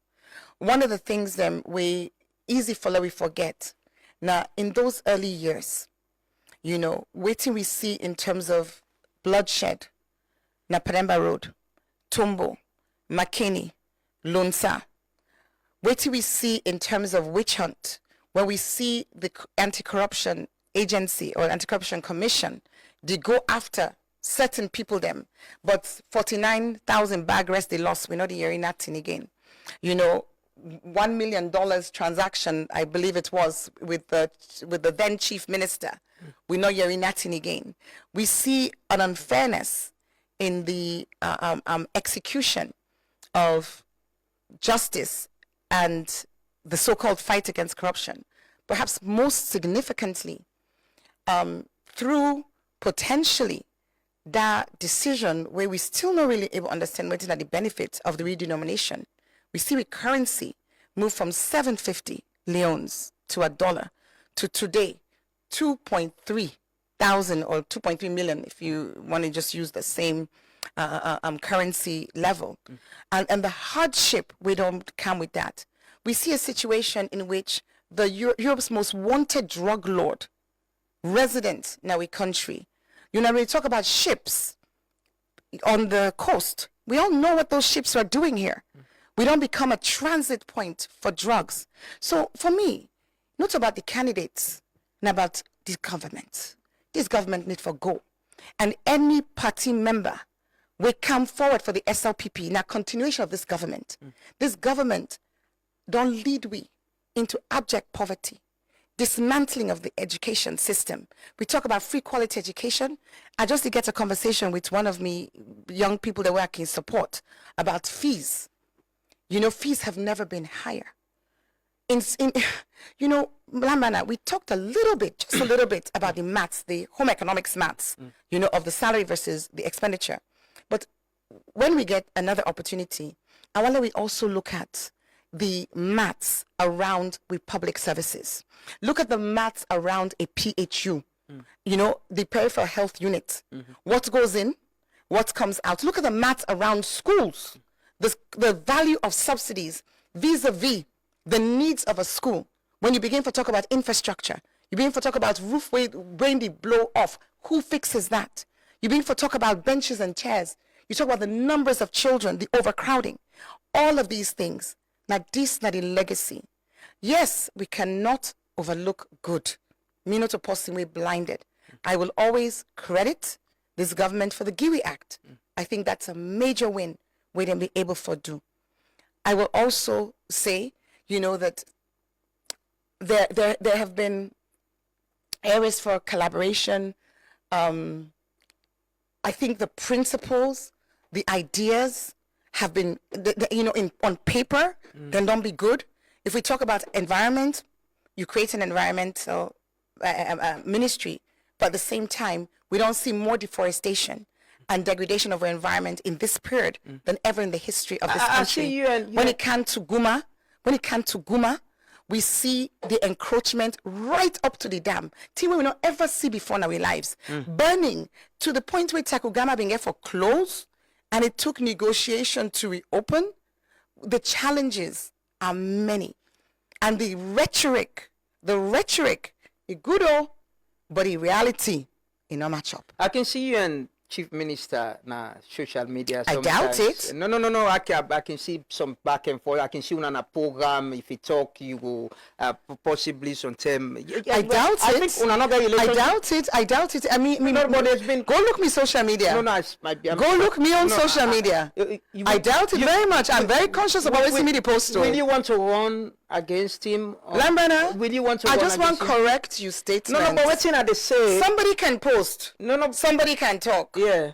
One of the things we easy for we forget. Now in those early years, waiting we see in terms of bloodshed, na Paremba Road, Tombo, Makeni, Lonsa. Wait till we see in terms of witch hunt, when we see the anti-corruption agency or anti-corruption commission, they go after certain people them, but 49,000 bag rest they lost. We're not hearing nothing again. $1 million transaction, I believe it was, with the then chief minister. We're not hearing nothing again. We see an unfairness in the execution of justice and the so-called fight against corruption. Perhaps most significantly, through potentially that decision where we still not really able to understand what is the benefits of the redenomination. We see with currency move from 750 leones to $1 to today 2.3 thousand or 2.3 million if you want to just use the same currency level. And the hardship we don't come with that. We see a situation in which the Europe's most wanted drug lord resident in our country, when we talk about ships on the coast, we all know what those ships are doing here. We don't become a transit point for drugs. So for me, not about the candidates, and about this government. This government need for go. And any party member will come forward for the SLPP in a continuation of this government. This government don't lead we into abject poverty, dismantling of the education system. We talk about free quality education. I just did get a conversation with one of me young people that work in support about fees. Fees have never been higher. Lambana, we talked just a little bit about the maths, the home economics maths, of the salary versus the expenditure. But when we get another opportunity, I wonder we also look at the maths around with public services. Look at the maths around a PHU, the peripheral health unit. What goes in, what comes out. Look at the maths around schools, the value of subsidies vis-a-vis the needs of a school. When you begin to talk about infrastructure, you begin to talk about roof when they blow off, who fixes that? You begin to talk about benches and chairs. You talk about the numbers of children, the overcrowding, all of these things. Now this, not a legacy. Yes, we cannot overlook good. Me not a person we blinded. I will always credit this government for the GIWI Act. I think that's a major win we didn't be able to do. I will also say, that there have been areas for collaboration. I think the principles, the ideas have been, on paper, then don't be good. If we talk about environment, you create an environmental ministry, but at the same time, we don't see more deforestation and degradation of our environment in this period than ever in the history of this country. When it comes to Guma, we see the encroachment right up to the dam. Thing we not ever see before in our lives. Burning to the point where Takugama being here for close, and it took negotiation to reopen. The challenges are many. And the rhetoric, is good, but the reality, it not match up. I can see you and Chief Minister na social media I sometimes. doubt it. No. I can see some back and forth. I can see on a program. If you talk, you go possibly sometime. I doubt it. I think on another relationship. I doubt it. I mean, No, but there's been. go look me social media. No, it might be. Go look me on social media. I doubt it very much. I'm very conscious about what me the post. Will you want to run against him? Lambana, will you want to? I run just want against him? correct you statement. No, but what's in at the say? Somebody can post. No. Somebody can talk. Yeah.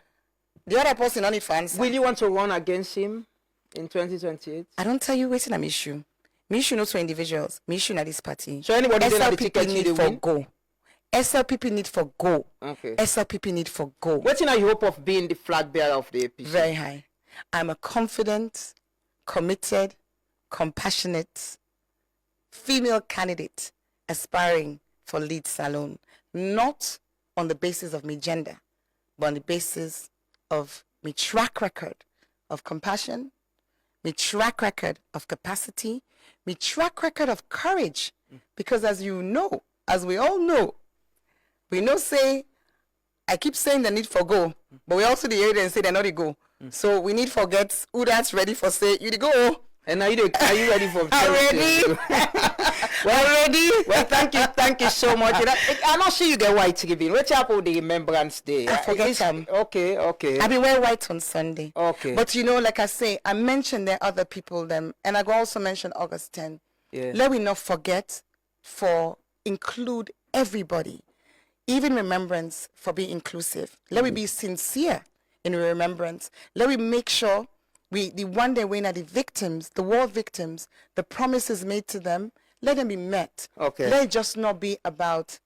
The other person on it for answer. Will you want to run against him in 2028? I don't tell you waiting an issue. Me issue not for individuals. Me issue not this party. So anybody that the ticket need you for win? go. SLPP need for go. Okay. SLPP need for go. What's in your hope of being the flag bearer of the APC? Very high. I'm a confident, committed, compassionate female candidate aspiring for lead salon, not on the basis of my gender, but on the basis of my track record of compassion, my track record of capacity, my track record of courage. Because as you know, as we all know, we know say, I keep saying the need for go, but we also the area and say they're not the go. So we need forget who that's ready for say, you the go. And are you ready for I'm ready. Well, thank you so much. I not see you get white giving. What's up with the Remembrance Day? I forget them. Okay. I've been wearing white on Sunday. Okay. But you know, like I say, I mentioned there are other people them, and I go also mention August 10. Yeah. Let we not forget for include everybody, even remembrance for being inclusive. Let we be sincere in remembrance. Let we make sure the one day when are the victims, the war victims, the promises made to them, let them be met. Okay. Let it just not be about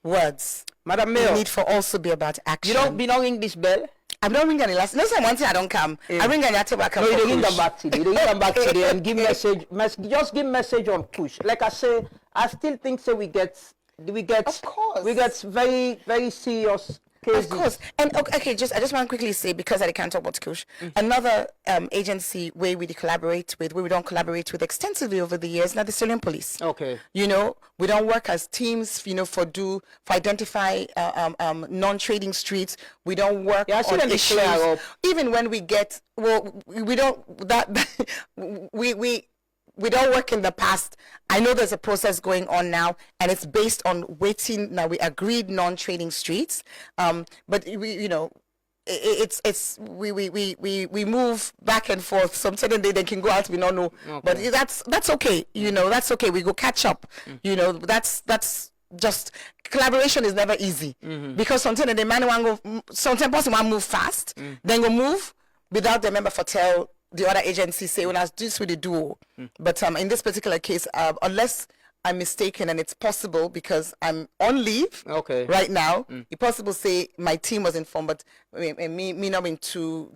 words. Madam It Mayor, need for also be about action. you don't be not ring this bell? I'm not ringing the last. No, one thing I don't come. I ring the after back. No, you ring them back today. You ring them back today and give message. Just give message on push. Like I say, I still think so. We get. Of course. We get very, very serious cases. Of course. And okay, I just want to quickly say, because I can't talk about Kush, another agency where we collaborate with, where we don't collaborate with extensively over the years, now the Syrian police. Okay. You know, we don't work as teams, you know, for identify non-trading streets. We don't work Yeah, I see on them issues. declare up. Even when we get, we don't, we don't work in the past. I know there's a process going on now, and it's based on waiting. Now we agreed non-trading streets, but we, you know, we move back and forth. Some certain day they can go out, we don't know, Okay. but that's okay. You know, that's okay. We go catch up. You know, that's just collaboration is never easy because sometimes the man want go, sometimes person want move fast, then go move without the member for tell the other agency say when I do this with the duo. But in this particular case, unless I'm mistaken, and it's possible because I'm on leave right now, it's possible say my team was informed, but me not being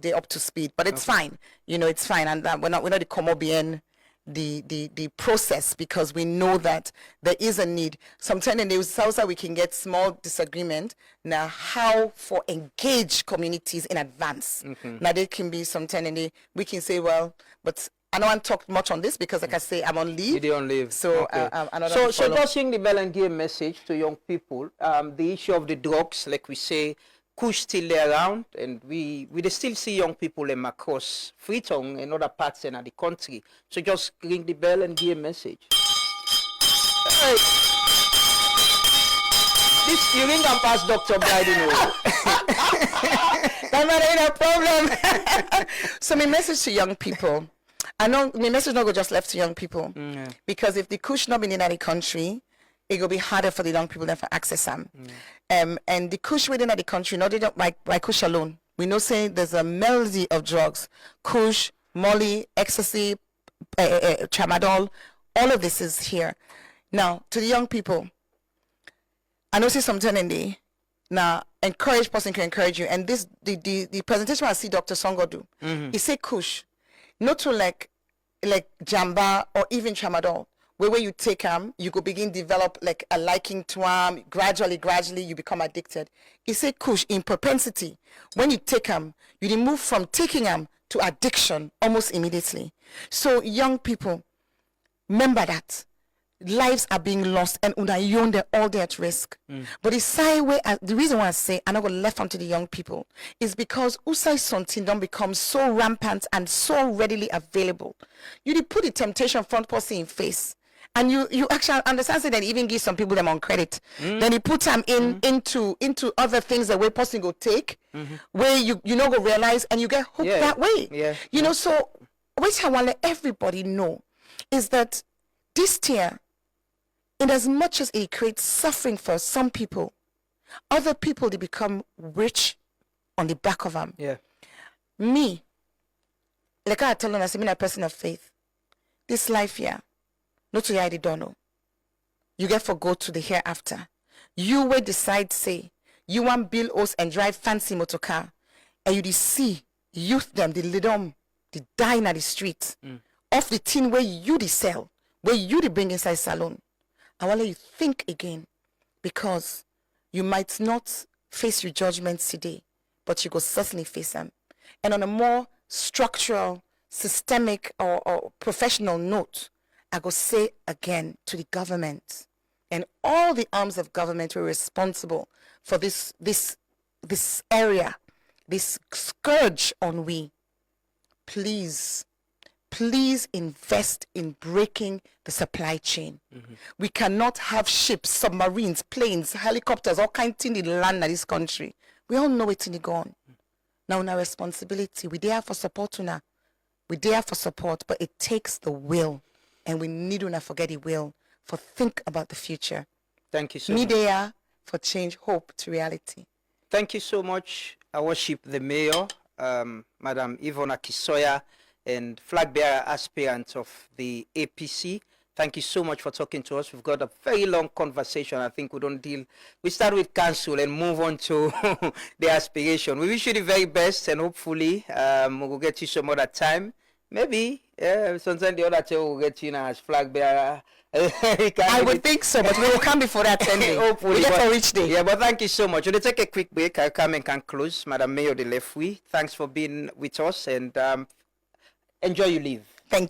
they up to speed. But it's fine, you know, it's fine, and we're not the come bien the process, because we know that there is a need. Sometimes in the South we can get small disagreement. Now, how for engage communities in advance. Now, there can be sometimes we can say, well, but I don't want to talk much on this because, like I say, I'm on leave. You're on leave. So, so just ring the bell and give a message to young people. The issue of the drugs, like we say, Kush still there around, and we still see young people across Freetown and other parts in the country. So just ring the bell and give a message. Hey. This you ring and pass Dr. Biden. That ain't a problem. So my message to young people, I know my message not go just left to young people, because if the Kush not been in the country, it will be harder for the young people than for access them. And the Kush within the country, not they don't by Kush alone. We know saying there's a melody of drugs, Kush, Molly, ecstasy, tramadol, all of this is here. Now, to the young people, I know say something in the now encourage person can encourage you. And this the presentation I see Dr. Songo do, he say Kush, not to like Jamba or even tramadol. Where you take them, you go begin develop like a liking to them. Gradually, you become addicted. He say Kush in propensity. When you take them, you move from taking them to addiction almost immediately. So young people, remember that. lives are being lost and una young they're all there at risk. But the side way, the reason why I say I'm not going to left onto the young people is because usai something don't become so rampant and so readily available. You did put the temptation front person in face. And you actually understand that even give some people them on credit. Then you put them into other things that way person go take, where you know go realize and you get hooked that way. Yeah. You know, so which I want to let everybody know is that this year, in as much as it creates suffering for some people, other people they become rich on the back of them. Yeah. Me, like I tell them, I'm a person of faith. This life here. Not to I don't know. You get for go to the hereafter. You will decide, say, you want build house and drive fancy motor car, and you see youth them, the lidom, the dying at the street, off the tin where you the sell, where you the bring inside salon. I want to let you think again, because you might not face your judgments today, but you go certainly face them. And on a more structural, systemic, or professional note, I go say again to the government and all the arms of government who are responsible for this area, this scourge on we. Please invest in breaking the supply chain. We cannot have ships, submarines, planes, helicopters, all kinds of things in land in this country. We all know it's in the gone. Now, our responsibility, we there for support now. We there for support, but it takes the will. And we need to not forget the will for think about the future. Thank you so much. Media for change hope to reality. Thank you so much. I worship the mayor, Madam Yvonne Akie Sawyer, and flag bearer aspirant of the APC. Thank you so much for talking to us. We've got a very long conversation. I think we start with council and move on to the aspiration. We wish you the very best, and hopefully we'll get you some other time. Maybe sometimes the other two will get you as flag bearer. I would think so, but we will come before that 10 days. Hopefully. We get for each day. Yeah, but thank you so much. We'll take a quick break. I'll come and can close. Madam Mayor de Lefwi, thanks for being with us, and enjoy your leave.